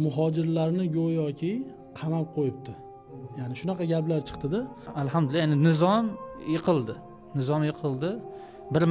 muhojirlarni go'yoki qamab qo'yibdi. Ya'ni shunaqa gaplar chiqdi-da. Alhamdulillah, ya'ni nizom yiqildi. Bir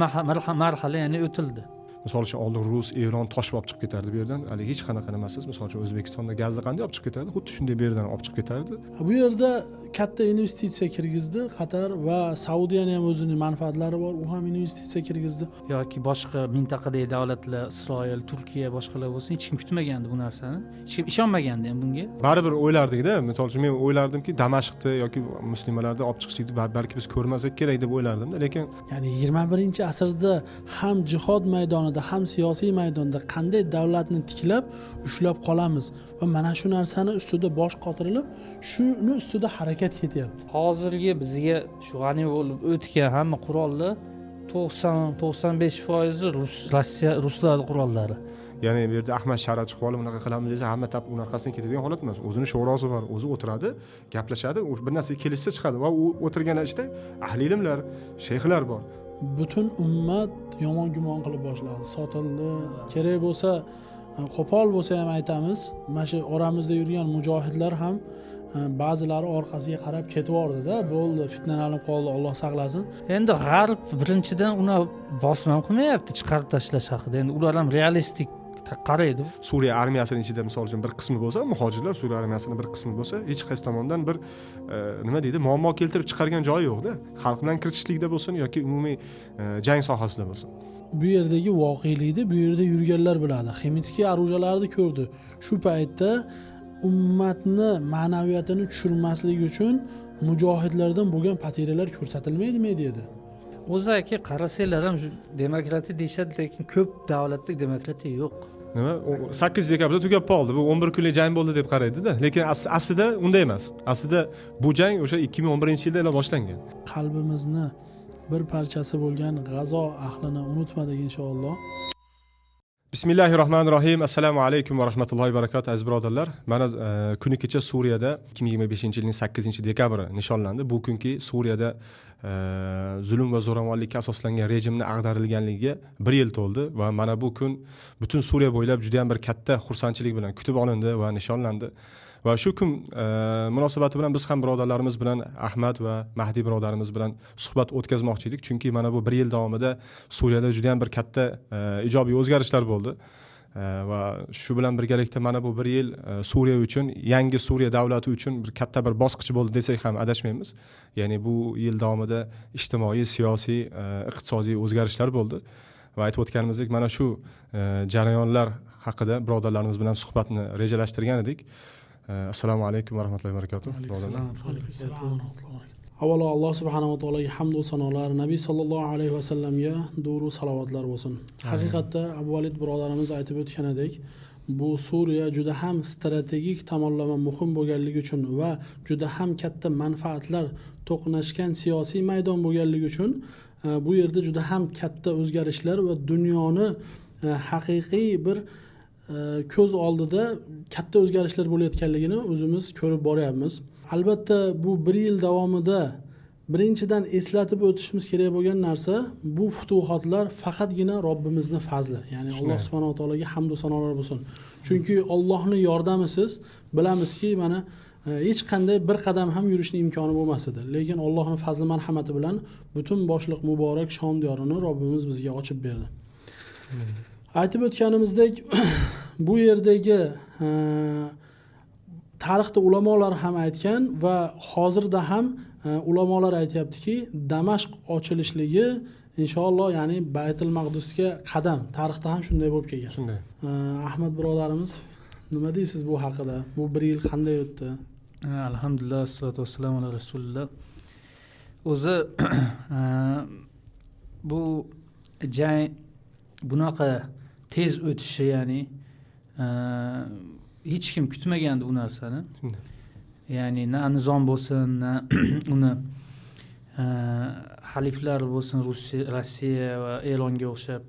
marhala ya'ni o'tildi. Misol uchun oldin Rus, Eron toshib olib chiqib ketardi bu yerdan. Hali hech qanaqa nimasiz. Misol uchun O'zbekistonda gazni qanday olib chiqib ketardi? Xuddi shunday bu yerdan olib chiqib ketardi. Bu yerda katta investitsiya kirgizdi Qatar va Saudiyani ham o'zining manfaatlari bor, u ham investitsiya kirgizdi. Yoki boshqa mintaqadagi davlatlar, Isroil, Turkiya, boshqalar bo'lsin, hech kim kutmagandi bu narsani. Hech kim ishonmagandi ham bunga. Baribir o'ylardik-da. Misol uchun men o'ylardimki, Damashqni yoki muslimalarni olib chiqishlikni balki biz ko'rmasak kerak deb o'ylardim-da, lekin ya'ni 21-asrda ham jihod maydonida ham siyosiy maydonda qanday davlatni tiklab ushlab qolamiz va mana shu narsani ustida bosh qotirilib, shuni ustida harakat ketyapti. Hozirgi bizga shu g'ani bo'lib o'tgan hamma qurollar 90-95% ruslar qurollari. ya'ni bu yerda Ahmad Shara chiqib olib unaqa qilamiz desa hamma tap unaqasini ketadigan holat emas. O'zining sho'rosi bor, o'zi o'tiradi, gaplashadi, bir narsa kelishsa chiqadi va u o'tirgan ishda ahli ilmlar, shayxlar bor. Butun ummat yomon gumon qilib boshladi. Sotildi. Kerak bo'lsa, qo'pol bo'lsa ham aytamiz, mana shu oramizda yurgan mujohidlar ham ba'zilari orqasiga qarab ketib yordi-da, bo'ldi, fitnalanib qoldi, Alloh saqlasin. Endi g'arb birinchidan uni bosim ham qilmayapti, chiqarib tashlash haqida. Endi ular ham realistik qaraydi. Suriya armiyasining ichida misol uchun bir qismi bo'lsa, muhojirlar Suriya armiyasining bir qismi bo'lsa, hech qaysi tomondan bir nima deydi, muammo keltirib chiqargan joyi yo'q-da. Xalq bilan kiritishlikda bo'lsin yoki umumiy jang sohasida bo'lsin. Bu yerdagi voqelikni bu yerda yurganlar biladi. Xemitskiy arujalarni ko'rdi. Shu paytda ummatni ma'naviyatini tushirmaslik uchun mujohidlardan bo'lgan patiriyalar ko'rsatilmaydi mediyada. O'zaki qarasanglar ham demokratiya deyishadi, lekin ko'p davlatda demokratiya yo'q. Nima? 8 dekabrda tugab qoldi. Bu 11 kunlik jang bo'ldi deb qaraydi-da, lekin aslida unday emas. Aslida bu jang o'sha 2011-yilda boshlangan. Qalbimizni bir parchasi bo'lgan G'azo ahlini unutmadik inshaalloh. Bismillahirrohmanirrohim. Assalomu alaykum va rahmatullohi va barakatuh aziz birodarlar. Mana kuni kecha Suriyada 2025-yilning 8-dekabri nishonlandi. Bu kunki Suriyada zulm va zo'ravonlikka asoslangan rejimni ag'darilganligiga 1 yil to'ldi va mana bu kun butun Suriya bo'ylab juda ham bir katta xursandchilik bilan kutib olindi va nishonlandi. Va shu kun munosabati bilan biz ham birodarlarimiz bilan Ahmad va Mahdi birodarimiz bilan suhbat o'tkazmoqchi edik. Chunki mana bu 1 yil davomida Suriyada juda ham bir katta ijobiy o'zgarishlar bo'ldi. Va shu bilan birgalikda mana bu 1 yil Suriya uchun, yangi Suriya davlati uchun bir katta bir bosqich bo'ldi desak ham adashmaymiz. Ya'ni bu yil davomida ijtimoiy, siyosiy, iqtisodiy o'zgarishlar bo'ldi. Va aytib o'tganimizdek, mana shu jarayonlar haqida birodarlarimiz bilan suhbatni rejalashtirgan edik. Assalomu alaykum va rahmatullohi va barakatuh. Avvalo Alloh subhanahu va taologa hamd va sanolar, Nabiy sallallohu alayhi va sallamga duru salovatlar bo'lsin. Haqiqatda Abvalid birodarimiz aytib o'tganidek, bu Suriya juda ham strategik tomonlama muhim bo'lganligi uchun va juda ham katta manfaatlar to'qnashgan siyosiy maydon bo'lganligi uchun bu yerda juda ham katta o'zgarishlar va dunyoni haqiqiy bir ko'z oldida katta o'zgarishlar bo'layotganligini o'zimiz ko'rib boryapmiz. Albatta bu 1 yil davomida birinchidan eslatib o'tishimiz kerak bo'lgan narsa, bu futuhatlar faqatgina Robbimizning fazli. Ya'ni Alloh subhanahu va taologa hamd va sanolar bo'lsin. Chunki Allohning yordamisiz bilamizki, mana hech qanday bir qadam ham yurishning imkoni bo'lmas edi. Lekin Allohning fazli marhamati bilan butun boshliq muborak Shom diyorini Robbimiz bizga ochib berdi. Aytib o'tganimizdek, bu yerdagi tarixda ulamolar ham aytgan va hozirda ham ulamolar aytayaptiki, Damashq ochilishligi inshaalloh, ya'ni Baytul Maqdisga qadam. Tarixda ham shunday bo'lib kelgan. Shunday. Ahmad birodarimiz, nima deysiz bu haqida? Bu 1 yil qanday o'tdi? Alhamdulillah, salatu vassalamu ala rasulillah. O'zi bu jang bunaqa tez o'tishi, ya'ni hech kim kutmagandi bu narsani. Ya'ni na nizom bo'lsin, na uni haliflar bo'lsin, Rossiya va Eronga o'xshab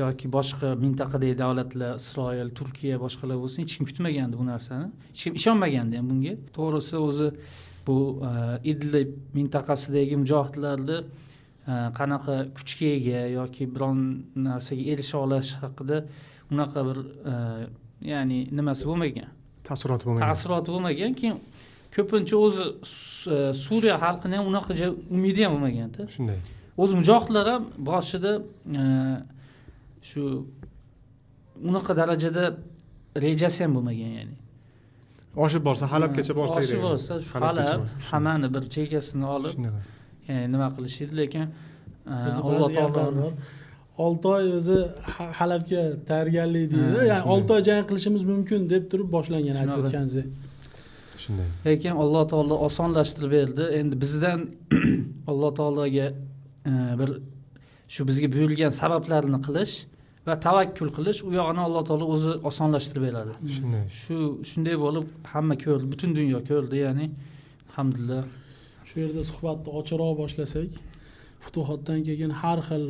yoki boshqa mintaqadagi davlatlar, Isroil, Turkiya, boshqalar bo'lsin, hech kim kutmagandi bu narsani. Hech kim ishonmagandi ham bunga. To'g'risi o'zi bu Idlib mintaqasidagi mujohidlarni qanaqa kuchga ega yoki biron narsaga erisha olish haqida unaqa bir ya'ni nimasi bo'lmagan. taassuroti bo'lmagan. Taassuroti bo'lmagan. Keyin ko'pincha o'zi Suriya xalqini ham unaqa umidi ham bo'lmagan-da. Shunday. O'z mujohidlar ham boshida shu unaqa darajada rejasi ham bo'lmagan, ya'ni. Oshib borsa, Halabgacha borsa edi. Oshib borsa, Halab hammani bir chekkasini olib, ya'ni nima qilish edi, lekin Alloh taolo 6 oy o'zi Halabga tayyorgarlik deydi. Ya'ni 6 oy jang qilishimiz mumkin deb turib boshlangan aytib o'tganingiz. Shunday. Lekin Alloh taolo osonlashtirib berdi. Endi bizdan Alloh taologa bir shu bizga buyurilgan sabablarni qilish va tavakkul qilish, u yog'ini Alloh taolo o'zi osonlashtirib beradi. Shunday. Shunday bo'lib hamma ko'rdi, butun dunyo ko'rdi, ya'ni alhamdulillah. Shu yerda suhbatni ochiqroq boshlasak, futuhotdan keyin har xil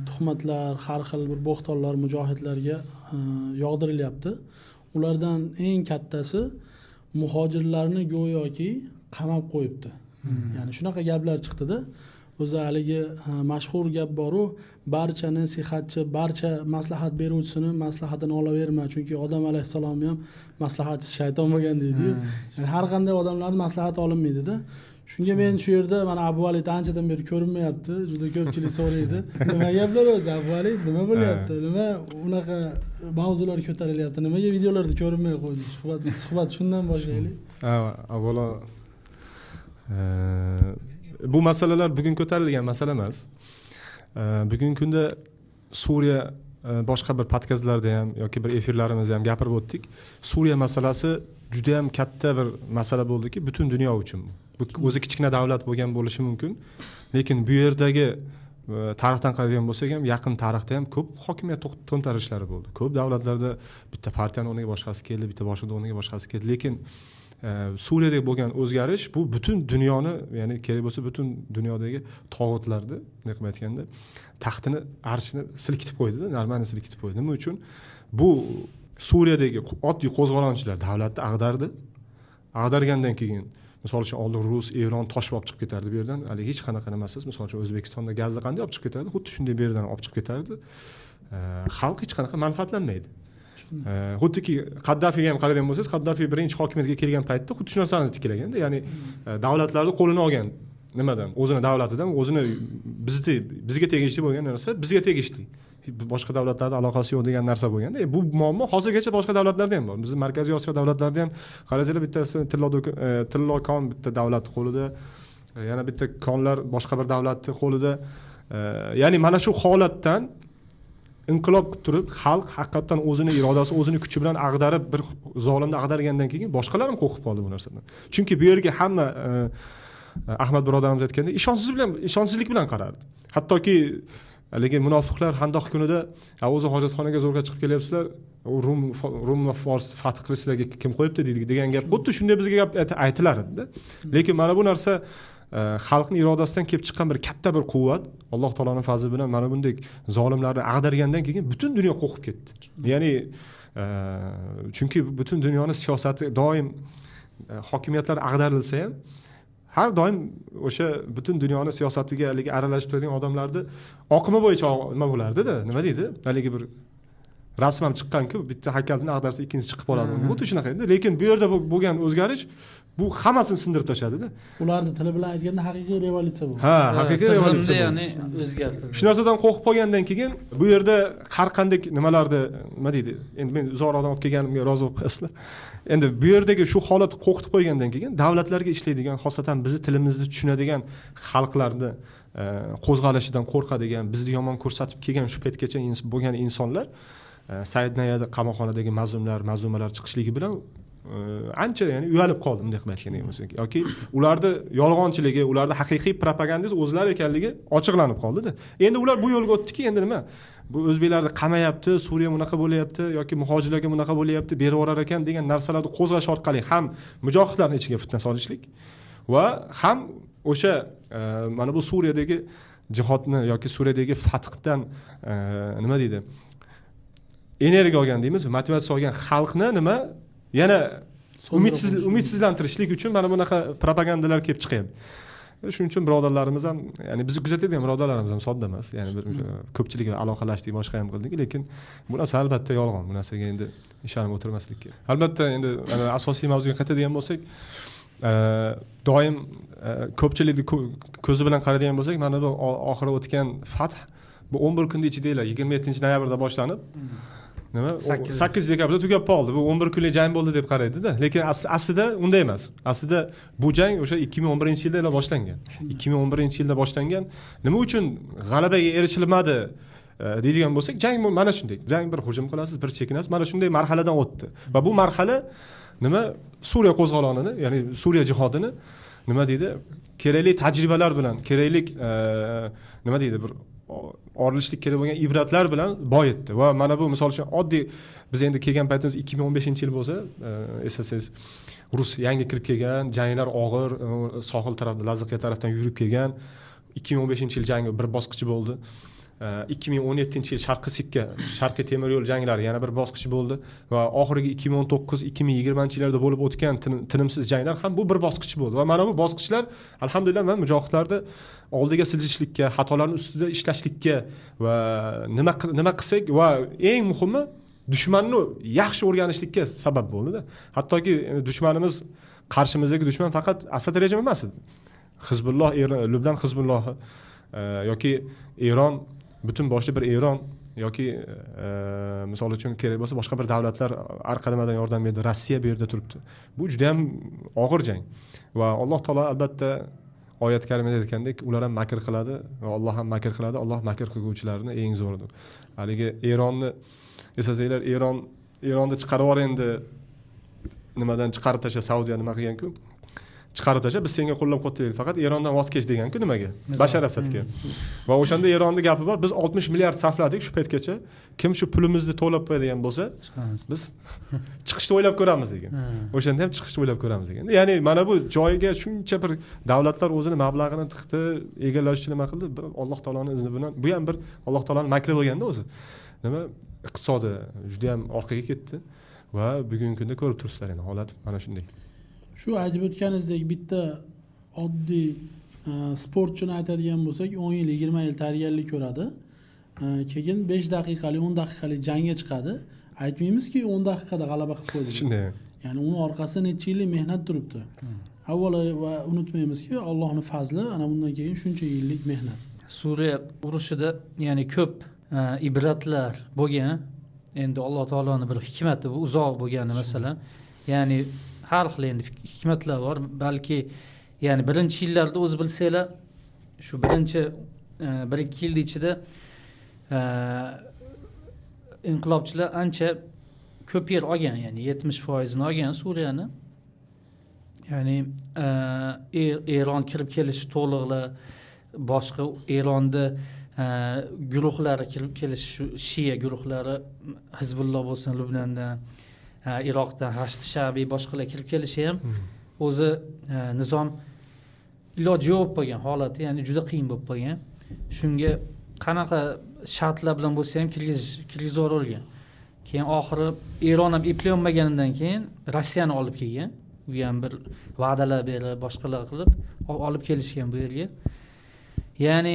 tuhmatlar, har xil bir bo'xtonlar mujohidlarga yog'dirilyapti. Ulardan eng kattasi muhojirlarni go'yoki qamab qo'yibdi. Ya'ni shunaqa gaplar chiqdi-da. O'zi haligi mashhur gap bor-u, barcha nasihatchi, barcha maslahat beruvchisini maslahatini olaverma, chunki odam alayhissalom ham maslahatchisi shayton bo'lgan deydi-yu. Ya'ni har qanday odamlarning maslahati olinmaydi-da. Shunga men shu yerda mana Abu Ali anchadan beri ko'rinmayapti, juda ko'pchilik so'raydi. Nima gaplar o'zi Abu Ali, nima bo'lyapti? Nima unaqa mavzular ko'tarilyapti? Nimaga videolarda ko'rinmay qo'ydi? Suhbat shundan boshlaylik. Avvalo bu masalalar bugun ko'tarilgan masala emas. Bugungi kunda Suriya boshqa bir podkastlarda ham yoki bir efirlarimizda ham gapirib o'tdik. Suriya masalasi juda ham katta bir masala bo'ldiki, butun dunyo uchun. Bu o'zi kichkina davlat bo'lgan bo'lishi mumkin, lekin bu yerdagi tarixdan qaragan bo'lsak ham, yaqin tarixda ham ko'p hokimiyat to'ntarishlari bo'ldi. Ko'p davlatlarda bitta partiyani o'rniga boshqasi keldi, bitta boshqa o'rniga boshqasi keldi, lekin Suriyada bo'lgan o'zgarish bu butun dunyoni, ya'ni kerak bo'lsa butun dunyodagi tog'utlarni, nima aytganda, taxtini, arshini silkitib qo'ydi-da, normani silkitib qo'ydi. Nima uchun? Bu Suriyadagi oddiy qo'zg'olonchilar davlatni ag'dardi. Ag'dargandan keyin, misol uchun oldin Rus, Eron toshib olib chiqib ketardi bu yerdan. Hali hech qanaqa nimasiz. Misol uchun O'zbekistonda gazni qanday olib chiqib ketardi, xuddi shunday bu yerdan olib chiqib ketardi. Xalq hech qanaqa manfaatlanmaydi. Xuddiki Qaddafiga ham qaragan bo'lsangiz, Qaddafi birinchi hokimiyatga kelgan paytda xuddi shu narsani tiklaganda, ya'ni davlatlarni qo'lini olgan. Nimadan? O'zini davlatidan, o'zini bizga tegishli bo'lgan narsa bizga tegishli. Boshqa davlatlarga aloqasi yo'q degan narsa bo'lganda, bu muammo hozirgacha boshqa davlatlarda ham bor. Bizning Markaziy Osiyo davlatlarida ham qarasanglar, bittasi tillo kon bitta davlat qo'lida, yana bitta konlar boshqa bir davlatning qo'lida. Ya'ni mana shu holatdan inqilob qilib turib, xalq haqiqatan o'zini irodasi, o'zini kuchi bilan ag'darib, bir zolimni ag'dargandan keyin boshqalar ham qo'rqib qoldi bu narsadan. Chunki bu yerga hamma Ahmad birodarimiz aytganda ishonchsizlik bilan qarardi. Hattoki lekin munofiqlar Handoq kunida o'zi hojatxonaga zo'rg'a chiqib kelyapsizlar, Rum va Fors fath qilishlarga kim qo'yibdi degan gap xuddi shunday bizga gap aytilar edi. Lekin mana bu narsa xalqning irodasidan kelib chiqqan bir katta bir quvvat, Alloh taoloning fazli bilan mana bunday zolimlarni ag'dargandan keyin butun dunyo qo'rqib ketdi. Ya'ni chunki butun dunyoning siyosati doim hokimiyatlar ag'darilsa ham har doim o'sha butun dunyoning siyosatiga aralashib turadigan odamlarni oqimi bo'yicha nima bo'lardi-da, nima deydi? Haligi bir rasm ham chiqqan-ku, bitta haykalni ag'darsa ikkinchisi chiqib qoladi. Xuddi shunaqa edi. Lekin bu yerda bo'lgan o'zgarish bu hammasini sindirib tashladi-da. Ularni tili bilan aytganda haqiqiy revolyutsiya bu. Ha, haqiqiy revolyutsiya. Ya'ni o'zgartirdi. Shu narsadan qo'rqib qolgandan keyin bu yerda har qanday nimalarni, nima deydi? Endi men zo'r odam olib kelganimga rozi bo'lib qo'yasizlar. Endi bu yerdagi shu holat qo'rqitib qo'ygandan keyin davlatlarga ishlaydigan, xosatan bizni tilimizni tushunadigan xalqlarni qo'zg'alishidan qo'rqadigan, bizni yomon ko'rsatib kelgan shu paytgacha bo'lgan insonlar Saidnayada qamoqxonadagi mazlumalar chiqishligi bilan ancha, ya'ni uyalib qoldim, deb aytgan bo'lsak, yoki ularni yolg'onchiligi, ularni haqiqiy propagandasi o'zlari ekanligi ochiqlanib qoldi-da. Endi ular bu yo'lga o'tdiki, endi nima? Bu o'zbeklarni qamayapti, Suriya bunaqa bo'lyapti yoki muhojirlarga bunaqa bo'lyapti, berib yurar ekan degan narsalarni qo'zg'ash orqali ham mujohidlarning ichiga fitna solishlik va ham o'sha mana bu Suriyadagi jihodni yoki Suriyadagi fathdan nima deydi? Energiya olgan deymiz, motivatsiya olgan xalqni nima? Yana umidsizlantirishlik uchun mana bunaqa propagandalar kelib chiqyapti. Shuning uchun birodarlarimiz ham, ya'ni bizni kuzatadigan birodarlarimiz ham sodda emas. Ya'ni bir ko'pchilikga aloqalashdik, boshqa ham qildik, lekin bu narsa albatta yolg'on. Bu narsaga endi ishonib o'tirmaslik kerak. Albatta endi asosiy mavzuga qaytadigan bo'lsak, doim ko'pchilikni ko'zi bilan qaraydigan bo'lsak, mana bu oxiri o'tgan fath bu 11 kun ichida 27-noyabrda boshlanib, nima 8 dekabrda tugab qoldi. Bu 11 kunlik jang bo'ldi deb qaraydi-da. Lekin aslida unday emas. Aslida bu jang o'sha 2011-yilda boshlangan. 2011-yilda boshlangan. Nima uchun g'alabaga erishilmadi deydigan bo'lsak, jang mana shunday. Jang bir hujum qilasiz, bir chekinasiz, mana shunday marhaladan o'tdi. Va bu marhala nima Suriya qo'zg'olonini, ya'ni Suriya jihodini nima deydi? Kerakli tajribalar bilan, kerakli nima deydi? Bir orilishlik kerak bo'lgan ibratlar bilan boyitdi. Va mana bu misol uchun oddiy biz endi kelgan paytimiz 2015-yil bo'lsa, eslasangiz, rus yangi kirib kelgan, janglar og'ir, sohil tarafda, Laziqiya tarafdan yurib kelgan. 2015-yil jangi bir bosqichi bo'ldi. 2017-yil Sharqiy Sikka, Sharqiy temir yo'l janglari yana bir bosqichi bo'ldi va oxirgi 2019-2020-yillarda bo'lib o'tgan tinimsiz janglar ham bu bir bosqichi bo'ldi. Va mana bu bosqichlar alhamdulillah men mujohidlarni oldiga siljishlikka, xatolarning ustida ishlashlikka va nima qilsak va eng muhimi dushmanni yaxshi o'rganishlikka sabab bo'ldi-da. Hattoki dushmanimiz, qarshimizdagi dushman faqat Asad rejimi emas edi. Hizbulloh, Lubnan Hizbullohi yoki Eron, butun boshli bir Eron yoki misol uchun kerak bo'lsa boshqa bir davlatlar orqadan yordam berdi, Rossiya bu yerda turibdi. Bu juda ham og'ir jang va Alloh taolo albatta oyat karimada aytgandek, ular ham makr qiladi va Alloh ham makr qiladi. Alloh makr qiluvchilarni eng zo'ridir. Haligi Eronni esasanglar, Eronni chiqarib yubor endi, nimadan chiqarib tasha, Saudiya nima qilgan-ku? Chiqarib tasha, biz senga qo'llab-quvvatlaylik, faqat Erondan voz kech degan-ku nimaga? Bashar Asadga. Va o'shanda Eronning gapi bor, biz 60 milliard sarfladik shu paytgacha. Kim shu pulimizni to'lab qo'yadigan bo'lsa, biz chiqishni o'ylab ko'ramiz degan. O'shanda ham chiqishni o'ylab ko'ramiz degan. Ya'ni mana bu joyiga shuncha bir davlatlar o'zini mablag'ini tiqdi, egallash uchun nima qildi? Alloh taoloning izni bilan. Bu ham bir Alloh taoloning makri bo'lganda o'zi. Nima iqtisodi juda ham orqaga ketdi va bugungi kunda ko'rib turibsizlar, endi holat mana shunday. Shu aytib o'tganingizdek, bitta oddiy sportchini aytadigan bo'lsak, 10 yil, 20 yil tayyorgarlik ko'radi. Keyin 5 daqiqalik, 10 daqiqalik jangga chiqadi. Aytmaymizki 10 daqiqada g'alaba qilib qo'ydi. Shunday. Ya'ni uni orqasida necha yillik mehnat turibdi. Avvalo va unutmaymizki, Allohning fazli, ana bundan keyin shuncha yillik mehnat. Suriya urushida ya'ni ko'p ibratlar bo'lgan. Endi Alloh taoloning bir hikmati bu uzoq bo'lgani masalan. Ya'ni har xil endi hikmatlar bor. Balki ya'ni birinchi yillarda o'z bilsanglar, shu birinchi 1-2 yil ichida inqilobchilar ancha ko'p yer olgan, ya'ni 70% olgan Suriyani. Ya'ni Eron kirib kelishi to'liqlar, boshqa Eronda guruhlari kirib kelishi, shu Shia guruhlari, Hizbulloh bo'lsin Lubnandan, Iroqdan Hashd Sha'biy boshqalar kirib kelishi ham o'zi nizom iloji yo'q bo'lgan holati, ya'ni juda qiyin bo'lib qolgan. Shunga qanaqa shartlar bilan bo'lsa ham kirgizib olgan. Keyin oxiri Eron ham eplay olmaganidan keyin Rossiyani olib kelgan. U ham bir va'dalar berib, boshqalar qilib olib kelishgan bu yerga. Ya'ni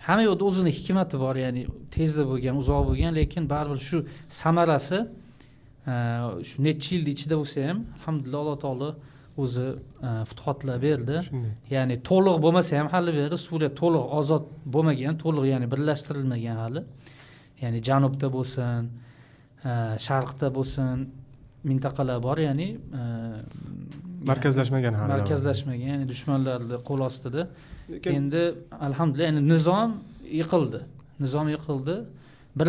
hamma yo'lda o'zining hikmati bor, ya'ni tezda bo'lgan, uzoq bo'lgan, lekin baribir shu samarasi shu necha yil ichida bo'lsa ham alhamdulillah Alloh taolo o'zi futuhatlar berdi. Ya'ni to'liq bo'lmasa ham hali beri Suriya to'liq ozod bo'lmagan, to'liq ya'ni birlashtirilmagan hali. Ya'ni janubda bo'lsin, sharqda bo'lsin mintaqalar bor, ya'ni markazlashmagan hali. Markazlashmagan, ya'ni dushmanlarning qo'l ostida. Endi alhamdulillah ya'ni nizom yiqildi. Bir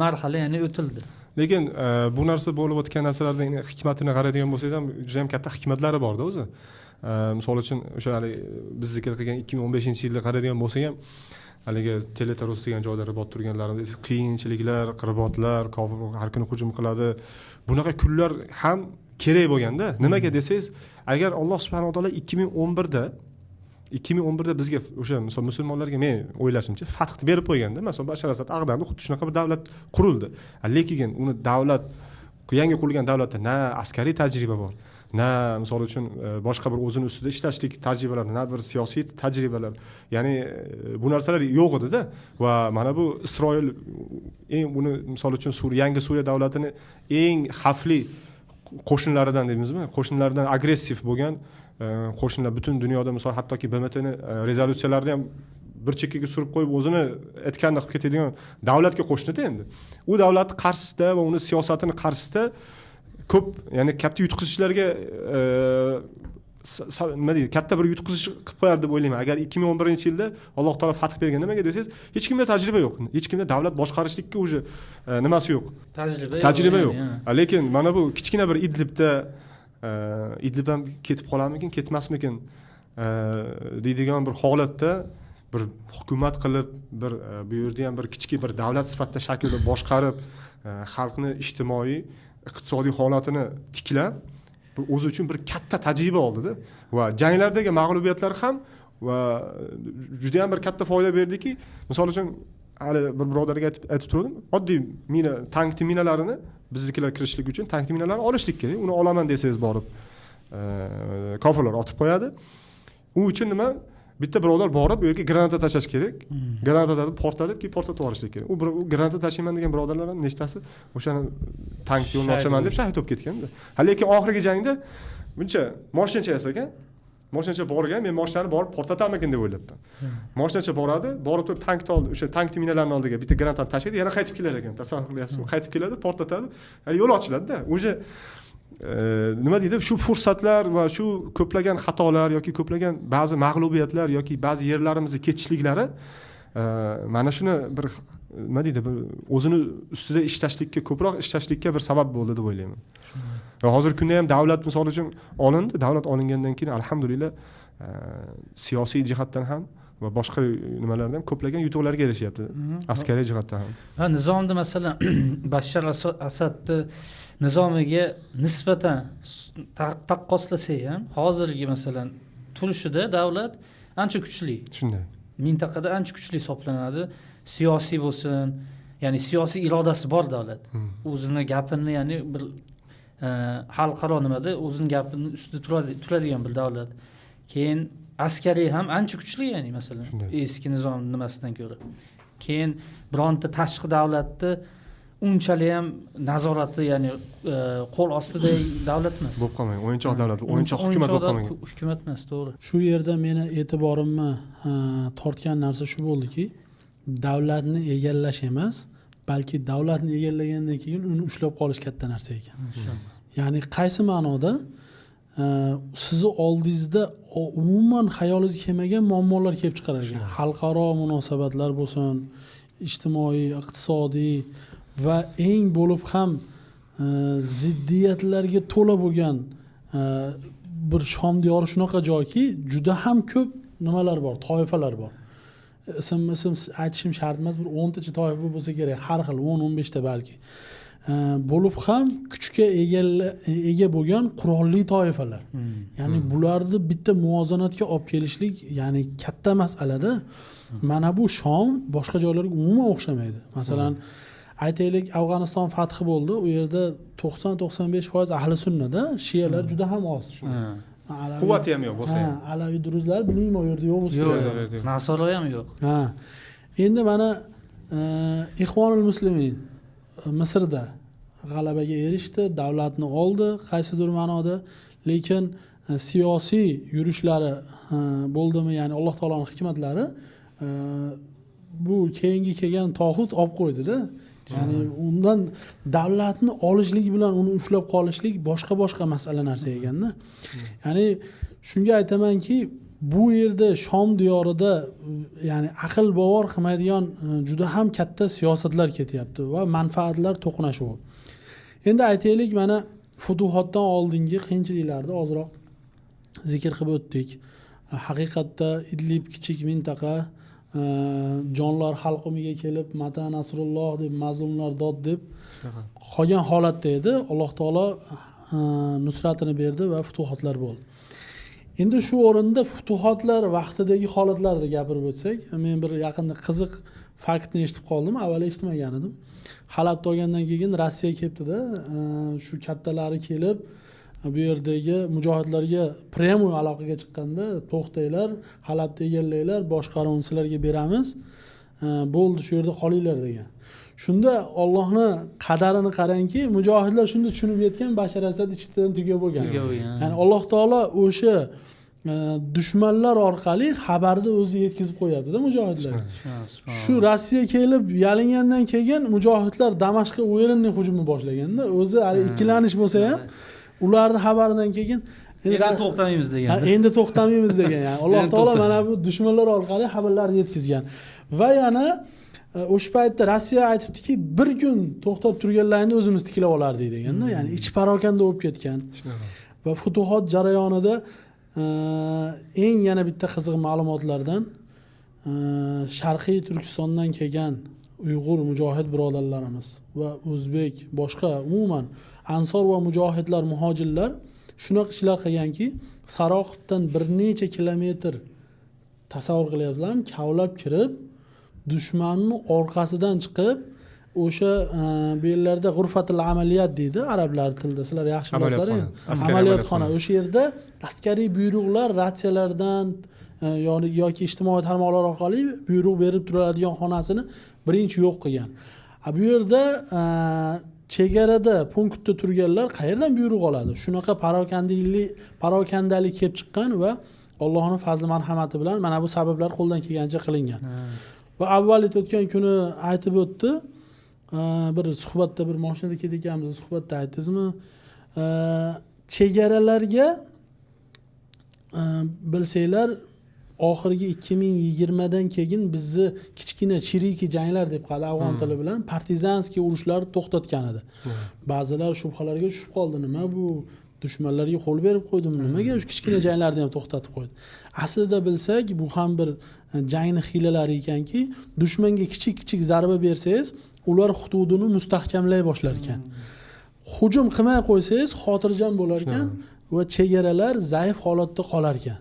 marhala ya'ni o'tildi. Lekin bu narsa bo'lib o'tgan narsalarning hikmatini qaraydigan bo'lsangiz ham juda ham katta hikmatlari bor-da o'zi. Misol uchun o'sha biz zikr qilgan 2015-yilda qaraydigan bo'lsak ham haligi Teletarus degan joyda ribot turganlarimiz, qiyinchiliklar, qirbotlar, kofir har kuni hujum qiladi. Bunaqa kunlar ham kerak bo'lganda, nimaga desangiz, agar Alloh subhanahu va taolo 2011da bizga o'sha misol musulmonlarga men o'ylashimcha fath berib qo'yganda, masalan Bashar Asad Ag'darda xuddi shunaqa bir davlat qurildi. Lekin uni davlat yangi qurilgan davlatda na askariy tajriba bor, na misol uchun boshqa bir o'zini ustida ishlashlik tajribalari, na bir siyosiy tajribalar, ya'ni bu narsalar yo'q edida. Va mana bu Isroil eng buni misol uchun yangi Suriya davlatini eng xavfli qo'shinlaridan deymizmi, qo'shinlaridan agressiv bo'lgan qo'shinlar butun dunyoda, misol hattoki BMTni rezolyutsiyalarni ham bir chekkaga surib qo'yib o'zini aytganini qilib ketadigan davlatga qo'shnida endi. U davlatning qarshisida va uni siyosatini qarshisida ko'p, ya'ni katta yutqizishlarga nima deydi, katta bir yutqizish qilib qo'yar deb o'ylayman. Agar 2011-yilda Alloh taolo fath bergan, nimaga desangiz, hech kimda tajriba yo'q. Hech kimda davlat boshqarishlikka o'zi nimasi yo'q. Tajriba yo'q. Lekin mana bu kichkina bir Idlib ham ketib qolarmikin, ketmasmikin deydigan bir holatda bir hukumat qilib, bir bu yerda ham bir kichik bir davlat sifatida shaklda boshqarib, xalqni ijtimoiy, iqtisodiy holatini tiklab, o'zi uchun bir katta tajriba oldida va janglardagi mag'lubiyatlar ham va juda ham bir katta foyda berdiki, misol uchun hali bir birodarga aytib turdim, oddiy tank minalarini biznikilar kirishlik uchun tank minalarini olishlik kerak. Uni olaman desangiz borib kofirlar otib qo'yadi. U uchun nima? Bitta birodar borib u yerga granata tashlash kerak. Granatani portlatib, keyin portlatib yuborishlik kerak. U granata tashlayman degan birodarlar ham nechtasi o'shani tank yo'lini ochaman deb shahid bo'lib ketganda. Lekin oxirgi jangda buncha mashinacha yasagan, mashinacha borgan, men mashinani borib portlatamikin deb o'ylabman. Mashinacha boradi, borib turib tankni oldi, o'sha tank minalarning oldiga bitta granatani tashlaydi, yana qaytib kelar ekan. Tasavvur qilyapsizmi? Qaytib keladi, portlatadi. Yo'l ochiladi-da. O'sha nima deydi, shu fursatlar va shu ko'plagan xatolar yoki ko'plagan ba'zi mag'lubiyatlar yoki ba'zi yerlarimizga ketishliklari mana shuni bir nima deydi, bir o'zini ustida ishlashlikka, ko'proq ishlashlikka bir sabab bo'ldi deb o'ylayman. Va hozirgi kunda ham davlat misol uchun olindi. Davlat olingandan keyin alhamdulillah siyosiy jihatdan ham va boshqa nimalardan ham ko'plagan yutuqlarga erishyapti. Askariy jihatdan ham. Ha, nizomda masalan Bashar Asadni nizomiga nisbatan taqqoslasak ham hozirgi masalan turishida davlat ancha kuchli. Shunday. Mintaqada ancha kuchli hisoblanadi. Siyosiy bo'lsin, ya'ni siyosiy irodasi bor davlat. O'zini gapini, ya'ni bir xalqaro nimada o'zini gapini ustida turadigan bir davlat. Keyin askariy ham ancha kuchli, ya'ni masalan eski nizom nimasidan ko'ra. Keyin bironta tashqi davlatni unchalik ham nazorati, ya'ni qo'l ostida davlat emas. Bo'lib qolmaydi. O'yinchoq davlat, o'yinchoq hukumat bo'lib qolmaydi. Hukumat emas, to'g'ri. Shu yerda meni e'tiborimni tortgan narsa shu bo'ldiki, davlatni egallash emas, balki davlatni egallagandan keyin uni ushlab qolish katta narsa ekan. Ya'ni qaysi ma'noda sizni oldingizda umuman xayolingizga kelmagan muammolar kelib chiqar ekan. Xalqaro munosabatlar bo'lsin, ijtimoiy, iqtisodiy va eng bo'lib ham ziddiyatlarga to'la bo'lgan bir Shom diyori shunaqa joyki, juda ham ko'p nimalar bor, toifalar bor. Ism aytishim shart emas, bir 10 tacha toifa bo'lsa kerak, har xil 10-15 ta balki. Bo'lib ham kuchga ega bo'lgan qurolli toifalar. Ya'ni bularni bitta muvozanatga olib kelishlik, ya'ni katta masalada. Mana bu Shom boshqa joylarga umuman o'xshamaydi. Masalan, aytaylik, Afg'oniston fathi bo'ldi. U yerda 90-95% ahli sunnada, shiyalar juda ham oz. Quvvati ham yo'q bo'lsa ham. Alaviy duruzlar bilmayman, u yerda yo'q bo'lsa kerak. Nasoro ham yo'q. Endi mana Ikhvanul Muslimin Misrda g'alabaga erishdi, davlatni oldi qaysidir ma'noda, lekin siyosiy yurishlari bo'ldimi, ya'ni Alloh taoloning hikmatlari bu keyingi kelgan tohut olib qo'ydi-da. Ya'ni undan davlatni olishlik bilan uni ushlab qolishlik boshqa masala narsa ekanda. Ya'ni shunga aytamanki, bu yerda Shom diyorida ya'ni aql bovar qilmaydigan juda ham katta siyosatlar ketyapti va manfaatlar to'qnashuvi. Endi aytaylik, mana futuhotdan oldingi qiyinchiliklarni ozroq zikr qilib o'tdik. Haqiqatda Idlib kichik mintaqa, jonlar halqumiga kelib mata nasrulloh deb, mazlumlar dod deb qolgan holatda edi. Alloh taolo nusratini berdi va futuhotlar bo'ldi. Endi shu o'rinda futuhotlar vaqtidagi holatlarni gapirib o'tsak, men bir yaqinda qiziq faktni eshitib qoldim, avval eshitmagan edim. Halabda olgandan keyin Rossiya kelibdi-da, shu kattalari kelib, bu yerdagi mujohidlarga prямой aloqaga chiqqanda, to'xtanglar, Halabda egallanglar, boshqaruvni sizlarga beramiz. Bo'ldi, shu yerda qolinglar degan. Shunda Allohning qadarini qarangki, mujohidlar shunda tushunib yetgan, Bashar Asad ichidan tugab bo'lgan. Ya'ni Alloh taolo o'sha dushmanlar orqali xabarni o'zi yetkazib qo'yapti-da mujohidlarga. Shu Rossiya kelib yalingandan keyin mujohidlar Damashqqa o'yinli hujumni boshlaganda, o'zi hali ikkilanish bo'lsa ham, ularning xabaridan keyin endi to'xtamaymiz degan. Endi to'xtamaymiz degan. Ya'ni Alloh taolo mana bu dushmanlar orqali xabarlarni yetkazgan. Va yana o'sha paytda Rossiya aytibdiki, bir kun to'xtab turganlaringni o'zimiz tiklab olardik deganda, ya'ni ich parokanda bo'lib ketgan. Va futuhot jarayonida eng yana bitta qiziq ma'lumotlardan Sharqiy Turkistondan kelgan Uyg'ur mujohid birodarlarimiz va o'zbek, boshqa umuman ansor va mujohidlar, muhojirlar shunaqa ishlar qilganki, Saroqibdan bir necha kilometr tasavvur qilyapsizlarmi, kavlab kirib, dushmanning orqasidan chiqib, o'sha bu yerlarda g'urfatul amaliyat deydi arablar tilida, sizlar yaxshi bilasizlar. Amaliyotxona. O'sha yerda askariy buyruqlar ratsiyalardan yoki ijtimoiy tarmoqlar orqali buyruq berib turadigan xonasini birinchi yo'q qilgan. Bu yerda chegarada punktda turganlar qayerdan buyruq oladi? Shunaqa parokandalik kelib chiqqan va Allohning fazli marhamati bilan mana bu sabablar qo'ldan kelgancha qilingan. Va avval o'tgan kuni aytib o'tdi. Bir suhbatda, bir mashinada ketganmiz, suhbatda aytdingizmi? Chegaralarga bilsanglar, oxirgi 2020 dan keyin bizni kichkina chiriki janglar deb qoldi afg'on tili bilan partizanskiy urushlarni to'xtatgan edi. Ba'zilar shubhalarga tushib qoldi, nima bu dushmanlarga qo'l berib qo'ydimi, nimaga shu kichkina janglarni ham to'xtatib qo'ydi. Aslida bilsak, bu ham bir jangni hiylalari ekanki, dushmanga kichik zarba bersangiz, ular hududini mustahkamlay boshlar ekan. Hujum qilmay qo'ysangiz, xotirjam bo'lar ekan va chegaralar zaif holatda qolar ekan.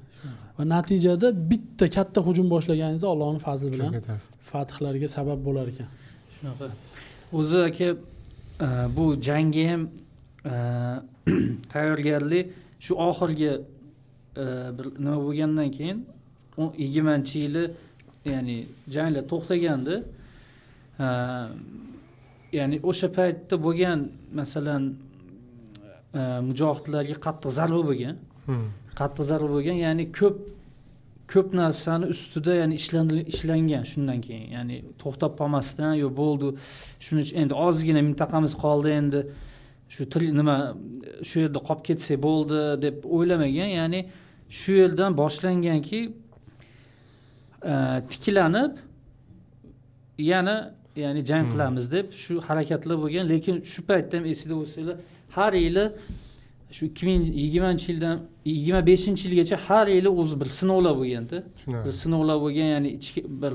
Va natijada bitta katta hujum boshlaganingizda Allohning fazli bilan fathlarga sabab bo'lar ekan. Shunaqa. O'zi aka bu jangga ham tayyorgarlik shu oxirgi bir nima bo'lgandan keyin 20-yili ya'ni janglar to'xtagandi. Ya'ni o'sha paytda bo'lgan masalan mujohidlarga qattiq zarba bo'lgan. Qattiq zarba bo'lgan, ya'ni ko'p narsani ustida ya'ni ishlangan shundan keyin. Ya'ni to'xtab qolmasdan, yo bo'ldi, shuni endi ozgina mintaqamiz qoldi, endi shu nima shu yerda qolib ketsa bo'ldi deb o'ylamagan. Ya'ni shu yerdan boshlanganki tiklanib yana ya'ni jang qilamiz deb shu harakatlar bo'lgan, lekin shu paytda ham esida bo'lsanglar, har yili shu 2020-yildan 25-yilgacha har yili o'zi bir sinovlar bo'lganda, bir sinovlar bo'lgan, ya'ni ichki bir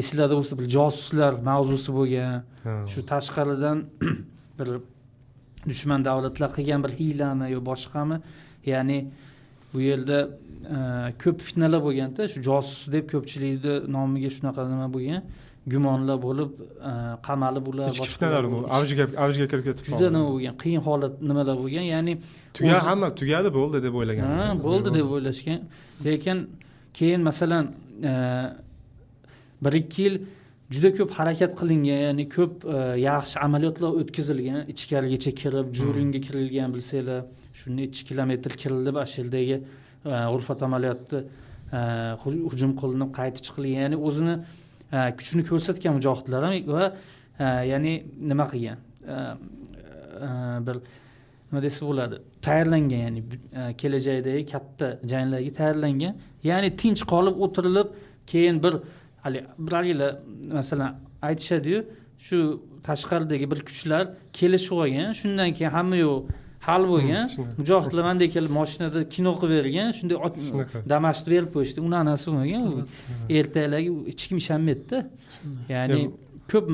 eslarda bo'lsa bir josuslar mavzusi bo'lgan, shu tashqaridan bir dushman davlatlar qilgan bir hiylami yo boshqami, ya'ni bu yerda ko'p fitnalar bo'lganda, shu josus deb ko'pchilikni nomiga shunaqa nima bo'lgan, gumonlar bo'lib, qamalib ular boshqa fitnalar avjiga kirib ketib juda nima bo'lgan, qiyin holat nimalar bo'lgan, ya'ni hamma tugadi bo'ldi deb o'ylagan. Bo'ldi deb o'ylashgan. Lekin keyin masalan 1-2 yil juda ko'p harakat qilingan, ya'ni ko'p yaxshi amaliyotlar o'tkazilgan, ichkarigacha kirib, Juringa kirilgan bilsanglar, shunday 2 kilometr kirilib, ashildagi g'urfat amaliyotni hujum qilinib, qaytib chiqilgan, ya'ni o'zini kuchini ko'rsatgan mujohidlar ham va ya'ni nima qilgan, bir nima desa bo'ladi, tayyorlangan, ya'ni kelajakdagi katta janglarga tayyorlangan, ya'ni tinch qolib o'tirilib, keyin bir yil masalan aytishadi-yu, shu tashqaridagi bir kuchlar kelishib olgan, shundan keyin hamma yo'q hal bo'lgan, mujohidlar mandek kelib mashinada kino qilib bergan, shunday Damashqni berib qo'yishdi. Unaqasi bo'lmagan, u ertalarga hech kim ishonmaydi-da. Ya'ni ko'p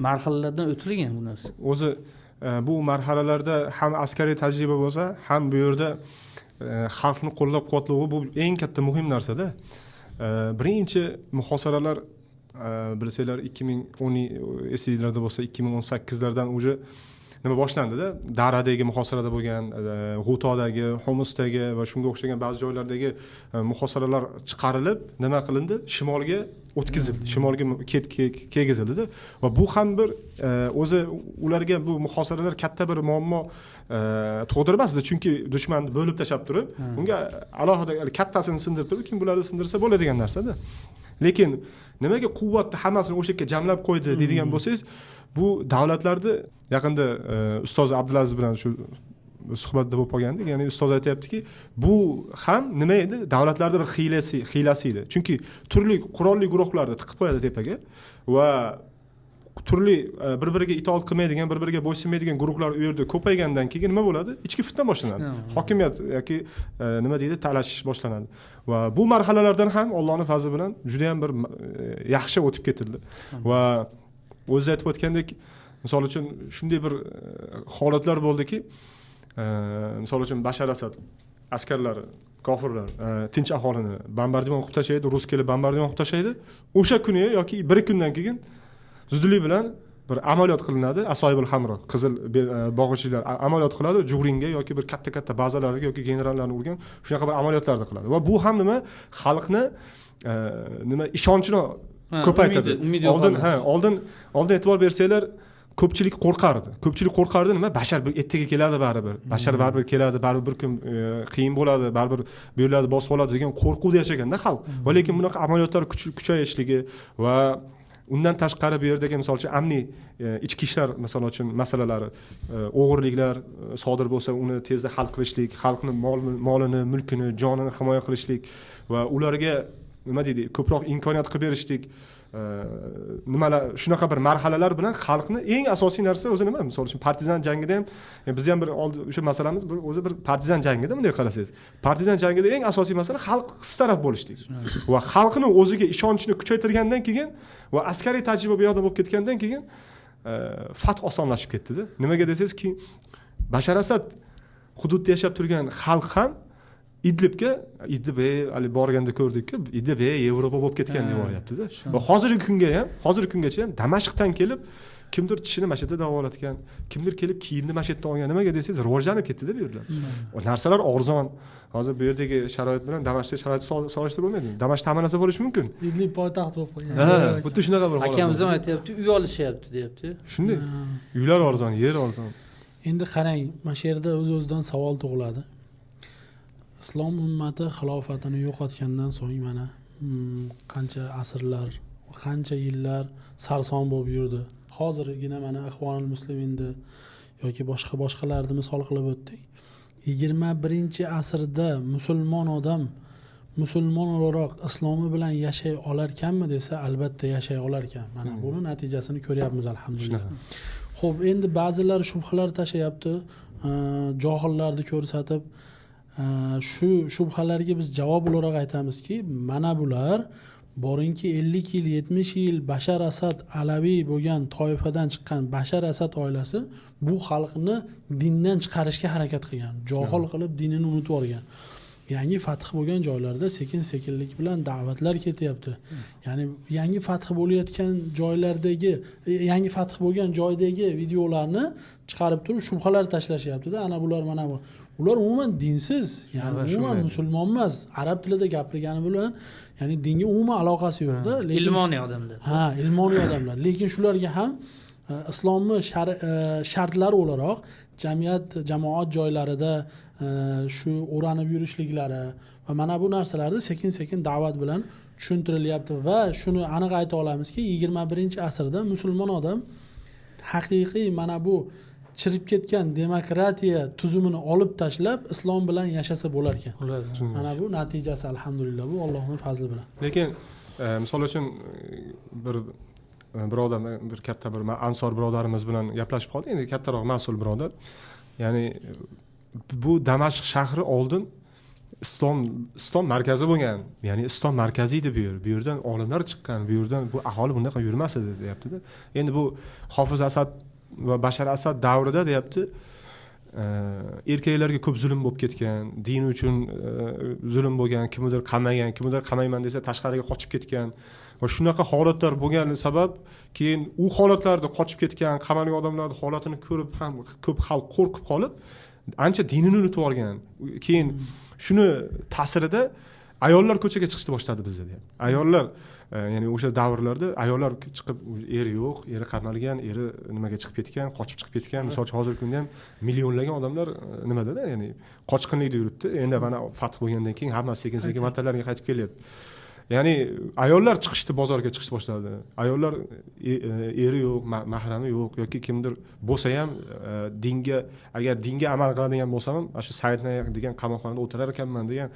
marhalalardan o'tilgan bu narsa. O'zi bu marhalalarda ham askariy tajriba bo'lsa, ham bu yerda xalqni qo'llab-quvvatlovchi bu eng katta muhim narsa-da. Birinchi muhosaralar bilsanglar 2010 esinglarda bo'lsa 2018lardan уже nima boshlandida, Daradagi muhosarada bo'lgan, G'utodagi, Homusdagi va shunga o'xshagan ba'zi joylardagi muhosaralar chiqarilib, nima qilindi? Shimolga o'tkazildi, shimolga kelgizildi va bu ham bir o'zi ularga bu muhosaralar katta bir muammo tug'dirmasdi, chunki dushmanni bo'lib tashlab turib, unga alohida kattasini sindirib turib, kim bularni sindirsa bo'ladigan narsada. Lekin nimaga quvvatni hammasini o'sha yerga jamlab qo'ydi deydigan bo'lsangiz, bu davlatlarda yaqinda ustoz Abdulaziz bilan shu suhbatda bo'lib qolgandik. Ya'ni ustoz aytayaptiki, bu ham nima edi? Davlatlarda bir hiylasi edi. Chunki turli qurolli guruhlarni tiqib qo'yadi tepaga va turli bir-biriga itoat qilmaydigan, bir-biriga bo'ysunmaydigan guruhlar u yerda ko'paygandan keyin nima bo'ladi? Ichki fitna boshlanadi. Hokimiyat yoki nima deydi, talashish boshlanadi. Va bu marhalalardan ham Allohning fazli bilan juda ham bir yaxshi o'tib ketildi. Va o'zi aytib o'tgandek, misol uchun shunday bir holatlar bo'ldiki, misol uchun Bashar Asad askarlari, kofirlar tinch aholini bombardimon qilib tashlaydi, rus kelib bombardimon qilib tashlaydi. O'sha kuni yoki bir kundan keyin zudlik bilan bir amaliyot qilinadi, Asoyibul Hamro, qizil bog'ichilar amaliyot qiladi, Jug'ringa yoki bir katta ba'zalariga yoki generallarni urgan shunaqa bir amaliyotlarni qiladi. Va bu ham nima? Xalqni nima ishonchini ko'paytirdi. Oldin e'tibor bersanglar, ko'pchilik qo'rqardi nima? Bashar bir ertaga keladi baribir. Bashar baribir keladi, baribir bir kun qiyin bo'ladi, baribir bu yerlarni bosib oladi degan qo'rquvda yashaganda xalq. Va lekin bunaqa amaliyotlar kuchayishligi va undan tashqari bu yerdagi misol uchun amniy ichki ishlar misol uchun masalalari, o'g'irliklar sodir bo'lsa uni tezda hal qilishlik, xalqning molini, mulkini, jonini himoya qilishlik va ularga nima deydi, ko'proq imkoniyat qilib berishlik, nimalar shunaqa bir marhalalar bilan xalqni eng asosiy narsa o'zi nima? Misol uchun partizan jangida ham biz ham bir o'sha masalamiz o'zi bir partizan jangida bunday qarasangiz. Partizan jangida eng asosiy masala xalq hisstaraf bo'lishlik. Va xalqni o'ziga ishonchini kuchaytirgandan keyin va askariy tajriba bu yoqda bo'lib ketgandan keyin fath osonlashib ketdi-da. Nimaga desangizki, Bashar Asad hududda yashab turgan xalq ham Idlibga hali borganda ko'rdikki, Idlib Yevropa bo'lib ketgan deb boryapti-da. Va hozirgi kungacha ham Damashqdan kelib kimdir tishini mana shu yerda davolatgan, kimdir kelib kiyimni mana shu yerda olgan. Nimaga desangiz, rivojlanib ketdi-da bu yerlar. Narsalar arzon. Hozir bu yerdagi sharoit bilan Damashqdagi sharoitni solishtirib bo'lmaydi. Damashqda hamma narsa bo'lishi mumkin. Idlib poytaxt bo'lib qolgan. Xuddi shunaqa bir holat. Akamiz ham aytayapti, uy olishyapti, deyapti. Shunday. Uylar arzon, yer arzon. Endi qarang, mana shu yerda o'z-o'zidan savol tug'iladi. Islom ummati xilofatini yo'qotgandan so'ng mana qancha asrlar, qancha yillar sarson bo'lib yurdi. Hozirgina mana Ikhvanul Musliminda yoki boshqalarni misol qilib o'tdik. 21-asrda musulmon odam musulmon o'laroq islomi bilan yashay olarkanmi desa, albatta yashay olarkan. Mana buni natijasini ko'ryapmiz alhamdulillah. Xo'p, endi ba'zilar shubhalar tashlayapti, johillarni ko'rsatib, shu shubhalarga biz javob o'laroq aytamizki, mana bular boringki 50 yil, 70 yil Bashar Asad alaviy bo'lgan toifadan chiqqan Bashar Asad oilasi bu xalqni dindan chiqarishga harakat qilgan, johil qilib dinini unutib olgan. Yangi fath bo'lgan joylarda sekin-sekinlik bilan da'vatlar ketyapti. Ya'ni yangi fath bo'layotgan joylardagi, yangi fath bo'lgan joydagi videolarni chiqarib turib shubhalar tashlashyapti-da. Ana bular mana bu. Ular umuman dinsiz, ya'ni umuman musulmon emas, arab tilida gapirgani bilan, ya'ni dinga umuman aloqasi yo'q-da. Lekin ilmoniy odamlar. Ilmoniy odamlar. Lekin shularga ham islomni shartlari o'laroq jamoat joylarida shu o'ranib yurishliklari va mana bu narsalarni sekin-sekin da'vat bilan tushuntirilyapti va shuni aniq ayta olamizki, 21-asrda musulmon odam haqiqiy mana bu chirib ketgan demokratiya tuzumini olib tashlab islom bilan yashasa bo'lar ekan. Mana bu natijasi alhamdulillah, bu Allohning fazli bilan. Lekin misol uchun bir odam, bir katta bir ansor birodarimiz bilan gaplashib qoldik. Endi kattaroq mas'ul birodar. Ya'ni bu Damashq shahri oldin islom markazi bo'lgan. Ya'ni islom markazi edi bu yer. Bu yerdan olimlar chiqqan, bu yerdan bu aholi bundaqa yurmas edi deyapti-da. Endi bu Hofiz Asad va Bashar Asad davrida deyapti, erkaklarga ko'p zulm bo'lib ketgan, dini uchun zulm bo'lgan, kimnidir qamagan, kimnidir qamayman desa tashqariga qochib ketgan va shunaqa holatlar bo'lgani sabab keyin u holatlarda qochib ketgan, qamalgan odamlarning holatini ko'rib ham ko'p xalq qo'rqib qolib, ancha dinini unutib olgan. Keyin shuni ta'sirida ayollar ko'chaga chiqishni boshladi bizda deyapti. Ayollar ya'ni o'sha davrlarda ayollar chiqib eri yo'q, eri qamalgan, eri nimaga chiqib ketgan, qochib chiqib ketgan. Masalan, hozirgi kunda ham millionlagan odamlar nimada-da, ya'ni qochqinlikda yuribdi. Endi mana fath bo'lgandan keyin hammasi sekin-sekin vatanlariga qaytib kelyapti. Ya'ni ayollar chiqishdi, bozorga chiqishni boshladi. Ayollar eri yo'q, mahrami yo'q yoki kimdir bo'lsa ham dinga, agar dinga amal qiladigan bo'lsam ham, shu Saidna degan qamoqxonada o'tirar ekanman degan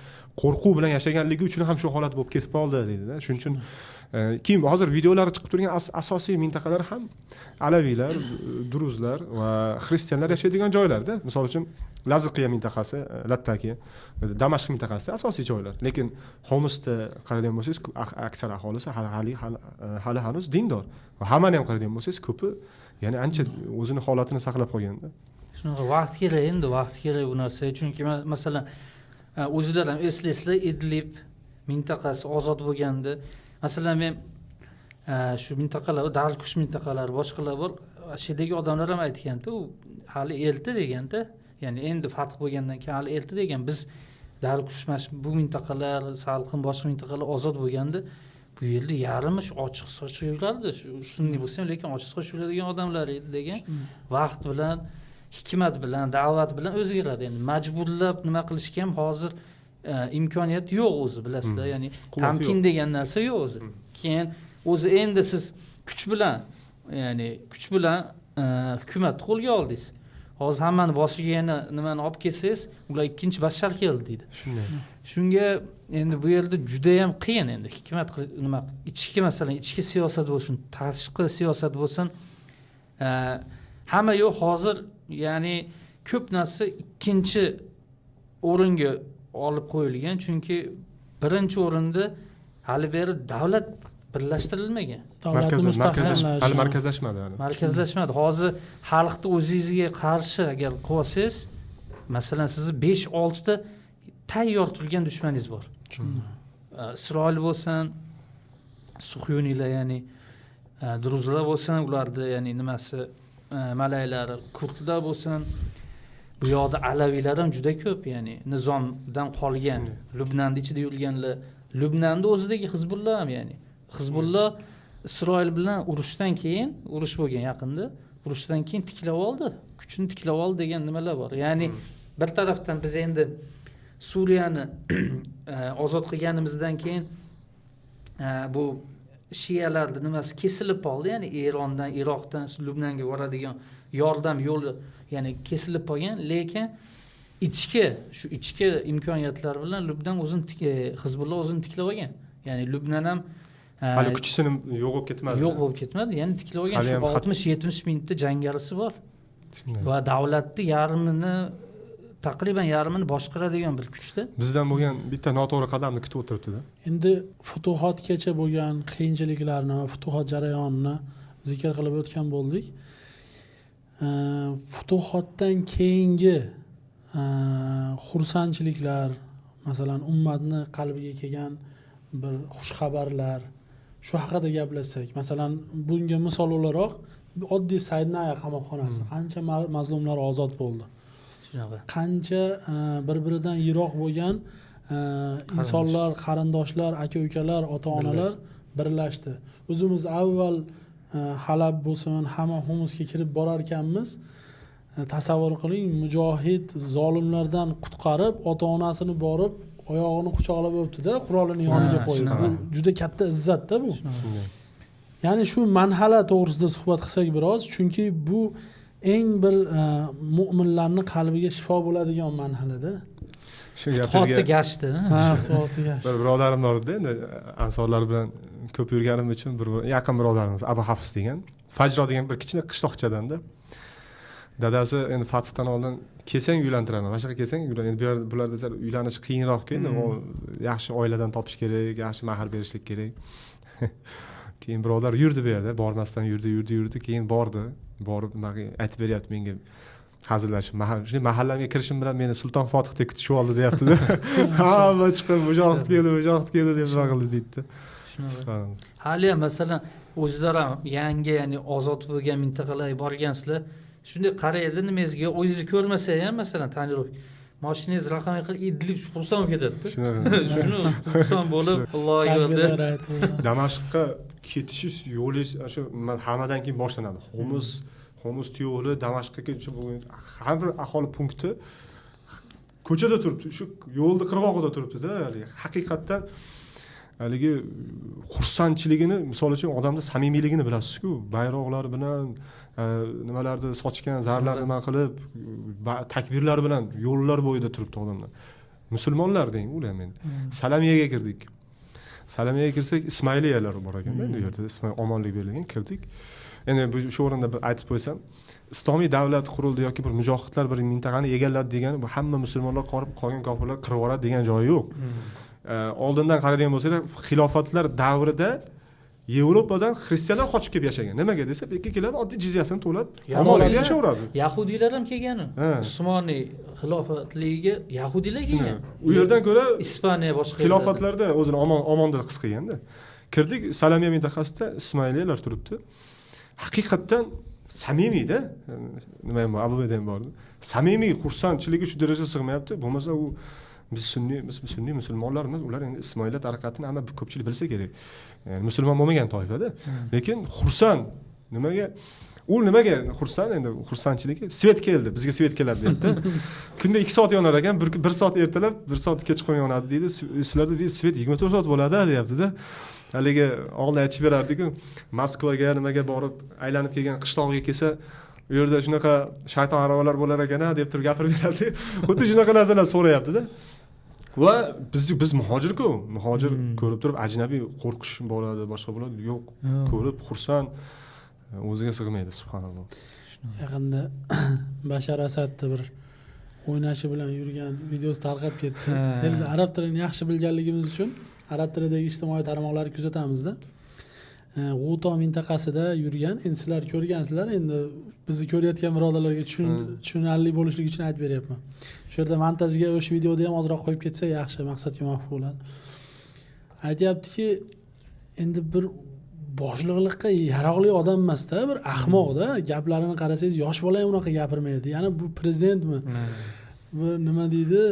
qo'rquv bilan yashaganligi uchun ham shu holat bo'lib ketib qoldi deydi-da. Shuning uchun keyin hozir videolari chiqib turgan asosiy mintaqalar ham alaviylar, duruzlar va xristianlar yashaydigan joylarda. Misol uchun Laziqiya mintaqasi, Lattaki, Damashq mintaqasi asosiy joylar. Lekin Homsda qaraydigan bo'lsangiz, aksar aholisi hali hanuz dindor. Va hammani ham qaraydigan bo'lsangiz, ko'pi ya'ni ancha o'zini holatini saqlab qolganda. Shunaqa vaqt kerak, endi vaqt kerak bu narsa. Chunki masalan, o'zinglar ham eslaysizlar, Idlib mintaqasi ozod bo'lganda, masalan men shu mintaqalar, Dalkush mintaqalari, boshqalar bor. Shedagi odamlar ham aytganda, u hali erta deganda, ya'ni endi fath bo'lgandan keyin hali erta degan. Biz Dalkush bu mintaqalar, salqin boshqa mintaqalar ozod bo'lganda, bu yerda yarimi shu ochiq sochiq yurardi. Shu sunniy bo'lsa ham, lekin ochiq sochiq yuradigan odamlar edi degan. Vaqt bilan, hikmat bilan, da'vat bilan o'zgaradi. Endi majburlab nima qilishga ham hozir imkoniyat yo'q o'zi, bilasizlar. Ya'ni tamkin degan narsa yo'q o'zi. Keyin o'zi endi siz kuch bilan hukumat qo'lga oldingiz. Hozir hammani boshiga yana nimani olib kelsangiz, ular ikkinchi bashar keldi deydi. Shunday. Shunga endi bu yerda juda ham qiyin endi hikmat nima ichki, masalan, ichki siyosat bo'lsin, tashqi siyosat bo'lsin, hamma yo'q hozir, ya'ni ko'p narsa ikkinchi o'ringa olib qo'yilgan, chunki birinchi o'rinda hali beri davlat birlashtirilmagan. Markazlashmadi. Hozir xalqni o'zingizga qarshi agar qo'ysangiz, masalan, sizni 5-6 ta tayyor turgan dushmaningiz bor. Isroil bo'lsin, Suhyoniylar, ya'ni Druzlar bo'lsin, ularda ya'ni nimasi, malaylari, kurdlar bo'lsin, bu yoqda alaviylar ham juda ko'p, ya'ni nizomdan qolgan, Lubnanning ichida yurganlar, Lubnanning o'zidagi Hizbulloh ham, ya'ni Hizbulloh Isroil bilan urushdan keyin, urush bo'lgan yaqinda, urushdan keyin tiklab oldi, kuchini tiklab oldi degan nimalar bor. Ya'ni bir tarafdan biz endi Suriyani ozod qilganimizdan keyin bu shiyalarning nimasi kesilib qoldi, ya'ni Erondan, Iroqdan Lubnanga boradigan yordam yo'li ya'ni kesilib qolgan, lekin shu ichki imkoniyatlar bilan Lubnan Hizbulloh o'zini tiklab olgan. Ya'ni Lubnan ham hali kuchisini yo'q bo'lib ketmadi. Ya'ni tiklab olgan, shu 60-70 mingta jangarisi bor. Va davlatning taqriban yarmini boshqaradigan bir kuchda. Bizdan bo'lgan bitta noto'g'ri qadamni kutib o'tiribdi-da. Endi futuhotgacha bo'lgan qiyinchiliklarni va futuhot jarayonini zikr qilib o'tgan bo'ldik. Futuhotdan keyingi xursandchiliklar, masalan, ummatni qalbiga kelgan bir xush xabarlar, shu haqida gaplashsak, masalan, bunga misol o'laroq oddiy Saidna qamoqxonasi, qancha mazlumlar ozod bo'ldi. Qancha bir-biridan yiroq bo'lgan insonlar, qarindoshlar, aka-ukalar, ota-onalar birlashdi. O'zimiz avval Halab bo'lsin, hamma Homsga kirib borar ekanmiz. Tasavvur qiling, mujohid zolimlardan qutqarib, ota-onasini borib oyog'ini quchoqlab o'pdi-da, qurolini yoniga qo'yib. Bu juda katta izzat-da bu. Ya'ni shu manhala to'g'risida suhbat qilsak biroz, chunki bu eng bir mu'minlarni qalbiga shifo bo'ladigan manhalada. Shu gapingizga gashdi. Futuhotga gashdi. Bir birodarim bor edi, endi ansorlar bilan ko'p yurganim uchun bir yaqin birodarimiz Abu Hafiz degan, Fajro degan bir kichkina qishloqchadanda. Dadasi endi fathdan oldin kelsang uylantiraman, boshqa kelsang endi bularda uylanish qiyinroq endi, yaxshi oiladan topish kerak, yaxshi mahar berishlik kerak. Keyin birodar yurdi bu yerda, bormasdan yurdi, keyin bordi. Borib aytib beryapti menga. hazillashib mahallamga kirishim bilan meni Sulton Fotixdek kutishib oldi deyapti-da. Hamma chiqib mujohid keldi deb shog'ildi deydi. Hali ham masalan o'zlari ham yangi ya'ni ozod bo'lgan mintaqalarga borgansizlar, shunday qaraydi nimangizga o'zingizni ko'rmasa ham masalan tonirovka mashinangiz raqamga qilib Idlib xursand bo'lib ketadi. Shuni xursand bo'lib Allohga yo'lda Damashqqa ketish yo'li shu hammadan keyin boshlanadi. Homus yo'li Damashqqa ketish bo'lgan har bir aholi punkti ko'chada turibdi. Shu yo'lning qirg'og'ida turibdi-da. Haqiqatdan haligi xursandchiligini, misol uchun odamda samimiyligini bilasiz-ku. Bayroqlar bilan nimalarni sochgan, zarlarni nima qilib, takbirlar bilan yo'llar bo'yida turibdi odamlar. Musulmonlar deng, ular men. Salamiyaga kirdik. Salamiyaga kirsak, Ismoiliyalar bor ekan-da, bu yerda omonlik berilgan, kirdik. Endi bu shu o'rinda bir aytib qo'ysam, islomiy davlat qurildi yoki bir mujohidlar bir mintaqani egalladi degani bu hamma musulmonlar qolgan kofirlar qirib yuboradi degan joyi yo'q. Oldindan qaraydigan bo'lsanglar, xilofatlar davrida Yevropadan xristianlar qochib kelib yashagan. Nimaga desa, bu yerga keladi, oddiy jizyasini to'lab, omonlikda yashayveradi. Yahudiylar ham kelgan. Usmoniy xilofatligiga yahudiylar kelgan. U yerdan ko'ra Ispaniya boshqa xilofatlarda o'zini omonda his qilganda. Kirdik, Salamiya mintaqasida Ismoiliyalar turibdi. Haqiqatdan samimiyda, nima ham bor, Abu Bakr ham bor. Samimiy xursandchiligi shu darajaga sig'mayapti. Bo'lmasa u biz sunniy musulmonlarmiz, ular endi Ismoiliyat harakatini hamma ko'pchilik bilsa kerak. Ya'ni musulmon bo'lmagan toifada. Lekin xursand nimaga xursand, endi xursandchiligi svet keldi, bizga svet keladi deyapti. Kunda 2 soat yonar ekan, 1 soat ertalab, 1 soat kechqurun yonadi deydi. Sizlarda deydi svet 24 soat bo'ladi deyapti-da. Haligi oldin aytib berardi-ku, Moskvaga nimaga borib aylanib kelgan qishlog'iga kelsa, u yerda shunaqa shayton aravalar bo'lar ekan-a deb turib gapirib beradi. Xuddi shunaqa narsalar so'rayapti-da. Va biz muhojir-ku, muhojir ko'rib turib ajnabiy qo'rqish bo'ladi, boshqa bo'ladi. Yo'q, ko'rib xursand, o'ziga sig'maydi, subhanalloh. Yaqinda Bashar Asadni bir o'ynashi bilan yurgan videosi tarqab ketdi. Endi arab tilini yaxshi bilganligimiz uchun arab tilidagi ijtimoiy tarmoqlarni kuzatamizda. G'uto mintaqasida yurgan, endi sizlar ko'rgansizlar, endi bizni ko'rayotgan birodarlarga tushunarli bo'lishligi uchun aytib beryapman. Shu yerda montajga o'sha videoni ham ozroq qo'yib ketsa yaxshi, maqsadga muvofiq bo'ladi. Aytayaptiki, endi bir boshliqlikqa yaroqli odam emas-da, bir ahmoqda, gaplarini qarasangiz yosh bola ham unaqa gapirmaydi. Ya'ni bu prezidentmi? Bu nima deydi?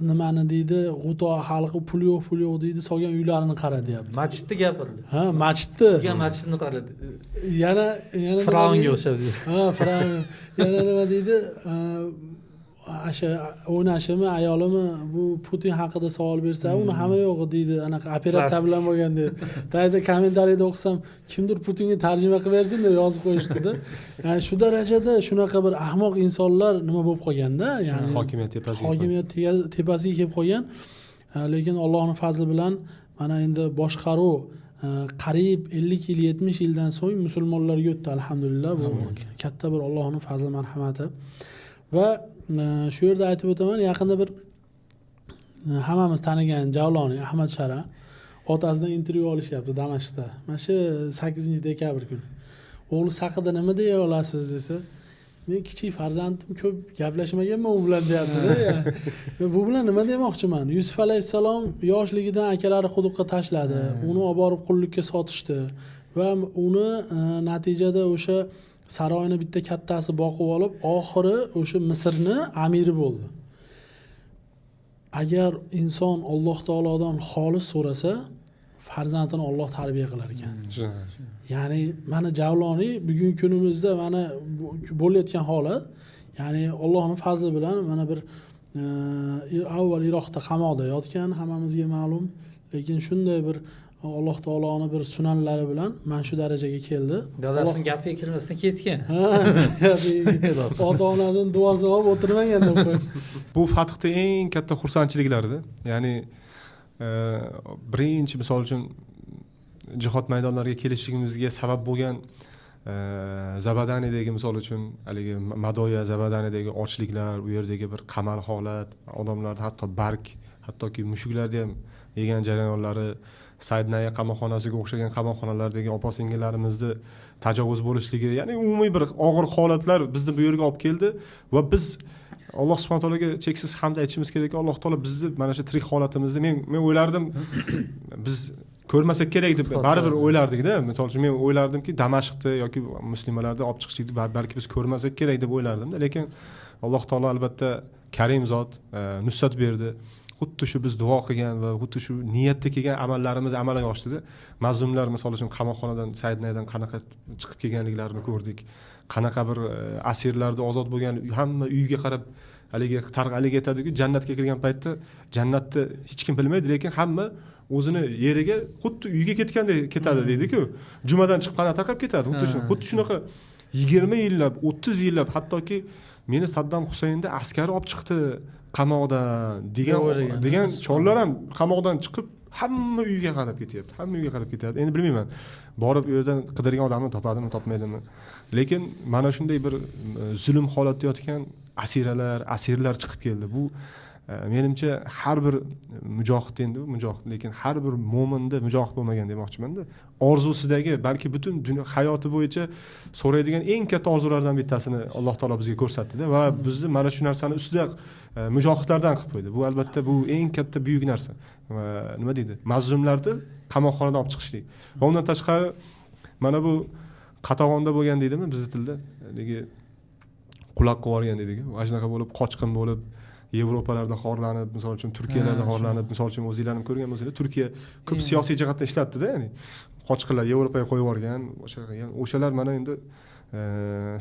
Nimani deydi, G'uto xalqi pul yo'q deydi, solgan uylarini qara deyapti. Masjidda gapirdi. Ha, masjidda. Turgan masjidni qaradi. Yana Firavunga o'xshadi. Ha, Firavun. Yana nima deydi? Asha o'ynashimi, ayolimi bu Putin haqida savol bersa, uni hamma yo'q deydi, anaqa operatsiya bilan bo'lgan deb. Tayda kommentariyada o'qisam, kimdir Putinga tarjima qilib bersin deb yozib qo'yishdi-da. Ya'ni shu darajada shunaqa bir ahmoq insonlar nima bo'lib qolganda, ya'ni hokimiyat tepasiga kelib qolgan. Lekin Allohning fazli bilan mana endi boshqaruv qariyb 50 yil, 70 yildan so'ng musulmonlarga o'tdi, alhamdulillah. Bu katta bir Allohning fazli marhamati. Va shu yerda aytib o'taman, yaqinda bir hammamiz tanigan Javloniy Ahmad Shara otasidan intervyu olishyapti Damashqda. Mana shu 8-dekabr kuni. O'g'li haqida nima deya olasiz desa, men kichik farzandim, ko'p gaplashmaganman u bilan deyapti-da. Bu bilan nima demoqchiman? Yusuf alayhissalom yoshligidan akalari quduqqa tashladi. Uni olib borib qullikka sotishdi va uni natijada o'sha saroyni bitta kattasi boqib olib, oxiri o'sha Misrni amiri bo'ldi. Agar inson Alloh taolodan xolis so'rasa, farzandini Alloh tarbiya qilar ekan. Ya'ni mana Javloniy bugungi kunimizda mana bo'layotgan holat, ya'ni Allohning fazli bilan mana bir avval Iroqda qamoqda yotgan, hammamizga ma'lum, lekin shunday bir Alloh taoloning bir sunanlari bilan mana shu darajaga keldi. Dadasining gapiga kirmasdan ketgan. Ota-onasining duosini olib o'tirmagan deb qo'y. Bu fathda eng katta xursandchiliklardir. Ya'ni birinchi misol uchun jihod maydonlariga kelishimizga sabab bo'lgan Zabadanidagi misol uchun haligi Madoya Zabadanidagi ochliklar, u yerdagi bir qamal holat, odamlar hatto barg, hattoki mushuklarda ham yegan jarayonlari, Saidnaya qamoqxonasiga o'xshagan qamoqxonalardagi opa-singillarimizni tajovuz bo'lishligi, ya'ni umumiy bir og'ir holatlar bizni bu yerga olib keldi va biz Alloh subhanahu va taologa cheksiz hamd aytishimiz kerak. Alloh taolo bizni mana shu tirik holatimizni men o'ylardim biz ko'rmasak kerak deb baribir o'ylardik-da. Misol uchun men o'ylardimki Damashqda yoki muslimalarda olib chiqishlikni balki biz ko'rmasak kerak deb o'ylardim-da, lekin Alloh taolo albatta Karim zot nusrat berdi. Xuddi shu biz duo qilgan va xuddi shu niyatda kelgan amallarimiz amalga oshdi-da. Mazlumlar misol uchun qamoqxonadan Saidnayadan qanaqa chiqib kelganliklarini ko'rdik. Qanaqa bir asirlarda ozod bo'lgan hamma uyiga qarab haligi aytadiku, jannatga kirgan paytda jannatni hech kim bilmaydi, lekin hamma o'zini yeriga xuddi uyiga ketgandek ketadi deydi-ku. Jumadan chiqib qana tarqab ketadi. Xuddi shunaqa 20 yillab, 30 yillab, hattoki meni Saddam Husaynda askari olib chiqdi qamoqdan degan chollar ham qamoqdan chiqib hamma uyiga qarab ketyapti. Hamma uyiga qarab ketyapti. Endi bilmayman, borib u yerdan qidirgan odamni topadimi, topmaydimi. Lekin mana shunday bir zulm holatda yotgan asirlar chiqib keldi. Bu menimcha har bir mujohid, endi mujohid, lekin har bir mo'minda mujohid bo'lmagan demoqchiman-da. Orzusidagi, balki butun dunyo hayoti bo'yicha so'raydigan eng katta orzulardan bittasini Alloh taolo bizga ko'rsatdi-da va bizni mana shu narsani ustida mujohidlardan qilib qo'ydi. Bu albatta bu eng katta buyuk narsa. Nima deydi? Mazlumlarni qamoqxonadan olib chiqishlik. Va undan tashqari mana bu qatag'onda bo'lgan deydimi bizning tilda? Haligi quloq qilib olgan deydi-ku. Mana shunaqa bo'lib, qochqin bo'lib Yevropalarda xorlanib, misol uchun Turkiyalarda xorlanib, misol uchun o'zingizlar ham ko'rgan bo'lsanglar, Turkiya ko'p siyosiy jihatdan ishlatdi-da, ya'ni qochqinlar Yevropaga qo'yib yuborgan, o'shalar mana endi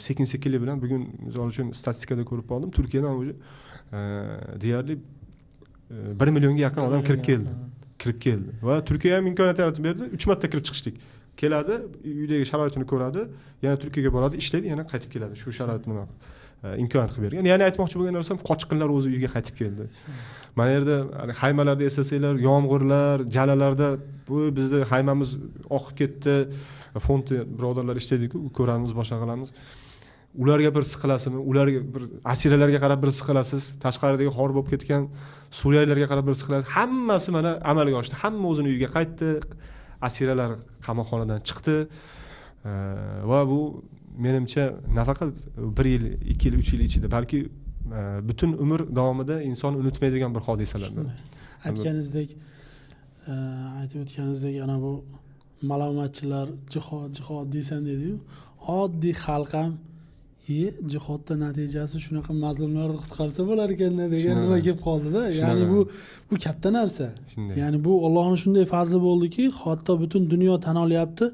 sekin-sekinlik bilan bugun misol uchun statistikada ko'rib qoldim, Turkiyadan o'zi deyarli 1 millionga yaqin odam kirib keldi. Va Turkiya ham imkoniyat yaratib berdi, 3 marta kirib chiqishlik. Keladi, uydagi sharoitini ko'radi, yana Turkiyaga boradi, ishlaydi, yana qaytib keladi. Shu sharoitni imkoniyat qilib bergan. Ya'ni aytmoqchi bo'lgan narsam, qochqinlar o'z uyiga qaytib keldi. Mana yerda haymalarda eslasanglar, yomg'irlar, jalalarda bu bizda haymamiz oqib ketdi. Fond birodarlar ishlaydi-ku, ko'ramiz, boshqa qilamiz. Ularga bir siqilasizmi? Ularga bir asiralarga qarab bir siqilasiz. Tashqaridagi xor bo'lib ketgan Suriyaliklarga qarab bir siqilasiz. Hammasi mana amalga oshdi. Hamma o'zini uyiga qaytdi. Asiralar qamoqxonadan chiqdi. Va bu menimcha nafaqat 1 yil, 2 yil, 3 yil ichida, balki butun umr davomida inson unutmaydigan bir hodisalardir. Aytganingizdek, aytib o'tganingizdek, ana bu malomatchilar jihod deysan dedi-yu, oddiy xalq ham jihodda natijasi shunaqa mazlumlarni qutqarsa bo'lar ekan-da degan nima kelib qoldi-da. Ya'ni bu katta narsa. Ya'ni bu Allohning shunday fazli bo'ldiki, hatto butun dunyo tan olyapti.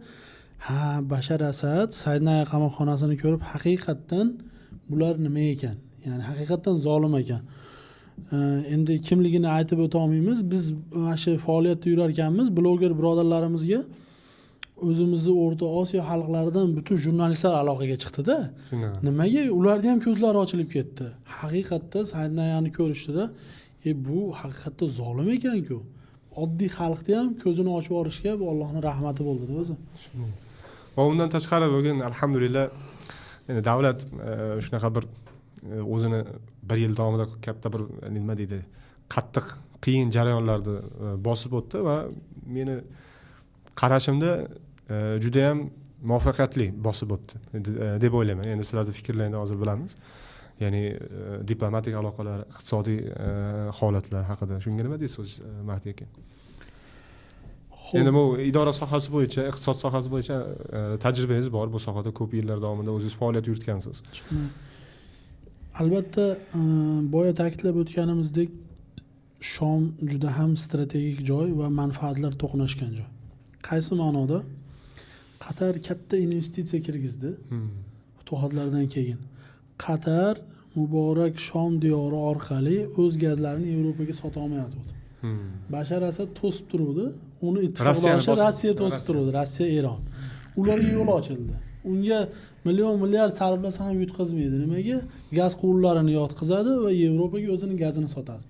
Bashar Asad Saidnaya qamoqxonasini ko'rib haqiqatdan bular nima ekan? Ya'ni haqiqatdan zolim ekan. Endi kimligini aytib o'ta olmaymiz. Biz mana shu faoliyatda yurar ekanmiz, bloger birodarlarimizga o'zimizni O'rta Osiyo xalqlaridan butun jurnalistlar aloqaga chiqdi-da. Nimaga? Ularda ham ko'zlari ochilib ketdi. Haqiqatda Saidnayani ko'rishdida, bu haqiqatda zolim ekan-ku. Oddiy xalqni ham ko'zini ochib olishga bu Allohning rahmati bo'ldi-da o'zi. Va undan tashqari bugun alhamdulillah endi davlat shunaqa bir o'zini 1 yil davomida katta bir nima deydi, qattiq qiyin jarayonlarni bosib o'tdi va meni qarashimda juda ham muvaffaqiyatli bosib o'tdi deb o'ylayman. Endi sizlarning fikrlaringizni hozir bilamiz. Ya'ni diplomatik aloqalar, iqtisodiy holatlar haqida. Shunga nima deysiz, Mahdi aka? Endi bu idora sohasi bo'yicha, iqtisod sohasi bo'yicha tajribangiz bor. Bu sohada ko'p yillar davomida o'zingiz faoliyat yuritgansiz. Albatta, boya ta'kidlab o'tganimizdek, Shom juda ham strategik joy va manfaatlar to'qnashgan joy. Qaysi ma'noda? Qatar katta investitsiya kirgizdi. Futuhatlardan keyin Qatar muborak Shom diyori orqali o'z gazlarini Yevropaga sota olmayapti. Bashar Asad to'sib turuvdi. Uni ittifoqdoshi Rossiya to'sib turuvdi. Rossiya, Eron. Ularga yo'l ochildi. Unga milliard sarflasa ham yutqazmaydi. Nimaga? Gaz quvurlarini yotqizadi va Yevropaga o'zining gazini sotadi.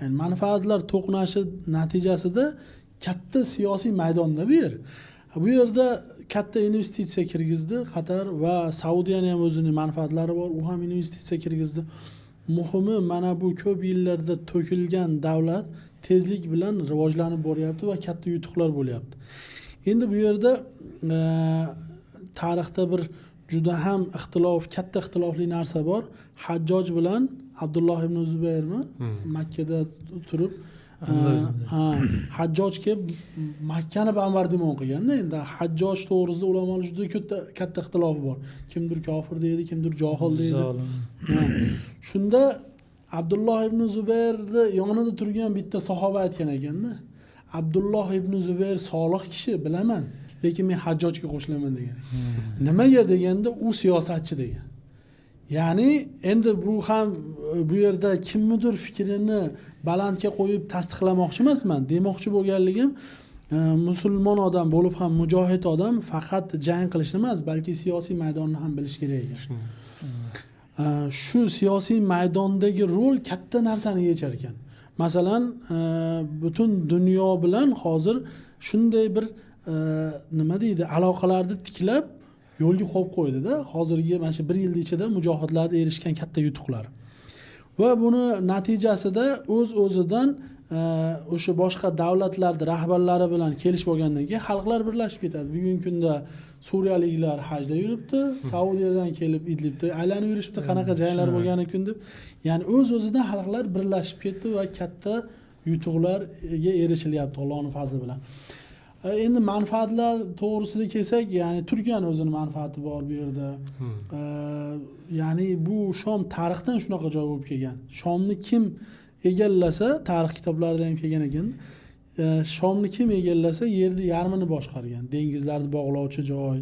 Ya'ni manfaatlar to'qnashi natijasida katta siyosiy maydonda bu yerda katta investitsiya kirgizdi Qatar va Saudiyani ham o'zining manfaatlari bor, u ham investitsiya kirgizdi. muhimi mana bu ko'p yillarda to'kilgan davlat tezlik bilan rivojlanib boryapti va katta yutuqlar bo'lyapti. Endi bu yerda tarixda bir juda ham katta ixtilofli narsa bor. Hajjoj bilan Abdulloh ibn Zubayrmi Makkada turib Hajjoj kelib Makkani bombardimon qilganda, endi Hajjoj to'g'risida ulamolar juda katta ixtilof bor. Kimdir kofir deydi, kimdir johil deydi. Shunda Abdulloh ibn Zubayrni yonida turgan bitta sahoba aytgan ekanda, Abdulloh ibn Zubayr solih kishi, bilaman, lekin men Hajjojga qo'shilaman degan. Nimaga deganda, u siyosatchi degan. Ya'ni endi bu ham bu yerda kimnidir fikrini balandga qo'yib tasdiqlamoqchi emasman. Demoqchi bo'lganligim, musulmon odam bo'lib ham mujohid odam faqat jang qilish emas, balki siyosiy maydonni ham bilish kerak ekan. Shu siyosiy maydondagi rol katta narsani yechar ekan. Masalan, butun dunyo bilan hozir shunday bir nima deydi, aloqalarni tiklab yo'lga qo'yib qo'ydi-da. Hozirgi mana shu 1 yil ichida mujohidlarda erishgan katta yutuqlar. Va buni natijasida o'z-o'zidan o'sha boshqa davlatlarning rahbarlari bilan kelishib olgandan keyin xalqlar birlashib ketadi. Bugungi kunda suriyaliklar hajda yuribdi, Saudiyadan kelib Idlibda aylanib yurishibdi, qanaqa janglar bo'lgani kun deb. Ya'ni o'z-o'zidan xalqlar birlashib ketdi va katta yutuqlarga erishilyapti Allohning fazli bilan. Endi manfaatlar to'g'risida kelsak, ya'ni Turkiyaning o'zining manfaati bor bu yerda. Ya'ni bu Shom tarixdan shunaqa joy bo'lib kelgan. Shomni kim egallasa, tarix kitoblarida ham kelgan ekan. Shomni kim egallasa, yerni yarmini boshqargan. Dengizlarni bog'lovchi joy.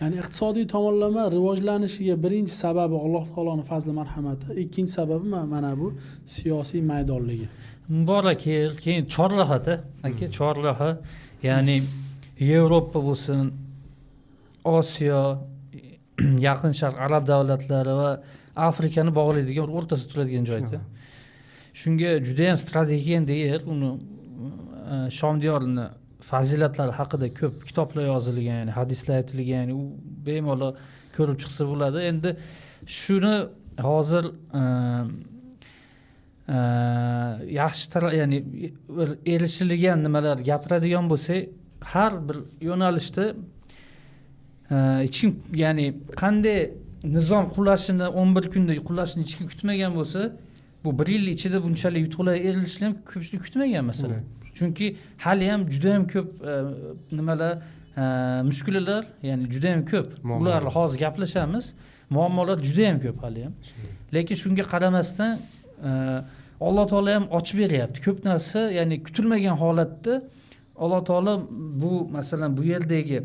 Ya'ni iqtisodiy tomonlama rivojlanishiga birinchi sababi Alloh taoloning fazli marhamati, ikkinchi sababi mana bu siyosiy maydonligi. Muborak keyin chorrahada, aka, chorraha, ya'ni Yevropa bo'lsin, Osiyo, Yaqin Sharq arab davlatlari va Afrikani bog'laydigan o'rtasida turadigan joyda. Shunga juda ham strategik yer, uni Shom diyorini fazilatlari haqida ko'p kitoblar yozilgan, ya'ni hadislar aytilgan, ya'ni u bemalol ko'rib chiqsa bo'ladi. Endi shuni hozir yaxshi ya'ni erishilgan nimalar gapiradigan bo'lsak, har bir yo'nalishda hech kim, ya'ni qanday nizom qulashini 11 kunda qulashini hech kim kutmagan bo'lsa, bu 1 yil ichida bunchalik yutuqlar erishishni ham ko'pchilik kutmagan masalan. Chunki hali ham juda ham ko'p nimalar, mushkulalar, ya'ni juda ham ko'p. Ular hozir gaplashamiz, muammolar juda ham ko'p hali ham. Lekin shunga qaramasdan Alloh taolo ham ochib beryapti. Ko'p narsa, ya'ni kutilmagan holatda Alloh taolo bu masalan bu yerdagi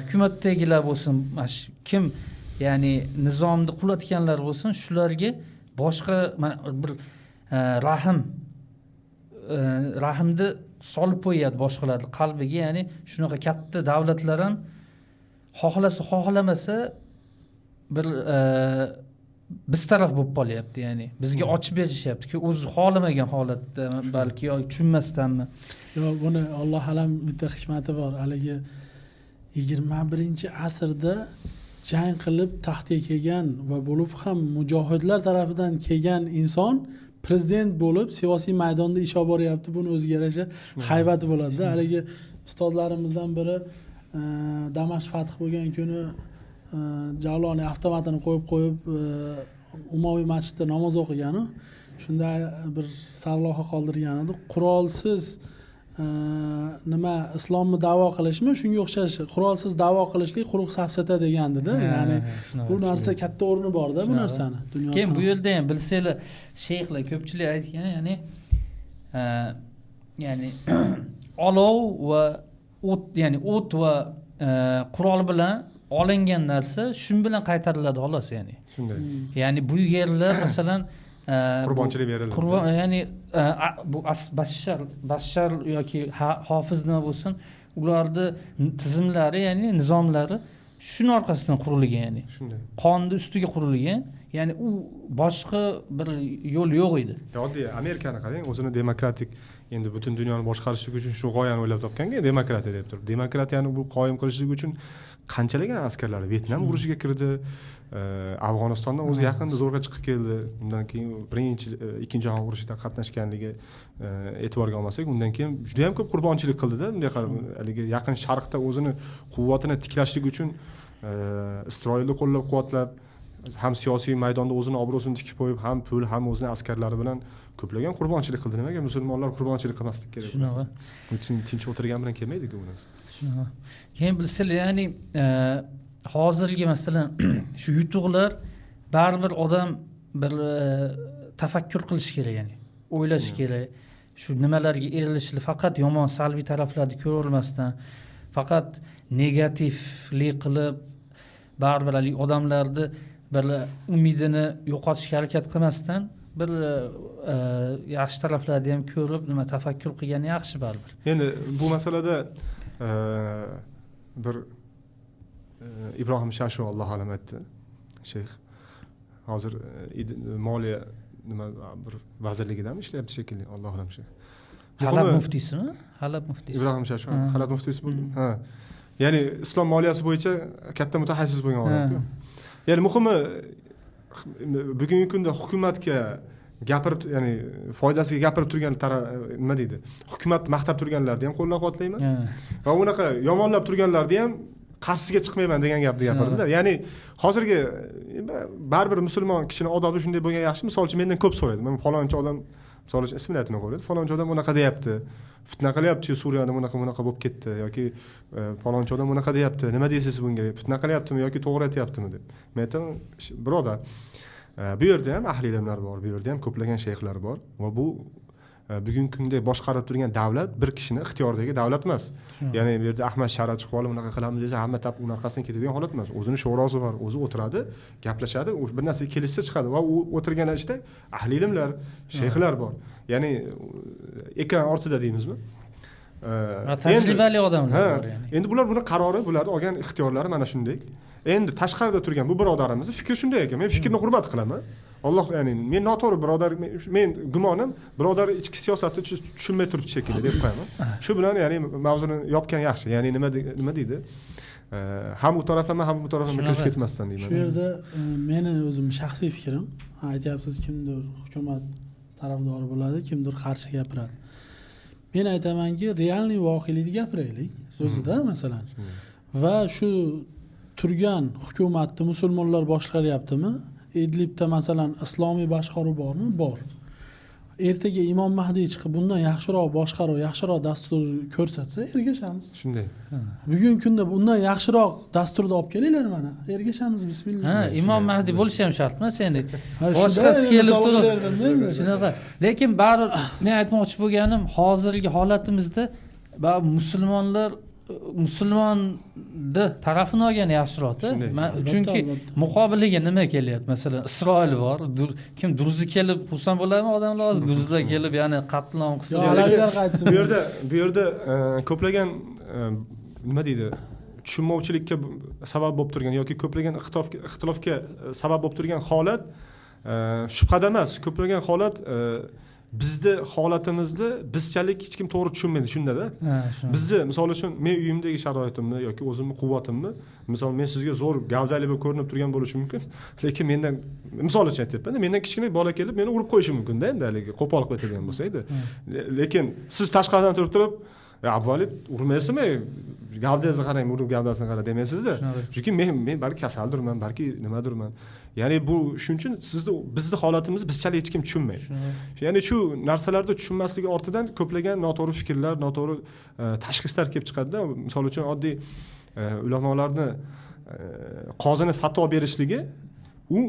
hukumatdagilar bo'lsin, kim ya'ni nizomni qulatganlar bo'lsin, shularga boshqa bir rahmni solib qo'yadi boshqalarning qalbiga. Ya'ni shunaqa katta davlatlar ham xohlasa xohlamasa bir biz taraf bo'lib qolyapti, ya'ni bizga ochib berishyapti-ku, o'zi xohlamagan holatda, balki yoki tushunmasdanmi. Yo, buni Alloh alam bitta hikmati bor. Haligi 21-asrda jang qilib taxtga kelgan va bo'lib ham mujohidlar tarafidan kelgan inson prezident bo'lib siyosiy maydonda ish olib boryapti. Buni o'ziga yarasha haybati bo'ladi-da. Haligi ustozlarimizdan biri Damashq fath bo'lgan kuni Javloniy avtomatini qo'yib Umoviy masjidda namoz o'qigan. Shunda bir sarlavha qoldirgan edi. Qurolsiz nima islomni da'vo qilishmi? Shunga o'xshash qurolsiz da'vo qilishlik quruq safsata degandi-da. Ya'ni bu narsa katta o'rni bor-da bu narsani dunyoda. Keyin bu yerda ham bilsanglar, sheyxlar ko'pchilik aytgan, ya'ni olov va o't, ya'ni o't va qurol bilan olingan narsa shu bilan qaytariladi xolos, ya'ni. Shunday. Ya'ni bu yerlar masalan qurbonchilik beriladi. Ya'ni bu Bashar yoki Hofiz nima bo'lsin, ularni tizimlari, ya'ni nizomlari shuni orqasidan qurilgan, ya'ni. Shunday. Qonni ustiga qurilgan. ya'ni u boshqa bir yo'l yo'q edi. Oddiy Amerikani qarang, o'zini demokratik endi butun dunyoni boshqarishlik uchun shu g'oyani o'ylab topganga demokratiya deb turib. Demokratiyani bu qoyim qilishlik uchun qanchalagan askarlar Vyetnam urushiga kirdi, Afg'onistondan o'zi yaqinda zo'rg'a chiqib keldi. Undan keyin ikkinchi jahon urushida qatnashganligi e'tiborga olmasak, undan keyin juda ham ko'p qurbonchilik qildida. Bunday qarab, haligi yaqin sharqda o'zini quvvatini tiklashlik uchun Isroilni qo'llab-quvvatlab, ham siyosiy maydonda o'zini obro'sini tikib qo'yib, ham pul, ham o'zining askarlari bilan ko'plagan qurbonchilik qildi. Nimaga musulmonlar qurbonchilik qilmaslik kerak? Shunaqa. Tinch o'tirgan bilan kelmaydi-ku bu narsa. Shunaqa. Keyin bilsanglar, ya'ni hozirgi masalan shu yutuqlar baribir odam bir tafakkur qilish kerak, ya'ni o'ylash kerak. Shu nimalarga erishishni faqat yomon salbiy taraflarni ko'rolmasdan, faqat negativlik qilib baribir odamlarni bir umidini yo'qotishga harakat qilmasdan bir yaxshi taraflarni ham ko'rib, nima tafakkur qilgani yaxshi baribir. Endi bu masalada bir Ibrohim Shashu Alloh alam aytdi, shayx. Hozir moliya nima bir vazirligidami ishlayapti shekilli, Alloh alam shayx. Halab muftiysimi? Halab muftiysi. Ibrohim Shashu Halab muftiysi bo'ldi. Ha. Ya'ni islom moliyasi bo'yicha katta mutaxassis bo'lgan odam-ku. Ya'ni muhimi bugungi kunda hukumatga gapirib, ya'ni foydasiga gapirib turgan nima deydi? Hukumat maqtab turganlarni ham qo'llab-quvvatlayman. Va unaqa yomonlab turganlarni ham qarshisiga chiqmayman degan gapni gapirdilar. Ya'ni hozirgi baribir musulmon kishining odobi shunday bo'lgan yaxshi. Misol uchun mendan ko'p so'raydi. Men falonchi odam, misol uchun ismini aytmay qo'yaylik. Falonchi odam unaqa deyapti. Fitna qilyapti-yu, Suriyada bunaqa bo'lib ketdi yoki falonchi odam bunaqa deyapti. Nima deysiz bunga? Fitna qilyaptimi yoki to'g'ri aytayaptimi deb. Men aytaman, birodar, bu yerda ham ahli ilmlar bor, bu yerda ham ko'plagan shayxlar bor va bu bugungi kunda boshqarib turgan davlat bir kishining ixtiyoridagi davlat emas. Ya'ni bu yerda Ahmad Shara chiqib olib unaqa qilamiz desa, hamma tap unaqasidan ketadigan holat emas. O'zining sho'rosi bor, o'zi o'tiradi, gaplashadi, bir narsaga kelishsa chiqadi va u o'tirgan ishda ahli ilmlar, shayxlar bor. Ya'ni ekran ortida deymizmi? Tajribali odamlar bor ya'ni. Endi bular buni qarori, bularni olgan ixtiyorlari mana shunday. Endi tashqarida turgan bu birodarimiz fikri shunday ekan. Men fikrni hurmat qilaman. Alloh, ya'ni men noto'g'ri birodar, men gumonim birodar ichki siyosatni tushunmay turibdi shekilli deb qo'yaman. Shu bilan ya'ni mavzuni yopgan yaxshi. Ya'ni nima deydi? Ham u taraflama, ham bu taraflama kirib ketmasdan deyman. Shu yerda meni o'zim shaxsiy fikrim, aytyapsiz, kimdir hukumat tarafdori bo'ladi, kimdir qarshi gapiradi. Men aytamanki, realniy voqelikni gapiraylik o'zida masalan. Va shu turgan hukumatni musulmonlar boshqaryaptimi? Idlibda masalan islomiy boshqaruv bormi? Bor. Ertaga Imom Mahdiy chiqib bundan yaxshiroq boshqaruv, yaxshiroq dastur ko'rsatsa, ergashamiz. Shunday. Bugungi kunda bundan yaxshiroq dasturni olib kelinglar mana. Ergashamiz, bismillah. Ha, Imom Mahdiy bo'lishi ham shartmi seni? Boshqasi kelib turib. Shunaqa. Lekin baribir men aytmoqchi bo'lganim, hozirgi holatimizda musulmonni tarafini olgan yaxshiroqda. Chunki muqobiliga nima kelyapti? Masalan, Isroil bor. Kim Druzi kelib xursand bo'ladimi odamlar? Hozir Druzlar kelib, ya'ni qatlam qilsa, bu yerda ko'plagan nima deydi? Tushunmovchilikka sabab bo'lib turgan yoki ko'plagan ixtilofga sabab bo'lib turgan holat shubhada emas. Ko'plagan holat bizni holatimizni bizchalik hech kim to'g'ri tushunmaydi shunda-da. Bizni misol uchun men uyimdagi sharoitimni yoki o'zimning quvvatimni, misol men sizga zo'r gavdali bo'lib ko'rinib turgan bo'lishi mumkin, lekin mendan misol uchun aytyapman, mendan kichkina bola kelib meni urib qo'yishi mumkin-da, endi haligi qo'pol qilib aytadigan bo'lsa-edi. Lekin siz tashqaridan turib avvali urmaysizmi? Gavdangizni qarang, urib gavdasini qara demaysizda. Chunki men balki kasaldirman, balki nimadirman. Ya'ni bu shuning uchun bizni holatimizni bizchalik hech kim tushunmaydi. Ya'ni shu narsalarni tushunmasligi ortidan ko'plagan noto'g'ri fikrlar, noto'g'ri tashxislar kelib chiqadi-da. Misol uchun oddiy ulamolarni qozini fatvo berishligi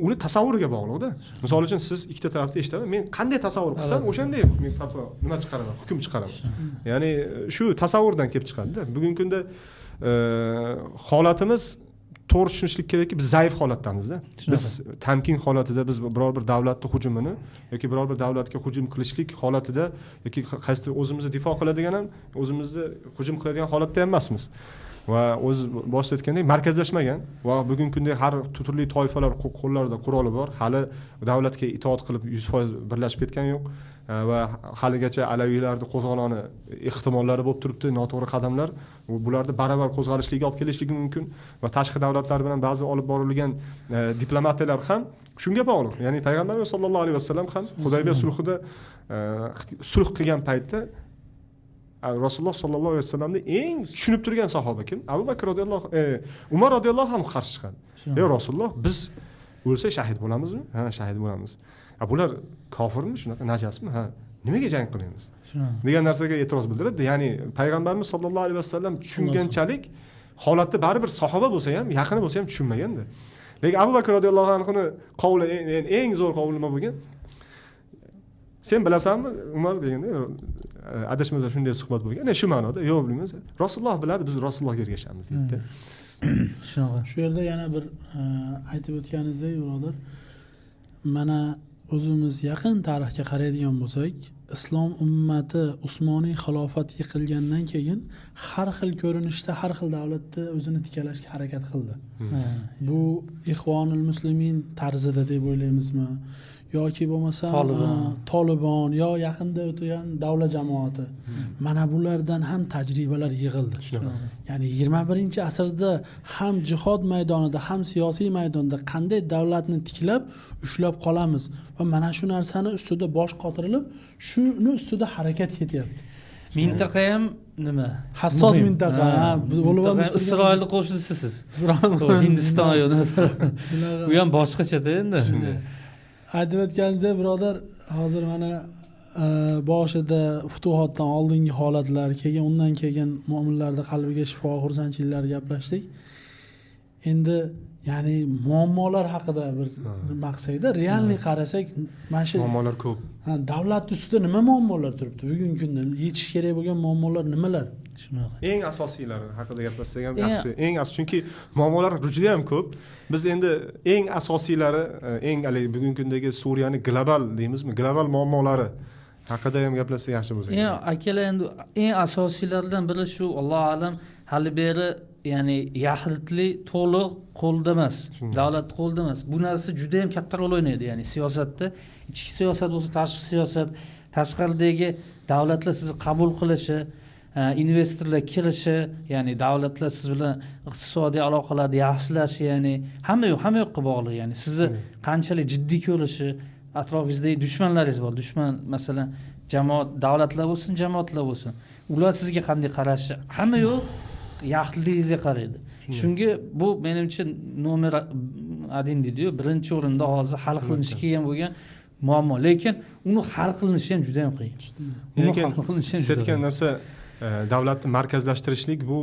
uni tasavvuriga bog'liq-da. Misol uchun siz ikkita tarafni eshitaman, men qanday tasavvur qilsam, o'shanday fatvo nima chiqaraman, hukm chiqaraman. Ya'ni shu tasavvurdan kelib chiqadi-da. Bugungi kunda holatimiz to'g'ri tushunishlik kerakki, biz zaif holatdamizda. Biz tamkin holatida, biz biror bir davlatning hujumini yoki biror bir davlatga hujum qilishlik holatida yoki qaysi o'zimizni difo qiladigan ham, o'zimizni hujum qiladigan holatda ham emasmiz. va o'z boshida aytgandek markazlashmagan va bugungi kunda har turli toifalar qo'llarida quroli bor, hali davlatga itoat qilib 100% birlashib ketgani yo'q va haligacha alaviylarni qo'zg'oloni ehtimollari bo'lib turibdi, noto'g'ri qadamlar bularni baravar qo'zg'alishligiga olib kelishligi mumkin va tashqi davlatlar bilan ba'zi olib borilgan diplomatiyalar ham shunga bog'liq. Ya'ni payg'ambarimiz sollallohu alayhi vasallam ham Hudaybiya sulhida sulh qilgan paytda Rasululloh sollallohu alayhi vasallamni eng tushunib turgan sahoba kim? Abu Bakr roziyallohu Umar roziyallohu anhu qarshi chiqadi. Ey Rasululloh, biz o'lsa shahid bo'lamizmi? Ha, shahid bo'lamiz. Bular kofirmi, shunaqa najasmi? Ha, nimaga jang qilamiz? degan narsaga e'tiroz bildiradi. Ya'ni payg'ambarimiz sollallohu alayhi vasallam tushunganchalik holatda baribir sahoba bo'lsa ham, yaqini bo'lsa ham tushunmaganda. Lekin Abu Bakr roziyallohu anhuni qavli eng zo'r qavli nima bo'lgan? Sen bilasanmi? Umar deganda adashmasa shunday suhbat bo'lgan. Shu ma'noda, yo'q bilmaymiz. Rasululloh biladi, biz Rasulullohga ergashamiz dedi. Shunaqa. Shu yerda yana bir aytib o'tganingizdek, birodar, mana o'zimiz yaqin tarixga qaraydigan bo'lsak, islom ummati Usmoniy xilofat yiqilgandan keyin har xil ko'rinishda har xil davlatda o'zini tikalashga harakat qildi. Bu Ixvonul Muslimin tarzida deb o'ylaymizmi? yoki bo'lmasa Tolibon yo yaqinda o'tgan davlat jamoati. Mana bulardan ham tajribalar yig'ildi. Ya'ni 21-asrda ham jihod maydonida, ham siyosiy maydonda qanday davlatni tiklab, ushlab qolamiz va mana shu narsani ustida bosh qotirilib, shuni ustida harakat ketyapti. Mintaqa ham nima? Hassos mintaqa. Bo'lib Isroilni qo'shnisiz. Hindiston yo'li. Bu ham boshqacha-da endi. Aytib o'tganingizdek, birodar, hozir mana boshida futuhotdan oldingi holatlar, keyin undan keyin mu'minlarning qalbiga shifo, xursandchiliklar gaplashdik. Endi ya'ni muammolar haqida bir maqsadda realni qarasak, mana shu muammolar ko'p. Davlat ustida nima muammolar turibdi? Bugungi kunda yechish kerak bo'lgan muammolar nimalar? Shunaqa. Eng asosiylari haqida gaplashsak ham yaxshi. Eng asos, chunki muammolar juda ham ko'p. Biz endi eng asosiylari, eng bugungi kundagi Suriyani global deymizmi? Global muammolari haqida ham gaplashsak yaxshi bo'lsa. Akalar, endi eng asosiylaridan biri shu, Alloh alam, hali beri ya'ni yaxlitlik to'liq qo'lda emas, davlat qo'lda emas. Bu narsa juda ham katta rol o'ynaydi, ya'ni siyosatda, ichki siyosat bo'lsa, tashqi siyosat, tashqaridagi davlatlar sizni qabul qilishi, investorlar kirishi, ya'ni davlatlar siz bilan iqtisodiy aloqalarni yaxshilashi, ya'ni hamma yoqqa bog'liq, ya'ni sizni qanchalik jiddiy ko'rishi, atrofingizdagi dushmanlaringiz bor. Dushman, masalan, jamoat, davlatlar bo'lsin, jamoatlar bo'lsin. Ular sizga qanday qarashi, hamma yo'q yaxlitligingizga qaraydi. Shunga bu menimcha nomer adin deydi-yu, birinchi o'rinda hozir hal qilinishi kelgan bo'lgan muammo. Lekin uni hal qilinishi ham juda ham qiyin. Lekin aytgan narsa davlatni markazlashtirishlik bu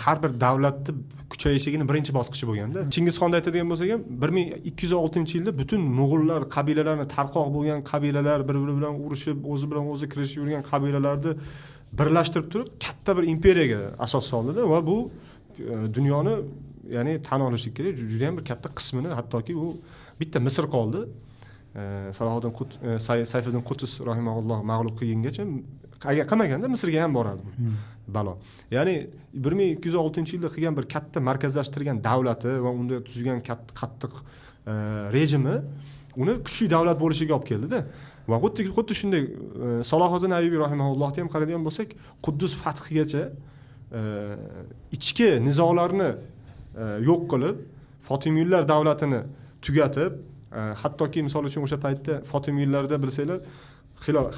har bir davlatni kuchayishining birinchi bosqichi bo'lganda. Chingizxonda aytadigan bo'lsak ham 1206-yilda butun mo'g'ullar qabilalarni tarqoq bo'lgan qabilalar bir-biri bilan urushib, o'zi bilan o'zi kirishib yurgan qabilalarni birlashtirib turib katta bir imperiyaga asos soldi va bu dunyoni, ya'ni tan olishlik kerak, juda ham bir katta qismini, hattoki u bitta Misr qoldi. Salohiddin Sayfiddin Qutus rahimahulloh mag'lub qilgangacha qilmaganda Misrga ham borardi balo. Ya'ni 1206-yilda qilgan bir katta markazlashtirgan davlati va unda tuzgan qattiq rejimi uni kuchli davlat bo'lishiga olib keldi-da. Va xuddi shunday Salohiddin Ayyubiy rahimahullohga ham qaraydigan bo'lsak, Quddus fathigacha ichki nizolarni yo'q qilib, Fotimiylar davlatini tugatib, hattoki misol uchun o'sha paytda Fotimiylarda bilsanglar,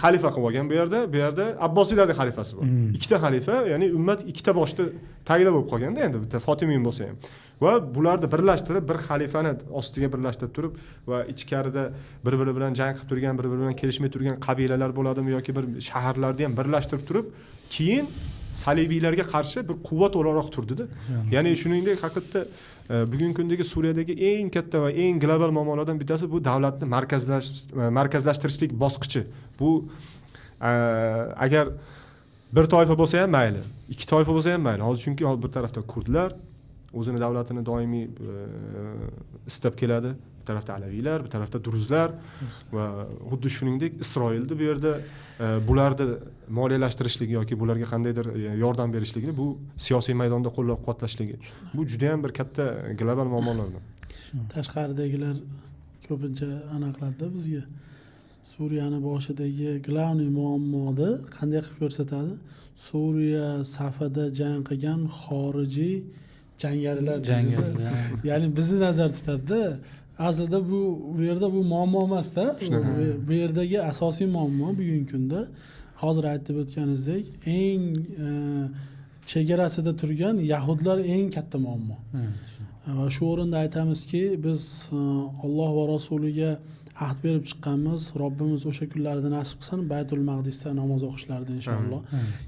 xalifa qilib olgan bu yerda Abbosiylarning xalifasi bor. Ikkita xalifa, ya'ni ummat ikkita boshda tagida bo'lib qolganda, endi bitta Fotimiy bo'lsa ham. Va bularni birlashtirib, bir xalifani ostiga birlashtirib turib va ichkarida bir-biri bilan jang qilib turgan, bir-biri bilan kelishmay turgan qabilalar bo'ladimi yoki bir shaharlarni ham birlashtirib turib, keyin salibiylarga qarshi bir quvvat o'laroq turdi-da. Ya'ni shuningdek haqiqatda bugungi kundagi Suriyadagi eng katta va eng global muammolardan bittasi bu davlatni markazlashtirishlik bosqichi. Bu agar bir toifa bo'lsa ham mayli, ikki toifa bo'lsa ham mayli. Hozir chunki bir tarafda kurdlar o'zini davlatini doimiy istab keladi. tarafda alaviylar, bir tarafda duruzlar va xuddi shuningdek Isroilni bu yerda bularni moliyalashtirishligi yoki bularga qandaydir yordam berishligini bu siyosiy maydonda qo'llab-quvvatlashligi bu juda ham bir katta global muammolardan. Tashqaridagilar ko'pincha aniqladi bizga. Suriyani boshidagi glavniy muammoni qanday qilib ko'rsatadi? Suriya safida jang qilgan xorijiy jangarilar. Ya'ni bizni nazarda tutadi-da. Aslida bu yerda bu muammo emas-da. Bu yerdagi asosiy muammo bugungi kunda hozir aytib o'tganingizdek eng chegarasida turgan yahudlar eng katta muammo. Va shu o'rinda aytamizki, biz Alloh va Rasuliga ahd berib chiqqanmiz. Robbimiz o'sha kunlarda nasib qilsin Baytul Maqdisda namoz o'qishlardi inshaalloh.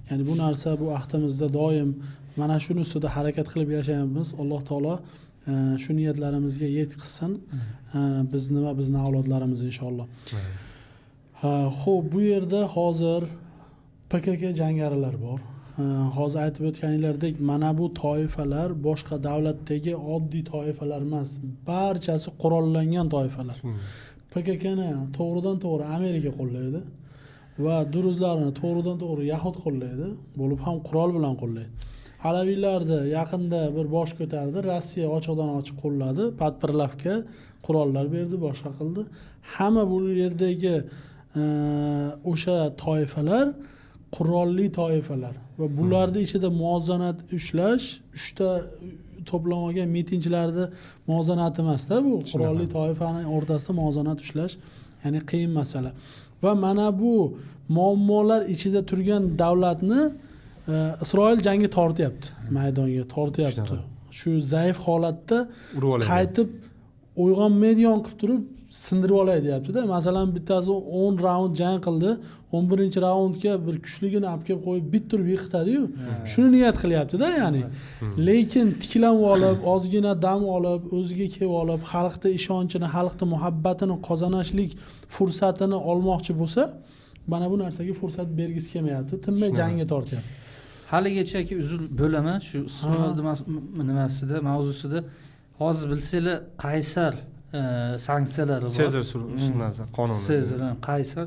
Ya'ni bu narsa bu ahdimizda doim mana shuni ustida harakat qilib yashayapmiz. Alloh taolo shu niyatlarimizga yetkazsin. Bizni va bizning avlodlarimiz inshaalloh. Xo'p, bu yerda hozir PKK jangarilar bor. Hozir aytib o'tganinglardek, mana bu toifalar boshqa davlatdagi oddiy toifalar emas, barchasi qurollangan toifalar. PKKni to'g'ridan to'g'ri Amerika qo'llaydi va duruzlarni to'g'ridan to'g'ri Yahud qo'llaydi, bo'lib ham qurol bilan qo'llaydi. Alaviylarni yaqinda bir bosh ko'tardi, Rossiya ochiqdan ochiq qo'lladi, Patpirlavga qurollar berdi, boshqa qildi. Hamma bu yerdagi o'sha toifalar qurolli toifalar va bularning ichida muvozanat ushlash, 3 ta to'plam olgan mitingchilarni muvozanati emas-da, bu qurolli toifaning o'rtasida muvozanat ushlash, ya'ni qiyin masala. Va mana bu muammolar ichida turgan davlatni Isroil jangi tortyapti, maydonga tortyapti. Shu zaif holatda qaytib uyg'onmaydigan qilib turib sindirib olay deyapti-da. Masalan, bittasi 10 raund jang qildi, 11-raundga bir kuchligini olib kelib qo'yib bitirib yiqitadi-yu. Shuni niyat qilyapti-da, ya'ni. Lekin tiklanib olib, ozgina dam olib, o'ziga kelib olib, xalqning ishonchini, xalqning muhabbatini qozonishlik fursatini olmoqchi bo'lsa, mana bu narsaga fursat bergisi kelmayapti, tinmay jangga tortyapti. Haligacha uzr bo'laman, shu Isroilni nimasida, mavzusida hozir bilsanglar Qaysar sanksiyalari bor. Sezar sunnasi qonuni. Sezar, Qaysar.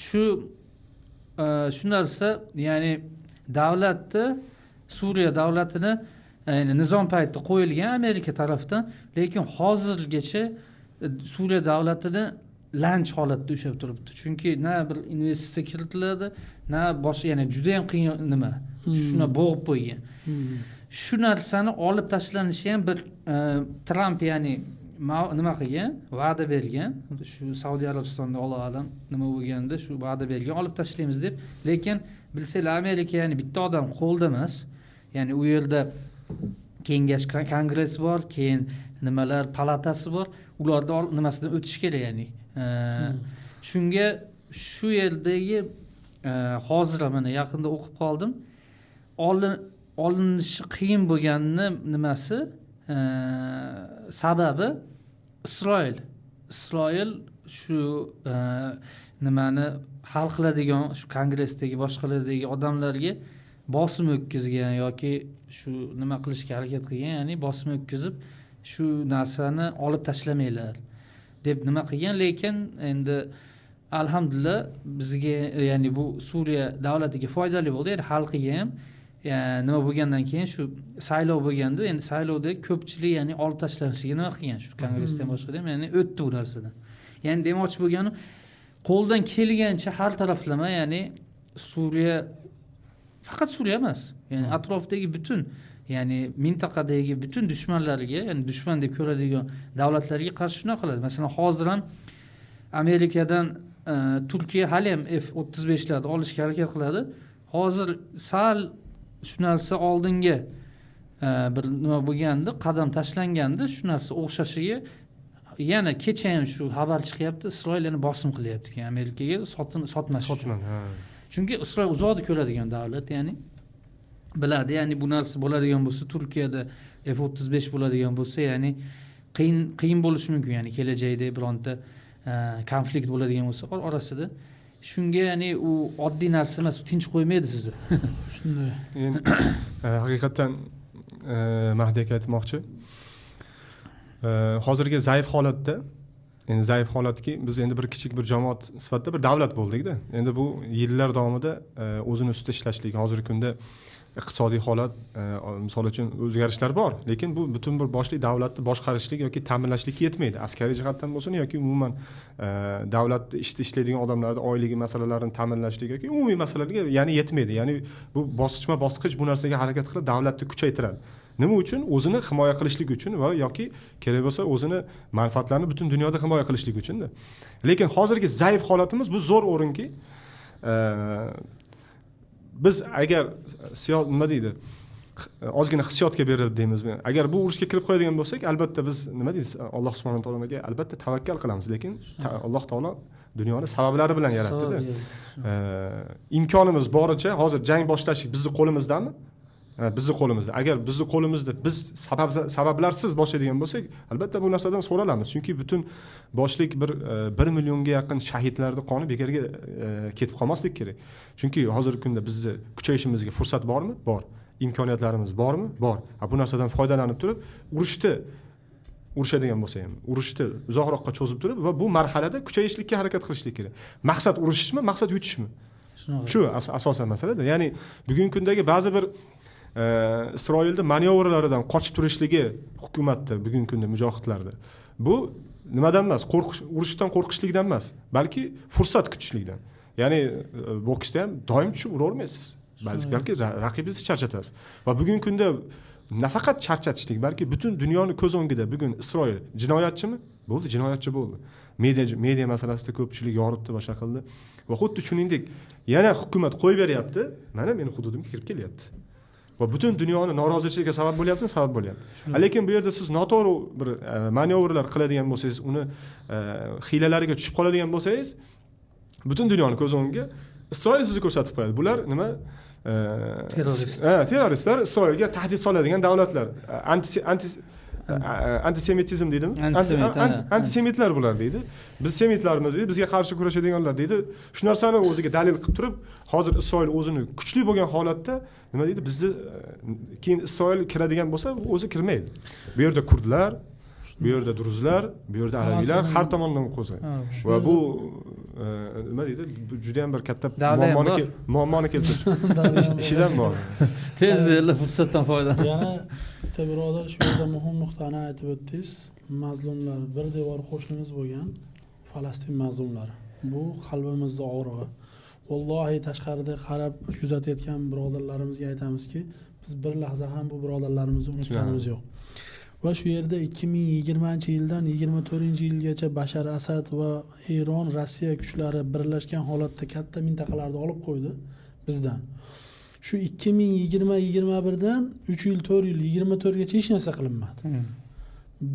Shu narsa, ya'ni davlatni, Suriya davlatini nizom paytida qo'yilgan Amerika tomonidan, lekin hozirgacha Suriya davlatini lanch holatda ushlab turibdi. Chunki na bir investitsiya kiritiladi, na boshqa, ya'ni juda ham qiyin nima. Shuna bo'g'ib qo'ygan. Shu narsani olib tashlanishi ham bir Trump, ya'ni nima qilgan, va'da bergan, shu Saudiya Arabistonda Alloh nima bo'lganda shu va'da bergan, olib tashlaymiz deb. Lekin bilsanglar, Amerika ya'ni bitta odam qo'lda emas. Ya'ni u yerda kengash, kongress bor, keyin nimalar palatasi bor. Ularda nimasidan o'tish kerak, ya'ni. Shunga shu yerdagi hozir mana yaqinda o'qib qoldim. Olinishi qiyin bo'lganini nimasi sababi Isroil shu nimani hal qiladigan shu kongressdagi boshqalardagi odamlarga bosim o'tkazgan yoki shu nima qilishga harakat qilgan, ya'ni bosim o'tkazib shu narsani olib tashlamanglar deb nima qilgan. Lekin endi alhamdulillah bizga, ya'ni bu Suriya davlatiga foydali bo'ldi, ya'ni xalqiga ham. Nima bo'lgandan keyin shu saylov bo'lganda, endi saylovda ko'pchilik ya'ni olib tashlanishiga nima qilgan, shu kongressdan boshqa ham, ya'ni o'tdi bu narsadan. Ya'ni demoqchi bo'lgani, qo'ldan kelgancha har taraflama, ya'ni Suriya, faqat Suriya emas, ya'ni atrofdagi butun, ya'ni mintaqadagi butun dushmanlarga, ya'ni dushman deb ko'radigan davlatlarga qarshi shuna qiladi. Masalan, hozir ham Amerikadan Turkiya hali ham F-35larni olishga harakat qiladi. Hozir sal shu narsa oldinga bir nima bo'lganda, qadam tashlanganda shu narsa o'xshashiga yana kecha ham shu xabar chiqyapti, Isroil yana bosim qilyapti Amerikaga sotmas. Chunki Isroil uzoqda ko'radigan davlat, ya'ni biladi, ya'ni bu narsa bo'ladigan bo'lsa, Turkiyada F-35 bo'ladigan bo'lsa, ya'ni qiyin bo'lishi mumkin, ya'ni kelajakda bironta konflikt bo'ladigan bo'lsa orasida. Shunga, ya'ni u oddiy narsa emas, tinch qo'ymaydi sizni. Shunday. Endi haqiqatan Mahdi aka aytmoqchi. Hozirgi zaif holatda endi zaif holatki biz endi bir kichik bir jamoat sifatida bir davlat bo'ldikda. Endi bu yillar davomida o'zini ustida ishlashlik, hozirgi kunda iqtisodiy holat misol uchun o'zgarishlar bor, lekin bu butun bir boshli davlatni boshqarishlik yoki ta'minlashlikka yetmaydi. Askariy jihatdan bo'lsin yoki umuman davlatda ishlaydigan odamlarning oyligi masalalarini ta'minlashlik yoki umumiy masalalarga ya'ni yetmaydi. Ya'ni bu bosqichma-bosqich bu narsaga harakat qilib davlatni kuchaytiradi. Nima uchun? O'zini himoya qilishlik uchun va yoki kerak bo'lsa o'zini manfaatlarini butun dunyoda himoya qilishlik uchun-da. Lekin hozirgi zaif holatimiz bu zo'r o'rinki, biz agar nima deydi, ozgina hissiyotga berilib deymizmi, agar bu urushga kirib qo'yadigan bo'lsak, albatta biz nima deymiz, Alloh subhanahu va taologa albatta tavakkal qilamiz, lekin Alloh taolo dunyoni sabablari bilan yaratdi-da. Imkonimiz boricha hozir jang boshlash bizning qo'limizdami? Bizning qo'limizda. Agar bizning qo'limizda biz sabablarsiz boshlaydigan bo'lsak, albatta bu narsadan so'ralamiz. Chunki butun boshlik 1 millionga yaqin shahidlarning qoni bekorga ketib qolmaslik kerak. Chunki hozirgi kunda bizni kuchayishimizga fursat bormi? Bor. Imkoniyatlarimiz bormi? Bor. Bu narsadan foydalanib turib, urushadigan bo'lsa ham, urushni uzoqroqqa cho'zib turib va bu marhalada kuchayishlikka harakat qilishlik kerak. Maqsad urushishmi, maqsad yutishmi? Shu asosan masala-da. Ya'ni bugungi kundagi ba'zi bir Isroilda manyovrlaridan qochib turishligi hukumatda bugungi kunda mujohidlarda. Bu nimadan emas, urushdan qo'rqishlikdan emas, balki fursat kutishlikdan. Ya'ni boksda ham doim tushib uravermaysiz. Balki raqibingizni charchatasiz. Va bugungi kunda nafaqat charchatishlik, balki butun dunyoni ko'z o'ngida bugun Isroil jinoyatchimi? Bo'ldi, jinoyatchi bo'ldi. Media masalasida ko'pchilik yoritdi, boshqa qildi. Va xuddi shuningdek, yana hukumat qo'yib beryapti, mana meni hududimga kirib kelyapti. Va butun dunyoni norozichiligiga sabab bo'lyapti, sabab bo'lyapti. Lekin bu yerda siz noto'g'ri bir manyovrlar qiladigan bo'lsangiz, uni hiylalariga tushib qoladigan bo'lsangiz, butun dunyoni ko'z o'ngiga Isroil sizni ko'rsatib qo'yadi. Bular nima? Terroristlar, Isroilga tahdid soladigan davlatlar. Antisemitizm deydimi? Antisemitlar bular deydi. Biz semitlarmiz deydi, bizga qarshi kurashadiganlar deydi. Shu narsani o'ziga dalil qilib turib, hozir Isroil o'zini kuchli bo'lgan holatda nima deydi? Bizni keyin Isroil kiradigan bo'lsa, o'zi kirmaydi. Bu yerda kurdlar, bu yerda druzlar, bu yerda arabiylar har tomondan qo'zg'aydi. Va bu nima deydi? Bu juda ham bir katta muammoni keltiradi. Ishidan bor. Tezda fursatdan foydalan. Yana birodar shu yerda muhim nuqtani aytib o'tdingiz. Mazlumlar, bir devor qo'shnimiz bo'lgan Falastin mazlumlari. Bu qalbimizda og'rig'i. Vallohi tashqarida qarab kuzatayotgan birodarlarimizga aytamizki, biz bir lahza ham bu birodarlarimizni unutganimiz yo'q. Va shu yerda 2020-yildan 24-yilgacha Bashar Asad va Eron, Rossiya kuchlari birlashgan holatda katta mintaqalarni olib qo'ydi bizdan. Shu 2020-21dan 3 yil, 4 yil, 24 gacha hech narsa qilinmadi.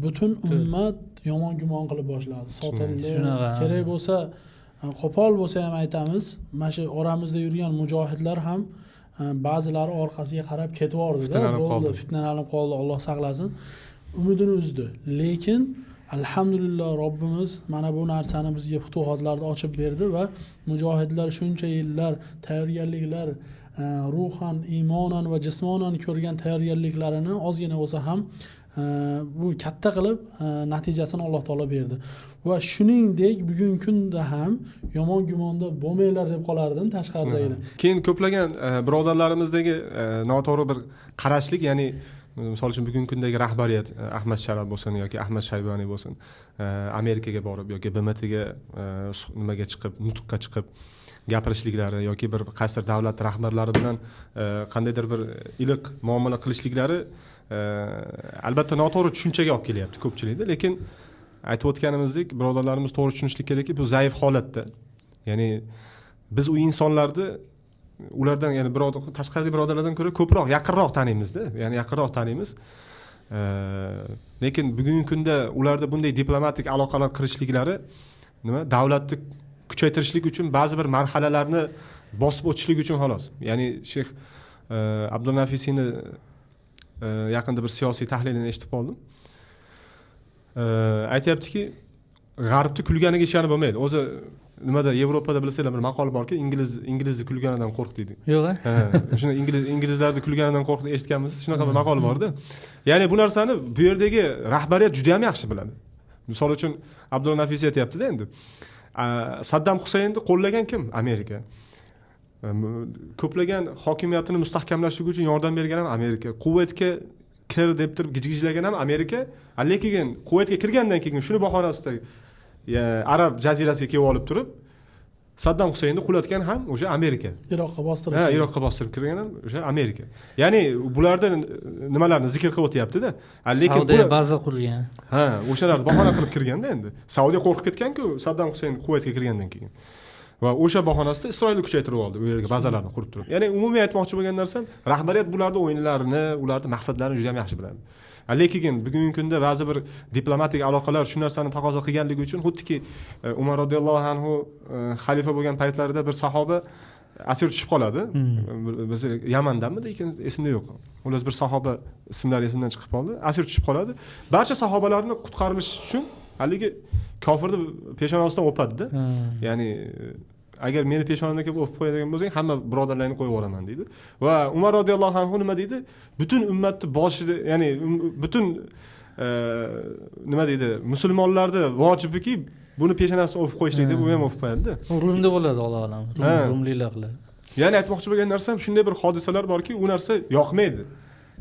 Butun ummat yomon gumon qilib boshladi. Sotildi. Kerak bo'lsa, qo'pol bo'lsa ham aytamiz, mana shu oramizda yurgan mujohidlar ham ba'zilari orqasiga qarab ketib yordi-da, bo'ldi, fitnalanib qoldi, Alloh saqlasin. Umidini uzdi. Lekin alhamdulillah Robbimiz mana bu narsani bizga futuhatlarni ochib berdi va mujohidlar shuncha yillar tayyorgarliklar, ruhan, iymonan va jismonan ko'rgan tayyorgarliklarini ozgina bo'lsa ham bu katta qilib natijasini Alloh taolo berdi. Va shuningdek bugungi kunda ham yomon gumonda bo'lmanglar deb qolardim tashqaridagilar. Keyin ko'plagan birodarlarimizdagi noto'g'ri bir qarashlik, ya'ni misol uchun bugungi kundagi rahbariyat Ahmad Sharaf bo'lsin yoki Ahmad Shayboniy bo'lsin, Amerikaga borib yoki BMTga nimaga chiqib, nutqqa chiqib gapirishliklari yoki bir qaysidir davlat rahbarlari bilan qandaydir bir iliq muomala qilishliklari albatta noto'g'ri tushunchaga olib kelyapti ko'pchilikda. Lekin aytib o'tganimizdek, birodarlarimiz to'g'ri tushunishlik kerakki, bu zaif holatda. Ya'ni biz u insonlarni ulardan, ya'ni tashqaridagi birodarlardan ko'ra ko'proq yaqinroq taniymiz-da. Ya'ni yaqinroq taniymiz. Lekin bugungi kunda ularda bunday diplomatik aloqalar qilishliklari nima? Davlatni kuchaytirishlik uchun ba'zi bir marhalalarni bosib o'tishlik uchun xolos. Ya'ni Sheyx Abdulnafisiyni yaqinda bir siyosiy tahlilini eshitib qoldim. Aytayaptiki, g'arbni kulganiga ishonib bo'lmaydi. O'zi nimada Yevropada bilsanglar bir maqol borki, inglizni kulganidan qo'rq deydi. Yo'q. Shuni inglizlarni kulganidan qo'rq deb eshitganmiz. Shunaqa bir maqol bor-da. Ya'ni bu narsani bu yerdagi rahbariyat juda ham yaxshi biladi. Misol uchun Abdulla Nafis aytyapti-da endi. Saddam Husaynni qo'llagan kim? Amerika. Ko'plagan hokimiyatini mustahkamlashtirish uchun yordam bergan ham Amerika. Kuvaytga kir deb turib gijgijlagan ham Amerika. Lekin Kuvaytga kirgandan keyin shuni bahonasida Arab jazirasiga kelib olib turib Saddam Husaynni qulatgan ham o'sha Amerika. Iroqqa bostirib. Ha, Iroqqa bostirib kirgan ham o'sha Amerika. Ya'ni bularda nimalarni zikr qilib o'tyapti-da. Lekin Saudiya baza qurgan. Ha, o'shalarni bahona qilib kirganda endi. Saudiya qo'rqib ketgan-ku Saddam Husayn Kuvaytga kirgandan keyin. Va o'sha bahonasida Isroilni kuchaytirib oldi, u yerga bazalarni qurib turib. Ya'ni umumiy aytmoqchi bo'lgan narsam, rahbariyat bularning o'yinlarini, ularning maqsadlarini juda ham yaxshi biladi. Lekin bugungi kunda ba'zi bir diplomatik aloqalar shu narsani taqozo qilganligi uchun xuddiki Umar roziyallohu anhu xalifa bo'lgan paytlarida bir sahoba asir tushib qoladi. Biz Yamandanmi lekin esimda yo'q. Ular bir sahoba ismlari esimdan chiqib qoldi. Asir tushib qoladi. Barcha sahobalarni qutqarilish uchun haligi kofirni peshonasidan o'padi-da. Ya'ni agar meni peshonamdan kelib o'pib qo'yadigan bo'lsang, hamma birodarlarni qo'yib yuboraman deydi. Va Umar roziyallohu anhu nima deydi? Butun ummatni boshida, ya'ni butun nima deydi? Musulmonlarda vojibiki buni peshonasidan o'pib qo'yishlik deb u ham o'pib qo'yadi-da. Rumda bo'ladi, Alloh alam. Rumliklar qiladi. Ya'ni aytmoqchi bo'lgan narsam shunday bir hodisalar borki, u narsa yoqmaydi.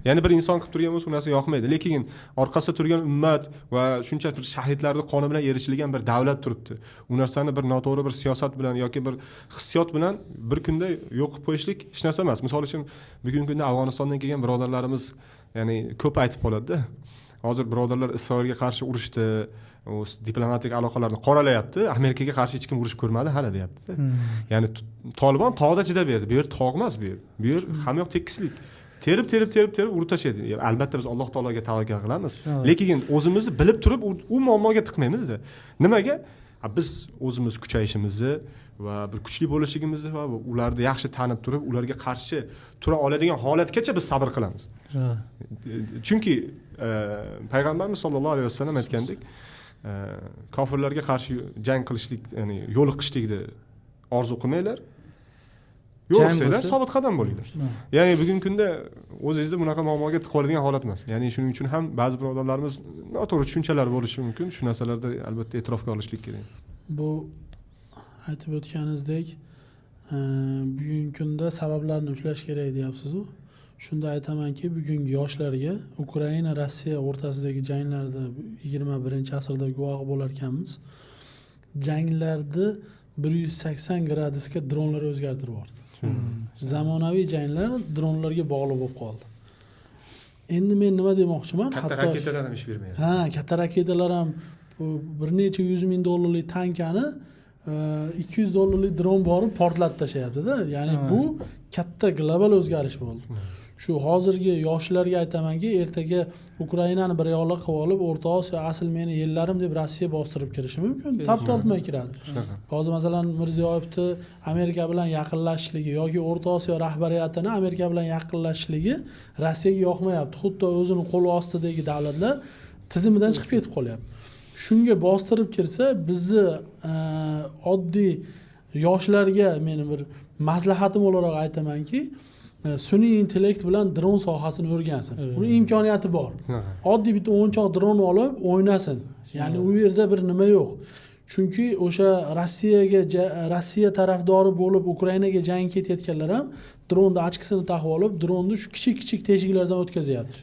Ya'ni bir inson qilib turgan bo'lsa, u narsa yoqmaydi. Lekin orqasida turgan ummat va shuncha bir shahidlarning qoni bilan erishilgan bir davlat turibdi. U narsani bir noto'g'ri bir siyosat bilan yoki bir hissiyot bilan bir kunda yo'q qilib qo'yishlik hech narsa emas. Misol uchun bugungi kunda Afg'onistondan kelgan birodarlarimiz ya'ni ko'p aytib qoladi-da. Hozir birodarlar Isroilga qarshi urushdi, diplomatik aloqalarni qoralayapti. Amerikaga qarshi hech kim urush ko'rmadi hali deyapti-da. Ya'ni Tolibon tog'da chidab berdi. Bu yer tog' emas, bu yer hamma yoq tekislik. Terib urib tashlaydi. Albatta biz Alloh taologa tavakkal qilamiz. Lekin o'zimizni bilib turib u muammoga tiqmaymiz-da. Nimaga? Biz o'zimiz kuchayishimizni va bir kuchli bo'lishligimizni va ularni yaxshi tanib turib, ularga qarshi tura oladigan holatgacha biz sabr qilamiz. Chunki payg'ambarimiz sollallohu alayhi vasallam aytgandek, kofirlarga qarshi jang qilishlik, ya'ni yo'liqishlikni orzu qilmanglar. Yo'qsizlar, sobit qadam bo'linglar. Ya'ni bugungi kunda o'zingizda bunaqa muammoga tiqib oladigan holat emas. Ya'ni shuning uchun ham ba'zi birodarlarimiz noto'g'ri tushunchalar bo'lishi mumkin. Shu narsalarda albatta e'tirofga olishlik kerak. Bu aytib o'tganingizdek, bugungi kunda sabablarni ushlash kerak deyapsiz-ku. Shunda aytamanki, bugungi yoshlarga Ukraina Rossiya o'rtasidagi janglarda 21-asrda guvoh bo'lar ekanmiz. Janglarda 180 gradusga dronlar o'zgartirib yubordi. Zamonaviy janglar dronlarga bog'liq bo'lib qoldi. Endi men nima demoqchiman? Katta raketalar ham ish bermaydi. Ha, katta raketalar ham bir necha $100,000 tankani $200 dron borib portlatib tashlayapti-da. Ya'ni bu katta global o'zgarish bo'ldi. Shu hozirgi yoshlarga aytamanki, ertaga Ukrainani bir yoqqa qilib olib, O'rta Osiyo asl meni yellarim deb Rossiya bostirib kirishi mumkin. Tap tortmay kiradi. Hozir masalan Mirziyoyevni Amerika bilan yaqinlashishligi yoki O'rta Osiyo rahbariyatini Amerika bilan yaqinlashishligi Rossiyaga yoqmayapti. Xuddi o'zini qo'li ostidagi davlatlar tizimidan chiqib ketib qolyapti. Shunga bostirib kirsa, bizni oddiy yoshlarga meni bir maslahatim o'laroq aytamanki, sun'iy intellekt bilan dron sohasini o'rgansin. Uni imkoniyati bor. Oddiy bitta o'yinchoq dron olib o'ynasin. Ya'ni u yerda bir nima yo'q. Chunki o'sha Rossiya tarafdori bo'lib Ukrainaga jang ketayotganlar ham dronni ochkisini taqib olib, dronni shu kichik teshiklardan o'tkazyapti.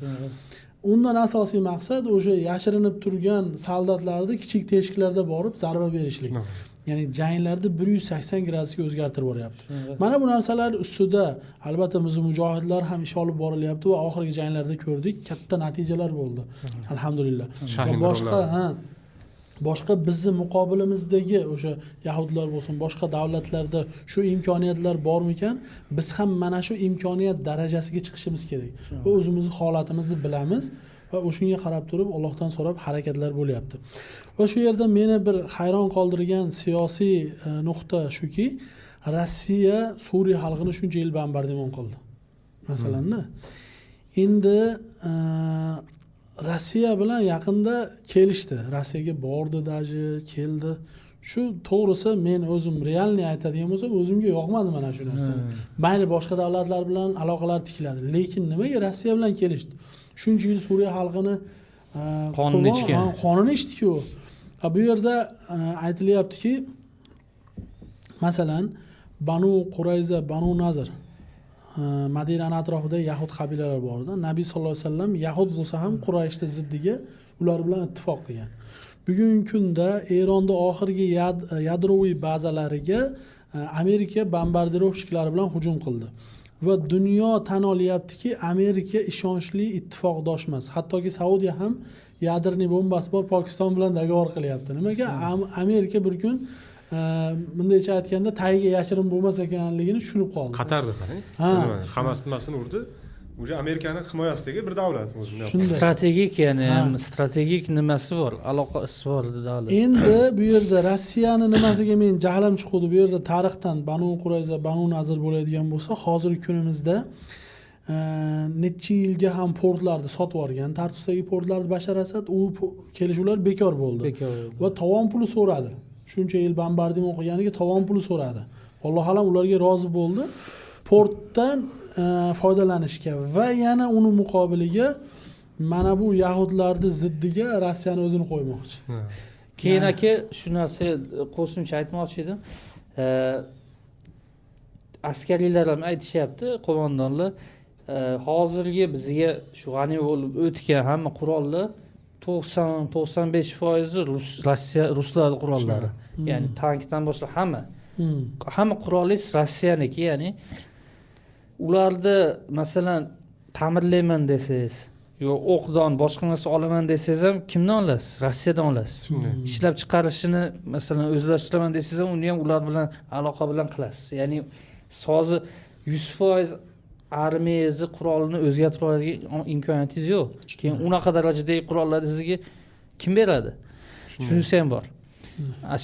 Undan asosiy maqsad o'sha yashirinib turgan soldatlarni kichik teshiklarda borib zarba berishlik. Ya'ni janglarda 180 gradusga o'zgartirib boryapti. Mana bu narsalar ustida albatta biz mujohidlar ham ish olib borilyapti va oxirgi janglarda ko'rdik, katta natijalar bo'ldi. Alhamdulillah. Boshqa bizning muqobilimizdagi o'sha yahudlar bo'lsin, boshqa davlatlarda shu imkoniyatlar bormikan, biz ham mana shu imkoniyat darajasiga chiqishimiz kerak. Va o'zimizning holatimizni bilamiz va o'shunga qarab turib Allohdan so'rab harakatlar bo'lyapti. Va shu yerda meni bir hayron qoldirgan siyosiy nuqta shuki, Rossiya Suriya xalqini shuncha yil bombardimon qildi. Masalanda endi Rossiya bilan yaqinda kelishdi. Rossiyaga bordi, daji keldi. Shu to'g'risi men o'zim realniy aytadigan bo'lsam, o'zimga yoqmadi mana shu narsa. Mayli boshqa davlatlar bilan aloqalar tikladi, lekin nimaga Rossiya bilan kelishdi? Shuncha yil Suriya xalqini qonini ichdi-ku. Bu yerda aytilyaptiki, masalan, Banu Qurayza, Banu Nazir Madinani atrofida yahud qabilalar bor edi. Nabiy sollallohu alayhi vasallam yahud bo'lsa ham Qurayshning ziddiga ular bilan ittifoq qilgan. Bugungi kunda Eronda oxirgi yadroviy bazalariga Amerika bombardirovchiklari bilan hujum qildi. Va dunyo tan olyaptiki, Amerika ishonchli ittifoqdosh emas. Hattoki Saudiya ham yadroviy bombasi bor Pokiston bilan dogovor qilyapti. Nimaga? Amerika bir kun bundaycha aytganda tagiga yashirin bo'lmas ekanligini tushunib qoldi. Qatarda qarang. Hamas nimasini urdi. O'sha Amerikaning himoyasidagi bir davlat o'zi. Strategik, ya'ni strategik nimasi bor, aloqasi bor davlat. Endi bu yerda Rossiyani nimasiga men jahlim chiqdi. Bu yerda tarixdan Banu Qurayza, Banu Nazir bo'ladigan bo'lsa, hozirgi kunimizda necha yilga ham portlarni sotib olgan. Tartusdagi portlarni Bashar Asad u kelishuvlar bekor bo'ldi. Va tovon puli so'radi. Shuncha yil bombardimon qilganiga tovon puli so'radi. Alloh alam ularga rozi bo'ldi. Portdan foydalanishga va yana uni muqobiliga mana bu yahudlarning ziddiga Rossiyani o'zini qo'ymoqchi. Keyin aka shu narsa qo'shimcha aytmoqchi edim. Askariylar ham aytishyapti, qo'mondonlar, hozirgi bizga shu g'anim bo'lib o'tgan hamma qurollar 90-95% ruslar qurollari. Ya'ni tankdan boshlab hamma qurolingiz Rossiyaniki, ya'ni ularda masalan ta'mirlayman desangiz yo o'qdan boshqa narsa olaman desangiz ham kimdan olasiz? Rossiyadan olasiz. Ishlab chiqarishini masalan o'zlashtiraman desangiz ham uni ham ular bilan aloqa bilan qilasiz. Ya'ni hozir 100% armiyangizni qurolini o'zgartirib oladigan imkoniyatingiz yo'q. Keyin unaqa darajadagi qurollarni sizga kim beradi? Shunisi ham bor.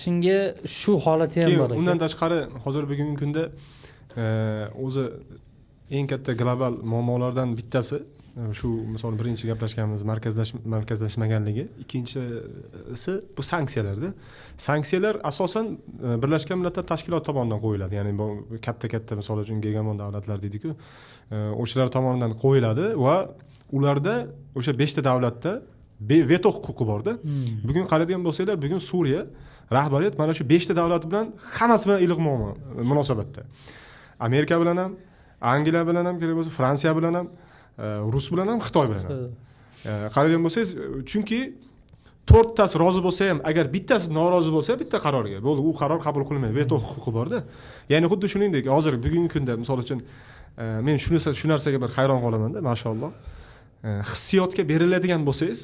Shunga shu holati ham bor. Undan tashqari hozir bugungi kunda o'zi eng katta global muammolardan bittasi shu misol birinchi gaplashganimiz markazlashmaganligi, ikkinchisi bu sanksiyalarda. Sanksiyalar asosan Birlashgan Millatlar Tashkiloti tomonidan qo'yiladi. Ya'ni bu katta misol uchun gegemon davlatlar deydi-ku, o'shalar tomonidan qo'yiladi va ularda o'sha 5 ta davlatda veto huquqi bor-da. Bugun qaraydigan bo'lsanglar, bugun Suriya rahbariyat mana shu 5 ta davlat bilan hammasi bilan iliq munosabatda. Amerika bilan ham, Angliya bilan ham, kerak bo'lsa Fransiya bilan ham, Rus bilan ham, Xitoy bilan ham. Qaraydigan bo'lsangiz, chunki 4 tasi rozi bo'lsa ham, agar bittasi norozi bo'lsa, bitta qarorga bo'ldi, u qaror qabul qilinmaydi, veto huquqi bor-da. Ya'ni xuddi shuningdek, hozir bugungi kunda misol uchun men shu narsaga bir hayron qolaman-da, mashalloh. Hissiyotga beriladigan bo'lsangiz,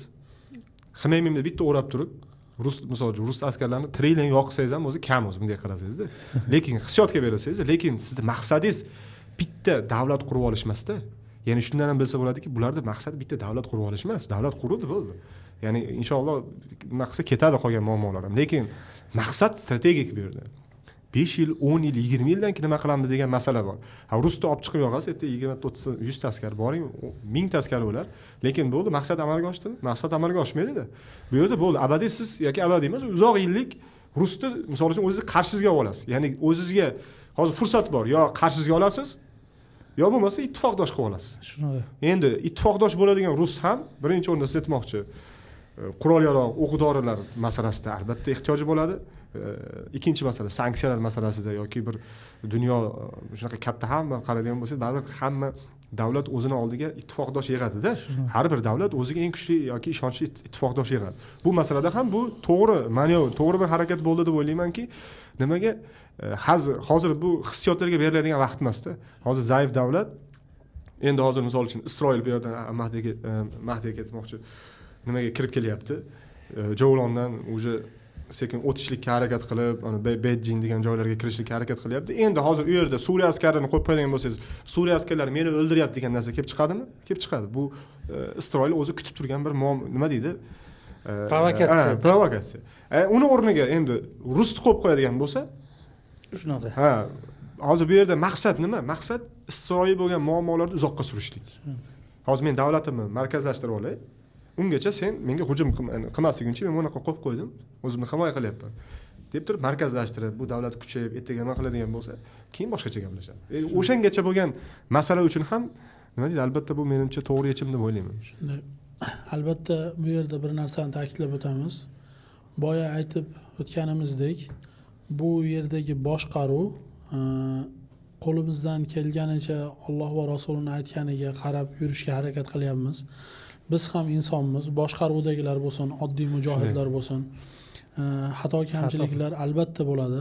Xmeymimni bitta o'rab turib, misol uchun rus askarlarini trillion yoqsangiz ham o'zi kam o'zi bunday qarasangizda. Lekin hissiyotga berilsangiz, lekin sizni maqsadingiz bitta davlat qurib olish emasda. Ya'ni shundan ham bilsa bo'ladiki, bularda maqsad bitta davlat qurib olish emas, davlat qurildi bo'ldi. Ya'ni inshaalloh maqsad ketadi qolgan muammolar ham. Lekin maqsad strategik bu yerda. 5 yil, 10 yil, 20 yildan keyin nima qilamiz degan masala bor. Rusni olib chiqib yo'qasiz, erta 20 30 100 ta askar boring, 1000 ta askar bo'lar. Lekin bo'ldi, maqsad amalga oshdimi? Maqsad amalga oshmaydi-da. Bu yerda bo'ldi, abadiy siz yoki abadiy emas, uzoq yillik Rusni misol uchun o'zingizni qarshingizga olasiz. Ya'ni o'zingizga hozir fursat bor, yo qarshingizga olasiz, yo bo'lmasa ittifoqdosh qilib olasiz. Shuni. Endi ittifoqdosh bo'ladigan Rus ham birinchi o'rinda siz aytmoqchi, qurol-yarog', o'q-dorilar masalasida albatta ehtiyoji bo'ladi. Ikkinchi masala sanksiyalar masalasida yoki bir dunyo shunaqa katta hamma qaraydigan bo'lsa, baribir hamma davlat o'zini oldiga ittifoqdosh yig'adi-da. Har bir davlat o'ziga eng kuchli yoki ishonchli ittifoqdosh yig'adi. Bu masalada ham bu to'g'ri manevr, to'g'ri bir harakat bo'ldi deb o'ylaymanki, nimaga hozir bu hissiyotlarga beriladigan vaqt emasda. Hozir zaif davlat, endi hozir misol uchun Isroil bu yerdan Mahdiga ketmoqchi. Nimaga kirib kelyapti? Javlondan o'sha sekin o'tishlikka harakat qilib, Beijing degan joylarga kirishlikka harakat qilyapti. Endi hozir u yerda Suriya askarini qo'yib qo'ygan bo'lsangiz, Suriya askarlari meni o'ldiryapti degan narsa kelib chiqadimi? Kelib chiqadi. Bu Isroil o'zi kutib turgan bir nima deydi? Provokatsiya. Uni o'rniga endi Rusni qo'yib qo'yadigan bo'lsa, shunaqa. Hozir bu yerda maqsad nima? Maqsad Isroil bo'lgan muammolarni uzoqqa surishlik. Hozir men davlatimni markazlashtirib olay. Ungacha sen menga hujum qilmasligincha men bunaqa qo'yib qo'ydim, o'zimni himoya qilyapman deb turib markazlashtirib, bu davlat kuchayib, ertaga nima qiladigan bo'lsa, keyin boshqacha gaplashadi. O'shangacha bo'lgan masala uchun ham nima deydi, albatta bu menimcha to'g'ri yechim deb o'ylayman. Shunday. Albatta bu yerda bir narsani ta'kidlab o'tamiz. boya aytib o'tganimizdek, bu yerdagi boshqaruv qo'limizdan kelganicha Alloh va Rasulining aytganiga qarab yurishga harakat qilyapmiz. Biz ham insonmiz, boshqaruvdagilar bo'lsin, oddiy mujohidlar bo'lsin, xato kamchiliklar albatta bo'ladi.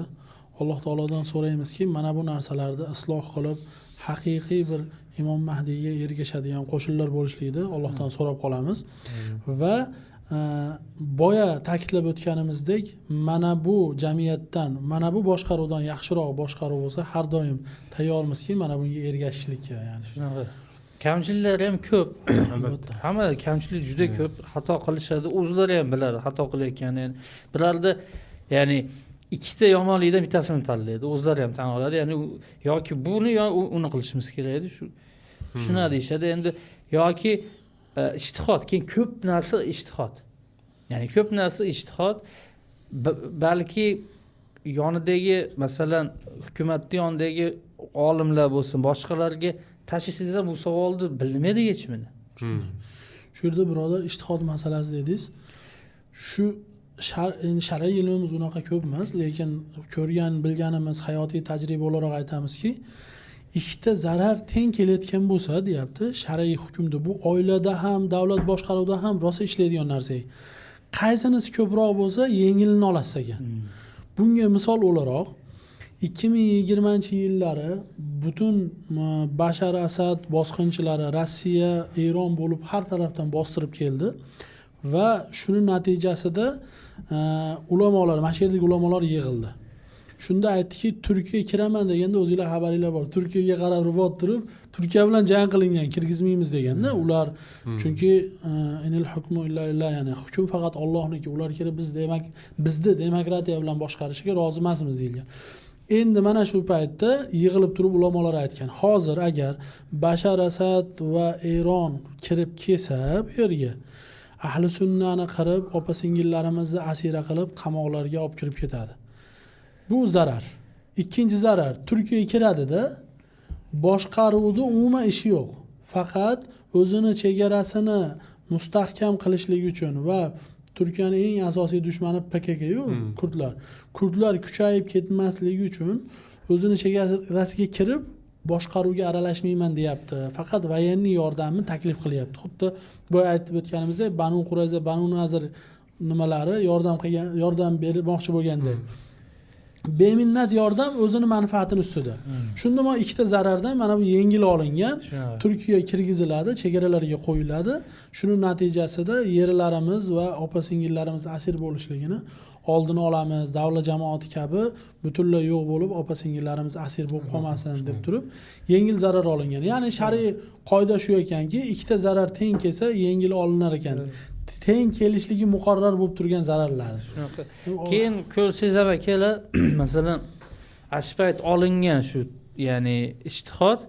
Alloh taolodan so'raymizki, mana bu narsalarni isloh qilib, haqiqiy bir Imom Mahdiyga ergashadigan qo'shinlar bo'lishlikni Allohdan so'rab qolamiz. Va boya ta'kidlab o'tganimizdek, mana bu jamiyatdan, mana bu boshqaruvdan yaxshiroq boshqaruv bo'lsa, har doim tayyormizki, mana bunga ergashishlikka, ya'ni shunaqa. Kamchiliklar ham ko'p. Albatta. Hamma kamchilik juda ko'p. Xato qilishadi. O'zlari ham biladi xato qilayotganini. Birarda ya'ni ikkita yomonlikdan bittasini tanlaydi. O'zlari ham tan oladi. Ya'ni yoki buni yo uni qilishimiz kerak edi. Shuna deyishadi. Endi yoki ijtihod, keyin ko'p narsa ijtihod. Ya'ni ko'p narsa ijtihod. Balki yonidagi, masalan, hukumatning yonidagi olimlar bo'lsin, boshqalarga tashxisingizda bu savolni bilmaydi yechimini. Shu yerda birodar ijtihod masalasi dedingiz. Shu shar'iy ilmimiz unaqa ko'p emas, lekin ko'rgan, bilganimiz, hayotiy tajriba olarak aytamizki, ikkita zarar teng kelayotgan bo'lsa, deyapti, shar'iy hukmda bu oilada ham, davlat boshqaruvida ham rosa ishlaydigan narsa. Qaysinisi ko'proq bo'lsa, yengilini olasiz ekan. Bunga misol o'laroq 2020-yillari butun Bashar Asad bosqinchilari Rossiya, Eron bo'lib har tarafdan bostirib keldi va shuni natijasida ulamolar, mashhurlik ulamolar yig'ildi. Shunda aytdiki, Turkiyaga kiraman deganda o'zingizlar xabaringlar bor. Turkiyaga qarab ribot turib, Turkiya bilan jang qilingan, kirgizmaymiz deganda ular, chunki inil hukmu illa lillah, ya'ni hukm faqat Allohniki. Ular kelib bizni demokratiya bilan boshqarishiga rozi emasmiz deyilgan. Endi mana shu paytda yig'ilib turib ulamolar aytgan, hozir agar Bashar Asad va Eron kirib kelsa bu yerga, ahli sunnani qirib, opa-singillarimizni asira qilib qamoqlarga olib kirib ketadi. Bu zarar. Ikkinchi zarar, Turkiyaga kiradida boshqaruvda umuman ishi yo'q. Faqat o'zini chegarasini mustahkam qilishlik uchun va Turkiyaning eng asosiy dushmani PKK-yu, kurdlar. Kurdlar kuchayib ketmasligi uchun o'zini chegarasiga kirib boshqaruvga aralashmayman deyapti. Faqat voyenniy yordamni taklif qilyapti. Xuddi boya aytib o'tganimizdek, Banu Qurayza, Banu Nazir nimalari yordam bermoqchi bo'lganda. Beminnat yordam o'zini manfaatini ustida. Shunda mana ikkita zarardan mana bu yengil olingan. Turkiya kirgiziladi, chegaralarga qo'yiladi. Shuning natijasida yerlarimiz va opa-singillarimiz asir bo'lishligini oldini olamiz. Davlat jamoati kabi butunlay yo'q bo'lib, opa-singillarimiz asir bo'lib qolmasin deb turib, yengil zarar olingan. Ya'ni shar'iy qoida shu ekanki, ikkita zarar teng kelsa yengil olinar ekan. Teng kelishligi muqarrar bo'lib turgan zararlar. Shunaqa. Keyin ko'rsangiz ham akalar, masalan, ashpayt olingan shu, ya'ni ijtihod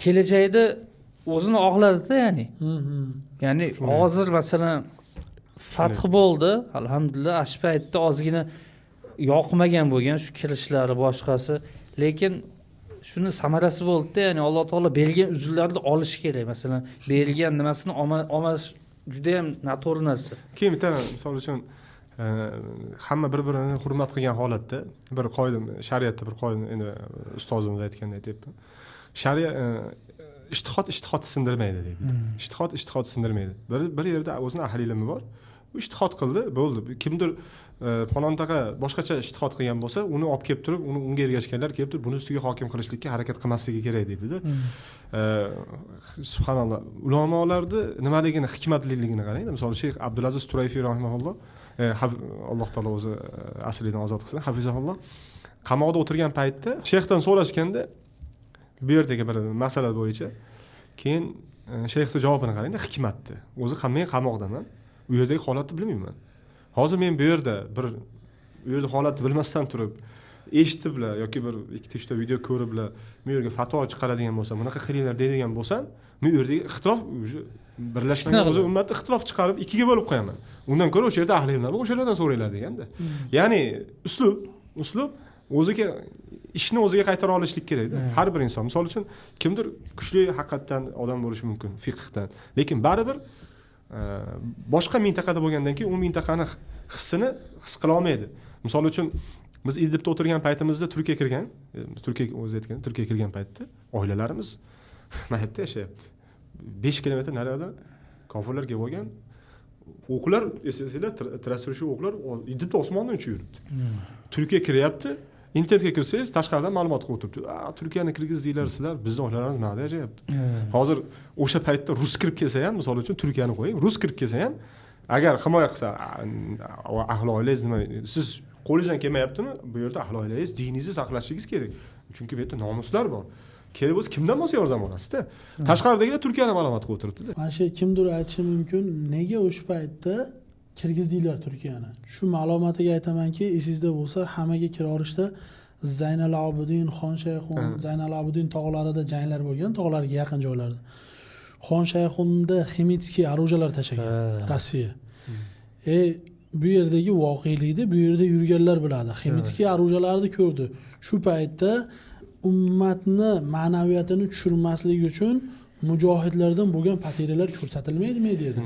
kelajakda o'zini oqladi-da, ya'ni. Ya'ni hozir masalan fath bo'ldi, alhamdulillah, ashpaytda ozgina yoqmagan bo'lgan shu kirishlari boshqasi, lekin shuni samarasi bo'ldi-da, ya'ni Alloh taolo bergan uzrlarni olish kerak. Masalan, bergan nimasini olmas juda ham noto'g'ri narsa. Keyin bitta misol uchun hamma bir-birini hurmat qilgan holatda bir qoida, shariatda bir qoida, endi ustozimiz aytgandek aytibdi. Shariat ijtihod sindirmaydi deydi. Ijtihod sindirmaydi. Bir yerda o'zini ahli ilmi bor. U ijtihod qildi, bo'ldi. Kimdir falontaqa boshqacha ijtihod qilgan bo'lsa, uni olib kelib turib, unga ergashganlar kelib turib, buni ustiga hokim qilishlikka harakat qilmasligi kerak deydi-da. Subhanalloh. Ulamolarni nimaligini, hikmatliligini qarang. Masalan, Sheyx Abdulaziz Turayfi rahimahulloh, Alloh taolo o'zi aslidan ozod qilsin, hafizahulloh, qamoqda o'tirgan paytda sheyxdan so'rashganda bu yerdagi bir masala bo'yicha, keyin sheyxning javobini qarang, hikmatni. O'zi men qamoqdaman. U yerdagi holatni bilmayman. Hozir men bu yerda holatni bilmasdan turib, eshitiblar yoki bir ikkita uchta video ko'riblar, men yerga fatvo chiqaradigan bo'lsam, bunaqa qilinglar deydigan bo'lsam, men u yerdagi ixtilof birlashmagan o'zi ummatni ixtilof chiqarib ikkiga bo'lib qo'yaman. Undan ko'ra o'sha yerda ahli ilmlar bor, o'shalardan so'ranglar deganda. Ya'ni uslub o'ziga ishni o'ziga qaytara olishlik kerak. Har bir inson, misol uchun, kimdir kuchli haqiqatdan odam bo'lishi mumkin fiqhdan, lekin baribir boshqa mintaqada bo'lgandan keyin u mintaqani hissini his qila olmaydi. Misol uchun biz Idlibda o'tirgan paytimizda Turkiya kirgan, Turkiya o'zi aytgan, Turkiya kirgan paytda oilalarimiz mayatda yashayapti. 5 kilometr naryoqda kofirlar kelib olgan. O'qlar, esingizlar, trasturuvchi o'qlar Idlibda osmondan uchib yuribdi. Turkiya kiryapti. Internetga kirsangiz tashqaridan ma'lumot qilib o'tiribdi. Turkiyani kirgizdinglar sizlar, bizning oilalarimiz nima deyapti. Hozir o'sha paytda rus kirib kelsa ham, misol uchun Turkiyani qo'ying, rus kirib kelsa ham, agar himoya qilsa, ahli oilangiz nima, siz qo'lingizdan kelmayaptimi? Bu yerda ahli oilangiz diningizni saqlashingiz kerak. Chunki bu yerda nomuslar bor. Kerak bo'lsa kimdan bo'lsa yordam olasizda. Tashqaridagilar Turkiyani ma'lumot qilib o'tiribdi-da. Mana shu kimdir aytishi mumkin, nega o'sha paytda kirgizdinglar Turkiyani? Shu ma'lumotiga aytamanki, esingizda bo'lsa, hammaga kiraverishda Zaynal Abidin, Xon Shayxun, Zaynal Abidin tog'larida janglar bo'lgan, tog'larga yaqin joylarda. Xon Shayxunda Xemitskiy orujalar tashagan Rossiya. Bu yerdagi voqelikni bu yerda yurganlar biladi. Xemitskiy orujalarni ko'rdi. Shu paytda ummatni ma'naviyatini tushirmaslik uchun mujohidlardan bo'lgan patiriyalar ko'rsatilmaydi mediada.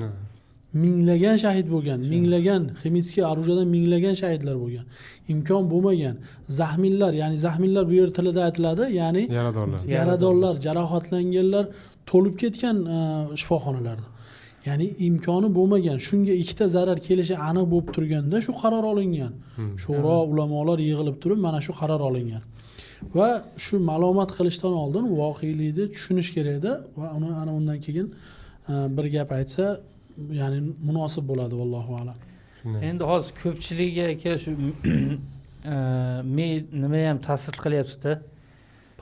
Minglagan shahid bo'lgan, minglagan Xemitskiy orujadan minglagan shahidlar bo'lgan. Imkon bo'lmagan. Zahminlar, ya'ni zahminlar bu yer tilida aytiladi, ya'ni yaradorlar, jarohatlanganlar to'lib ketgan shifoxonalarda. Ya'ni imkoni bo'lmagan, shunga ikkita zarar kelishi aniq bo'lib turganda shu qaror olingan. Shura ulamolar yig'ilib turib mana shu qaror olingan. Va shu ma'lumot qilishdan oldin voqelikni tushunish kerak-da va uni ana undan keyin bir gap aytsa, ya'ni munosib bo'ladi vallohu a'lam. Endi hozir ko'pchiligiga aka shu nima ham ta'sir qilyapti-da.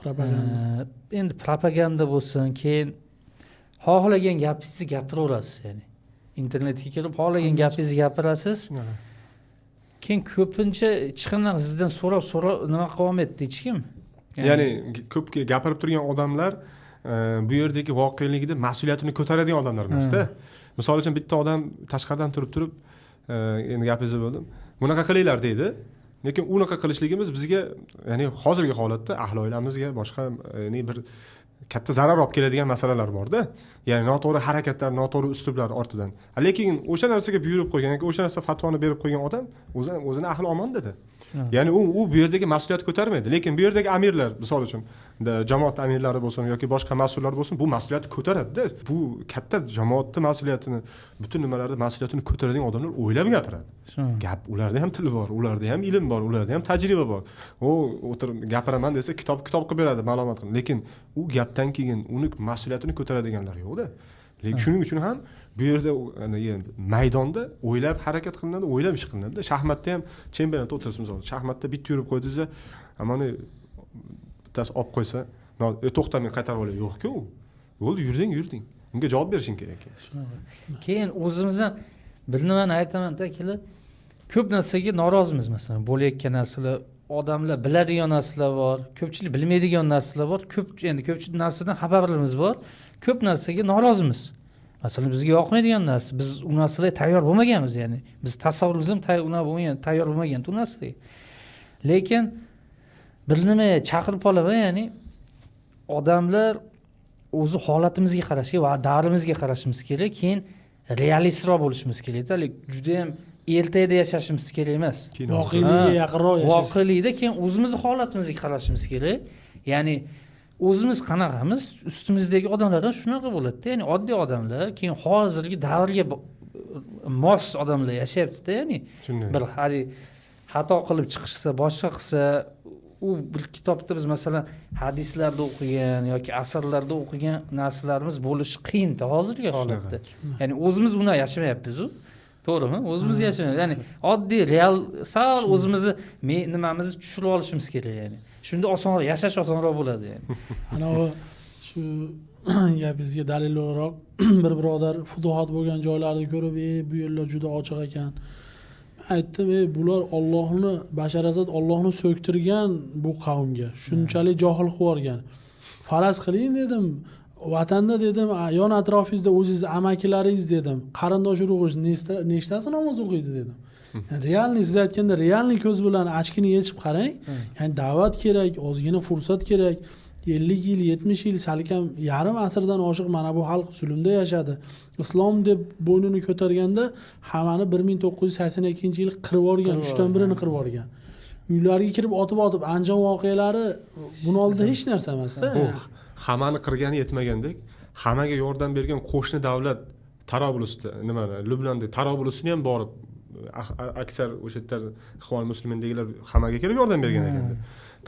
Propaganda. Endi propaganda bo'lsin, keyin xohlagan gapingizni gapiraverasiz, ya'ni internetga kirib xohlagan gapingizni gapirasiz. Keyin ko'pincha chiqimdan sizdan so'rab nima qilib olmaydi hech kim. Ya'ni ko'p gapirib turgan odamlar bu yerdagi voqelikda mas'uliyatini ko'taradigan odamlar emas-da. Misol uchun bitta odam tashqaridan turib endi gapingizni bo'ldim. Bunaqa qilinglar deydi. Lekin unaqa qilishligimiz bizga, ya'ni hozirgi holatda ahli oilamizga boshqa ya'ni bir katta zarar olib keladigan masalalar bor-da. Ya'ni noto'g'ri harakatlar, noto'g'ri uslublar ortidan. Lekin o'sha narsaga buyurib qo'ygan yoki o'sha narsa fatvoni berib qo'ygan odam o'zini ahli omon dedi. Ya'ni u bu yerdagi mas'uliyat ko'tarmaydi. Lekin bu yerdagi amirlar, misol uchun jamoat amirlari bo'lsin yoki boshqa mas'ullar bo'lsin, bu mas'uliyatni ko'taradi-da. Bu katta jamoatning mas'uliyatini, butun nimalarda mas'uliyatini ko'taradigan odamlar o'ylab gapiradi. Gap ularda ham til bor, ularda ham ilm bor, ularda ham tajriba bor. O'tirib gapiraman desa kitob qilib beradi, ma'lumot qilib. Lekin u gapdan keyin uni mas'uliyatini ko'taradiganlar yo'q-da. Lekin shuning uchun ham bu yerda maydonda o'ylab harakat qilinadi, o'ylab ish qilinadi. Shaxmatda ham chempionatda o'tirsiz, misol. Shaxmatda bitta yurib qo'ydingiz, mana bittasi olib qo'ysa, to'xtamay qaytarib olay. Yo'q-ku. Bo'ldi, yurding. Unga javob berishing kerak. Keyin o'zimiz ham bir nimani aytaman-da, akalar. Ko'p narsaga norozimiz, masalan, bo'layotgan narsalar, odamlar biladigan narsalar bor, ko'pchilik bilmaydigan narsalar bor. Ko'pchilik narsadan xabarlarimiz bor. Ko'p narsaga norozimiz. Masalan, bizga yoqmaydigan narsa, biz u narsalarga tayyor bo'lmaganmiz, ya'ni biz tasavvurimiz ham tayyor bo'lmagan u narsaga. Lekin bir nima chaqirib qolaman, ya'ni odamlar o'zi holatimizga qarashi va davrimizga qarashimiz kerak, keyin realistroq bo'lishimiz kerak. Juda ham ertada yashashimiz kerak emas. Voqelikka yaqinroq yashash. Voqelikda keyin o'zimizning holatimizga qarashimiz kerak. Ya'ni o'zimiz qanaqamiz, ustimizdagi odamlar ham shunaqa bo'ladi-da. Ya'ni oddiy odamlar, keyin hozirgi davrga mos odamlar yashayapti-da, ya'ni bir xato qilib chiqishsa, boshqa qilsa, u bir kitobda biz masalan hadislarda o'qigan yoki asarlarda o'qigan narsalarimiz bo'lishi qiyin-da hozirgi holatda. Ya'ni o'zimiz uni yashamayapmiz-ku. To'g'rimi? O'zimiz yashamayapmiz. Ya'ni oddiy real sal o'zimizni nimamizni tushirib olishimiz kerak, ya'ni. Shunda osonroq yashash osonroq bo'ladi, ya'ni. Ana shu gapingizga dalil o'laroq bir birodar futuhat bo'lgan joylarni ko'rib, bu yerlar juda ochiq ekan. Aytdim, bular Allohni, Bashar Asad Allohni so'ktirgan bu qavmga, shunchalik johil qilib yuborgan. Faraz qiling dedim, vatanda dedim, yon atrofingizda o'zingiz amakilaringiz dedim, qarindosh urug'ingiz nechtasi namoz o'qiydi dedim. Realni siz aytganda realni ko'z bilan ochkini yechib qarang. Ya'ni da'vat kerak, ozgina fursat kerak. 50 yil 70 yil salkam yarim asrdan oshiq mana bu xalq zulmda yashadi. Islom deb bo'ynini ko'targanda hammani 1982-yil qirib yuborgan, 3dan birini qirib yuborgan. Uylarga kirib otib Andijon voqealari buni oldida hech narsa emas-da. Hammani qirgani yetmagandek, hammaga yordam bergan qo'shni davlat Tarablusda, Lubnonda Tarablusni ham borib aksar o'sha yerda Ixvon muslimindagilar hammaga kelib yordam bergan ekanda.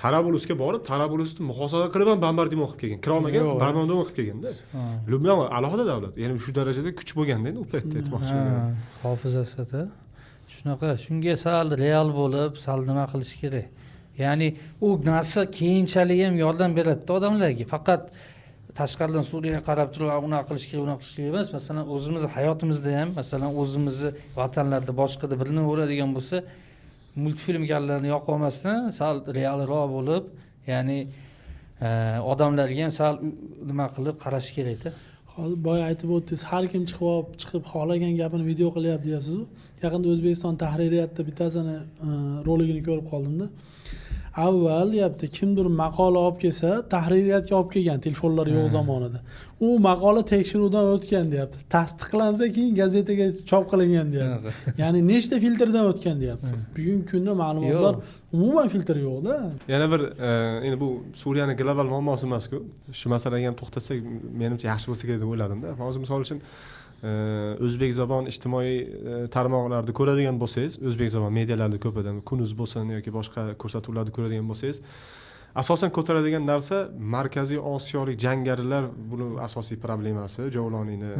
Tarablusga borib, Tarablusni muhosara qilib ham bombardimon qilib kelgan. Kirolmagan, bombardimon qilib kelganda. Lubnon alohida davlat. Ya'ni shu darajada kuch bo'lganda endi u paytda aytmoqchiman. Hofizasida shunaqa, shunga sal real bo'lib, sal nima qilish kerak. Ya'ni u narsa keyinchalik ham yordam beradi odamlarga. Faqat tashqaridan Suriyaga qarab turib, unaqa qilish kerak emas. Masalan, o'zimiz hayotimizda ham, masalan, o'zimizni vatanlarda boshqada bir nima bo'ladigan bo'lsa, multfilm gallarni yoqib olmasdan, sal realroq bo'lib, ya'ni odamlarga ham sal nima qilib qarash kerak-da. Hozir boya aytib o'tdingiz, har kim chiqib xohlagan gapini video qilyapti deyapsiz-ku. Yaqinda O'zbekiston tahririyatda bittasini roligini ko'rib qoldimda. Avval deyapti, kimdir maqola olib kelsa, tahririyatga olib kelgan, telefonlar yo'q zamonida. U maqola tekshiruvdan o'tgan deyapti. Tasdiqlansa keyin gazetaga chop qilingan deyapti. Ya'ni nechta filtrdan o'tgan deyapti. Bugungi kunda ma'lumotlar umuman filtr yo'q-da. Yana bir endi bu Suriyaning global muammosi emas-ku. Shu masalaga ham to'xtasak, menimcha yaxshi bo'lsa kerak deb o'yladim-da. Hozir misol uchun o'zbek zabon ijtimoiy tarmoqlarda ko'radigan bo'lsangiz, o'zbek zabon medialarida ko'padan Kunuz bo'lsin yoki boshqa ko'rsatuvlarda ko'radigan bo'lsangiz, asosan ko'taradigan narsa Markaziy Osiyolik jangarilar buni asosiy problemasi, Javloniyni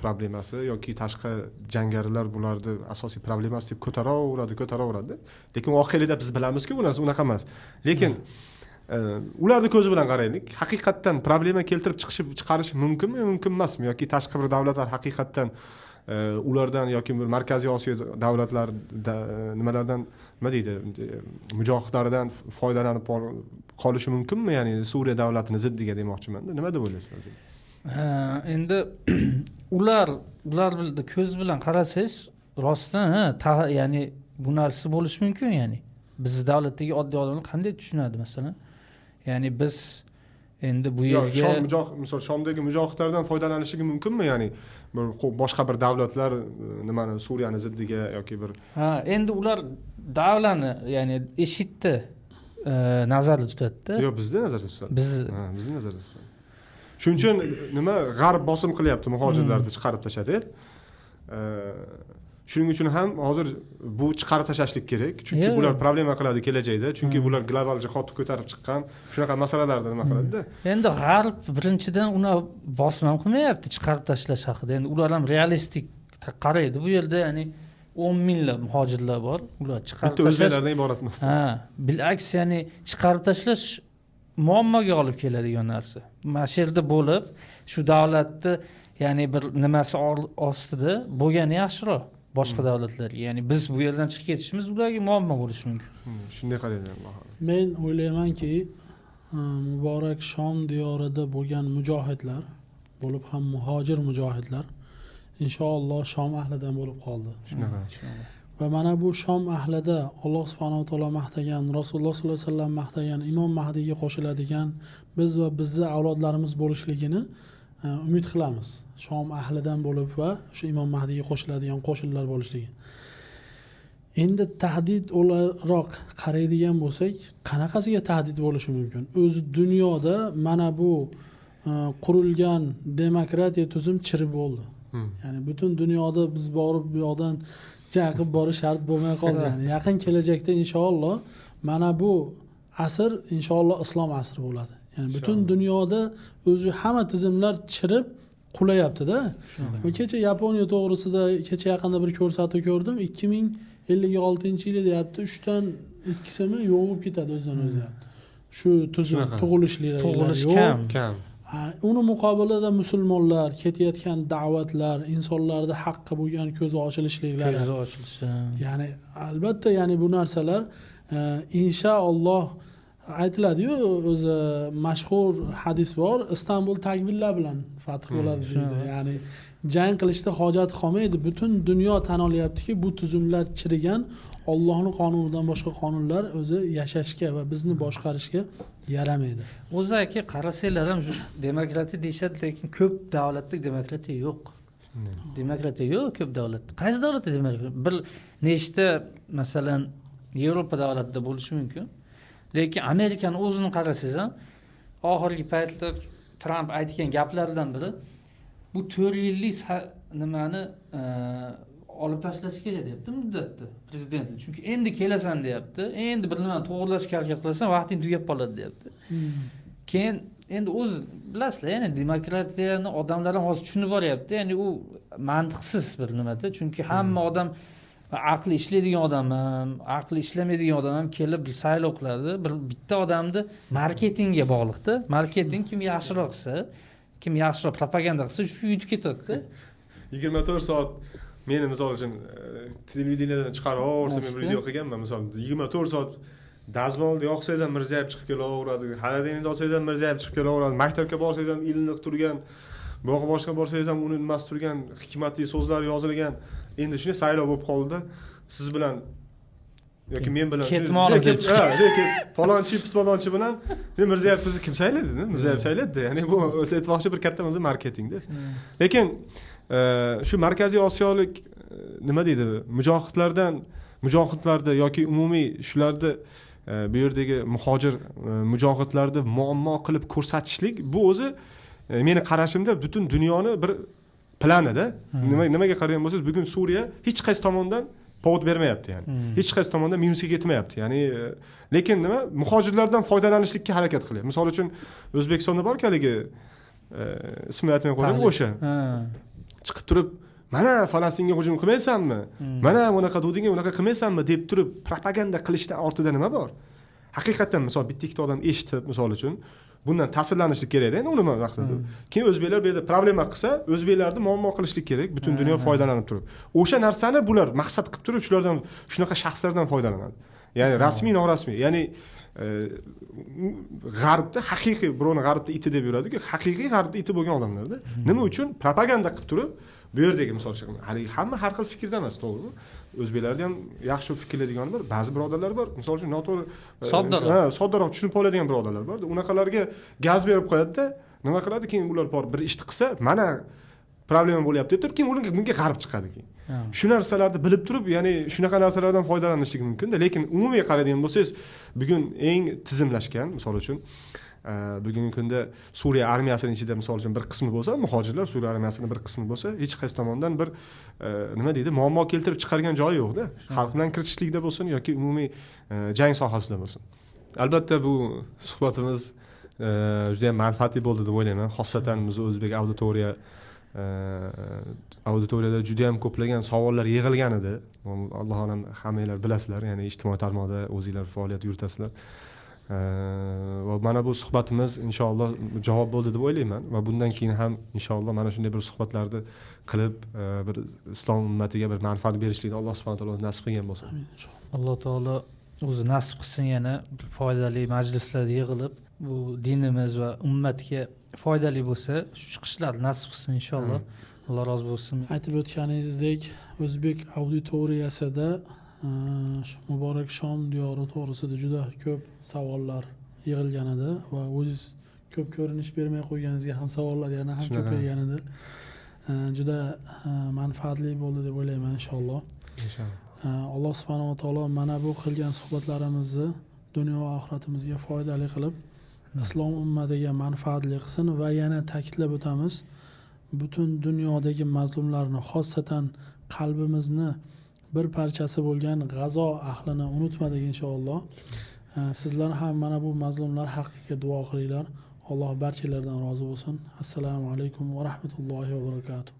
problemasi yoki tashqi jangarilar bularni asosiy problemasi deb ko'taraveradi. Lekin voqelikda biz bilamizki, bu narsa unaqa emas. Lekin ularni ko'zi bilan qaraylik. Haqiqatdan problema keltirib chiqarish mumkinmi, mumkin emasmi yoki tashqi bir davlatlar haqiqatdan ulardan yoki bir Markaziy Osiyo davlatlar nimalardan nima deydi, mujohidlardan foydalanib qolishi mumkinmi? Ya'ni Suriya davlatini ziddiga demoqchiman-da. Nima deb o'ylaysiz? Endi ular ko'z bilan qarasangiz, rostdan ya'ni bu narsa bo'lishi mumkin, ya'ni biz davlatdagi oddiy odamlar qanday tushunadi masalan? Ya'ni biz endi bu yerga misol Shomdagi mujohidlardan foydalanishligi mumkinmi? Ya'ni boshqa bir davlatlar nimani Suriyani ziddiga yoki bir endi ular davlatni ya'ni IShIDni nazarda tutadi-da. Yo'q, bizni nazarda tutadi. Bizni nazarda tutadi. Shuning uchun nima g'arb bosim qilyapti muhojirlarni chiqarib tashladi. Shuning uchun ham hozir bu chiqarib tashlashlik kerak. Chunki bular problema qiladi kelajakda. Chunki bular global jihodni ko'tarib chiqqan shunaqa masalalarda nima qiladi-da. Endi g'arb birinchidan uni bosim ham qilmayapti chiqarib tashlash haqida. Endi ular ham realistik qaraydi. Bu yerda ya'ni 10 minglab muhojirlar bor. Ular chiqarib tashlash o'zbeklardan iborat emas. Bilaks ya'ni chiqarib tashlash muammoga olib keladigan narsa. Mana shu yerda bo'lib, shu davlatni ya'ni bir nimasi ostida bo'lgani yaxshiroq. Boshqa davlatlarga, ya'ni biz bu yerdan chiqib ketishimiz ularga muammo bo'lishi mumkin. Shunday qarayman. Men o'ylaymanki, muborak Shom diyorida bo'lgan mujohidlar, bo'lib ham muhojir mujohidlar inshaalloh Shom ahlidan bo'lib qoldi. Shunaqa. Va mana bu Shom ahlida Alloh subhanahu va taolo maqtagan, Rasululloh sollallohu alayhi vasallam maqtagan Imom Mahdiyga qo'shiladigan biz va bizning avlodlarimiz bo'lishligini umid qilamiz. Shom ahlidan bo'lib va shu Imom Mahdiyga qo'shiladigan qo'shinlar bo'lishligi. Endi tahdid o'laroq qaraydigan bo'lsak, qanaqasiga tahdid bo'lishi mumkin? O'zi dunyoda mana bu qurilgan demokratiya tuzum chirib bo'ldi. Ya'ni butun dunyoda biz borib bu yoqdan jaqib borish shart bo'lmay qoldi. Ya'ni yaqin kelajakda inshaalloh mana bu asr inshaalloh islom asri bo'ladi. Ya'ni butun dunyoda o'zi hamma tizimlar chirib qulayapti-da. Va kecha Yaponiya to'g'risida kecha yaqinda bir ko'rsatuv ko'rdim. 2056-yili deyapti, 3dan 2simi yo'q bo'lib ketadi o'zidan o'zi deyapti. Shu tuzum tug'ilish kam. Uni muqobilida musulmonlar ketayotgan da'vatlar, insonlarda haqqi bo'lgan ko'zi ochilishliklari. Ya'ni albatta, ya'ni bu narsalar inshaalloh aytiladi-yu, o'zi mashhur hadis bor, Istanbul takbirlar bilan fath bo'ladi deydi. Ya'ni jang qilishda hojat qolmaydi. Butun dunyo tan olyaptiki, bu tuzumlar chirigan, Allohning qonunidan boshqa qonunlar o'zi yashashga va bizni boshqarishga yaramaydi. O'zi aka qarasanglar ham demokratiya deyishadi, lekin ko'p davlatda demokratiya yo'q. Demokratiya yo'q ko'p davlatda. Qaysi davlatda demokratiya? Bir nechta masalan Yevropa davlatida bo'lishi mumkin. Lekin Amerikani o'zini qarasangiz ham oxirgi paytda Trump aytgan gaplaridan biri bu 4 yillik nimani olib tashlash kerak deyapti muddatni prezident. Chunki endi kelasan deyapti. Endi bir nimani to'g'rilashga harakat qilasan, vaqting tugab qoladi deyapti. Keyin endi o'zi bilasizlar, ya'ni demokratiyani odamlar ham hozir tushunib boryapti. Ya'ni u mantiqsiz bir nimada. Chunki hamma odam aqli ishlaydigan odam ham, aqli ishlamaydigan odam ham kelib saylov qiladi. Bitta odamni marketingga bog'liqda. Marketing kim yaxshiroq qilsa, kim yaxshiroq propaganda qilsa, shu yutib ketadi. 24 soat meni misol uchun televideniyadan chiqarib yuborsam, men video qilganman, misol 24 soat dazmolni yoqsangiz ham Mirziyoyev chiqib kelaveradi, xaladingizni olsangiz ham Mirziyoyev chiqib kelaveradi, maktabga borsangiz ham ilinib turgan, boshqa boshqa borsangiz ham uni nimasi turgan hikmatli so'zlar yozilgan. Endi shunday saylov bo'lib qoldi. Siz bilan yoki men bilan lekin falonchi pismalonchi bilan Mirziyoyev o'zi kim saylaydi? Mirziyoyev saylaydi. Ya'ni bu o'zi aytmoqchi bir katta o'zi marketingda. Lekin shu Markaziy Osiyolik nima deydi? Mujohidlarda yoki umumiy shularda bu yerdagi muhojir mujohidlarni muammo qilib ko'rsatishlik bu o'zi meni qarashimda butun dunyoni bir planida. Nimaga qaragan bo'lsangiz, bugun Suriya hech qaysi tomondan povod bermayapti, ya'ni. Hech qaysi tomondan minusga ketmayapti. Ya'ni lekin nima? Muhojirlardan foydalanishlikka harakat qilyapti. Misol uchun O'zbekistonda bor haligi ismini aytmay qo'ydim, o'sha. Chiqib turib, mana Falastinga hujum qilmaysanmi? Mana bunaqa dudingga unaqa qilmaysanmi deb turib propaganda qilishdan ortida nima bor? Haqiqatan misol bitta ikkita odam eshitib, misol uchun bundan ta'sirlanishlik kerak-da, endi uni maqsadi. Keyin o'zbeklar bu yerda problema qilsa, o'zbeklarni muammo qilishlik kerak, butun dunyo foydalanib turib. O'sha narsani bular maqsad qilib turib, shulardan shunaqa shaxslardan foydalanadi. Ya'ni rasmiy, norasmiy. Ya'ni g'arbda haqiqiy birovni g'arbda iti deb yuradi-ku, haqiqiy g'arbda iti bo'lgan odamlarda nima uchun propaganda qilib turib, bu yerdagi misol uchun hamma har xil fikrda emas, to'g'rimi? O'zbeklarda ham yaxshi fikrlaydigan bor, ba'zi birodarlar bor. Misol uchun noto'g'ri soddaroq tushunib oladigan birodarlar bor. Unaqalarga gaz berib qo'yadi-da, nima qiladi? Keyin ular bir ishni qilsa, mana problema bo'lyapti deb turib, keyin bunga g'arib chiqadi keyin. Shu narsalarni bilib turib, ya'ni shunaqa narsalardan foydalanishlik mumkin-da, lekin umumiy qaraydigan bo'lsangiz, bugun eng tizimlashgan, misol uchun bugungi kunda Suriya armiyasining ichida misol uchun bir qismi bo'lsa, muhojirlar Suriya armiyasining bir qismi bo'lsa, hech qaysi tomondan bir nima deydi, muammo keltirib chiqargan joyi yo'q-da. Xalq bilan kiritishlikda bo'lsin yoki umumiy jang sohasida bo'lsin. Albatta bu suhbatimiz juda ham manfaatli bo'ldi deb o'ylayman. Xosatan biz o'zbek auditoriyada juda ham ko'plagan savollar yig'ilgan edi. Alloh olam hammanglar bilasizlar, ya'ni ijtimoiy tarmoqda o'zingizlar faoliyat yuritasizlar. Va mana bu suhbatimiz inshaalloh javob bo'ldi deb o'ylayman va bundan keyin ham inshaalloh mana shunday bir suhbatlarni qilib bir islom ummatiga bir manfaat berishlikni Alloh subhanahu va taolo nasib qilgan bo'lsin. Alloh taolo o'zi nasib qilsin, yana foydali majlislarda yig'ilib bu dinimiz va ummatga foydali bo'lsa, shu chiqishlarni nasib qilsin inshaalloh. Alloh rozi bo'lsin. Aytib o'tganingizdek, o'zbek auditoriyasida muborak Shom diyori to'g'risida juda ko'p savollar yig'ilgan edi va o'zingiz ko'p ko'rinish bermay qo'yganingizga ham savollar yana ham ko'paygan edi. Juda manfaatli bo'ldi deb o'ylayman inshaalloh. Alloh subhanahu va taolo mana bu qilgan suhbatlarimizni dunyo va oxiratimizga foydali qilib, islom ummatiga manfaatli qilsin va yana ta'kidlab o'tamiz, butun dunyodagi mazlumlarni, xosatan qalbimizni bir parchasi bo'lgan G'azo ahlini unutmadik inshaalloh. Sizlar ham mana bu mazlumlar haqqiga duo qilinglar. Alloh barchalardan rozi bo'lsin. Assalomu alaykum va rahmatullohi va barakatuh.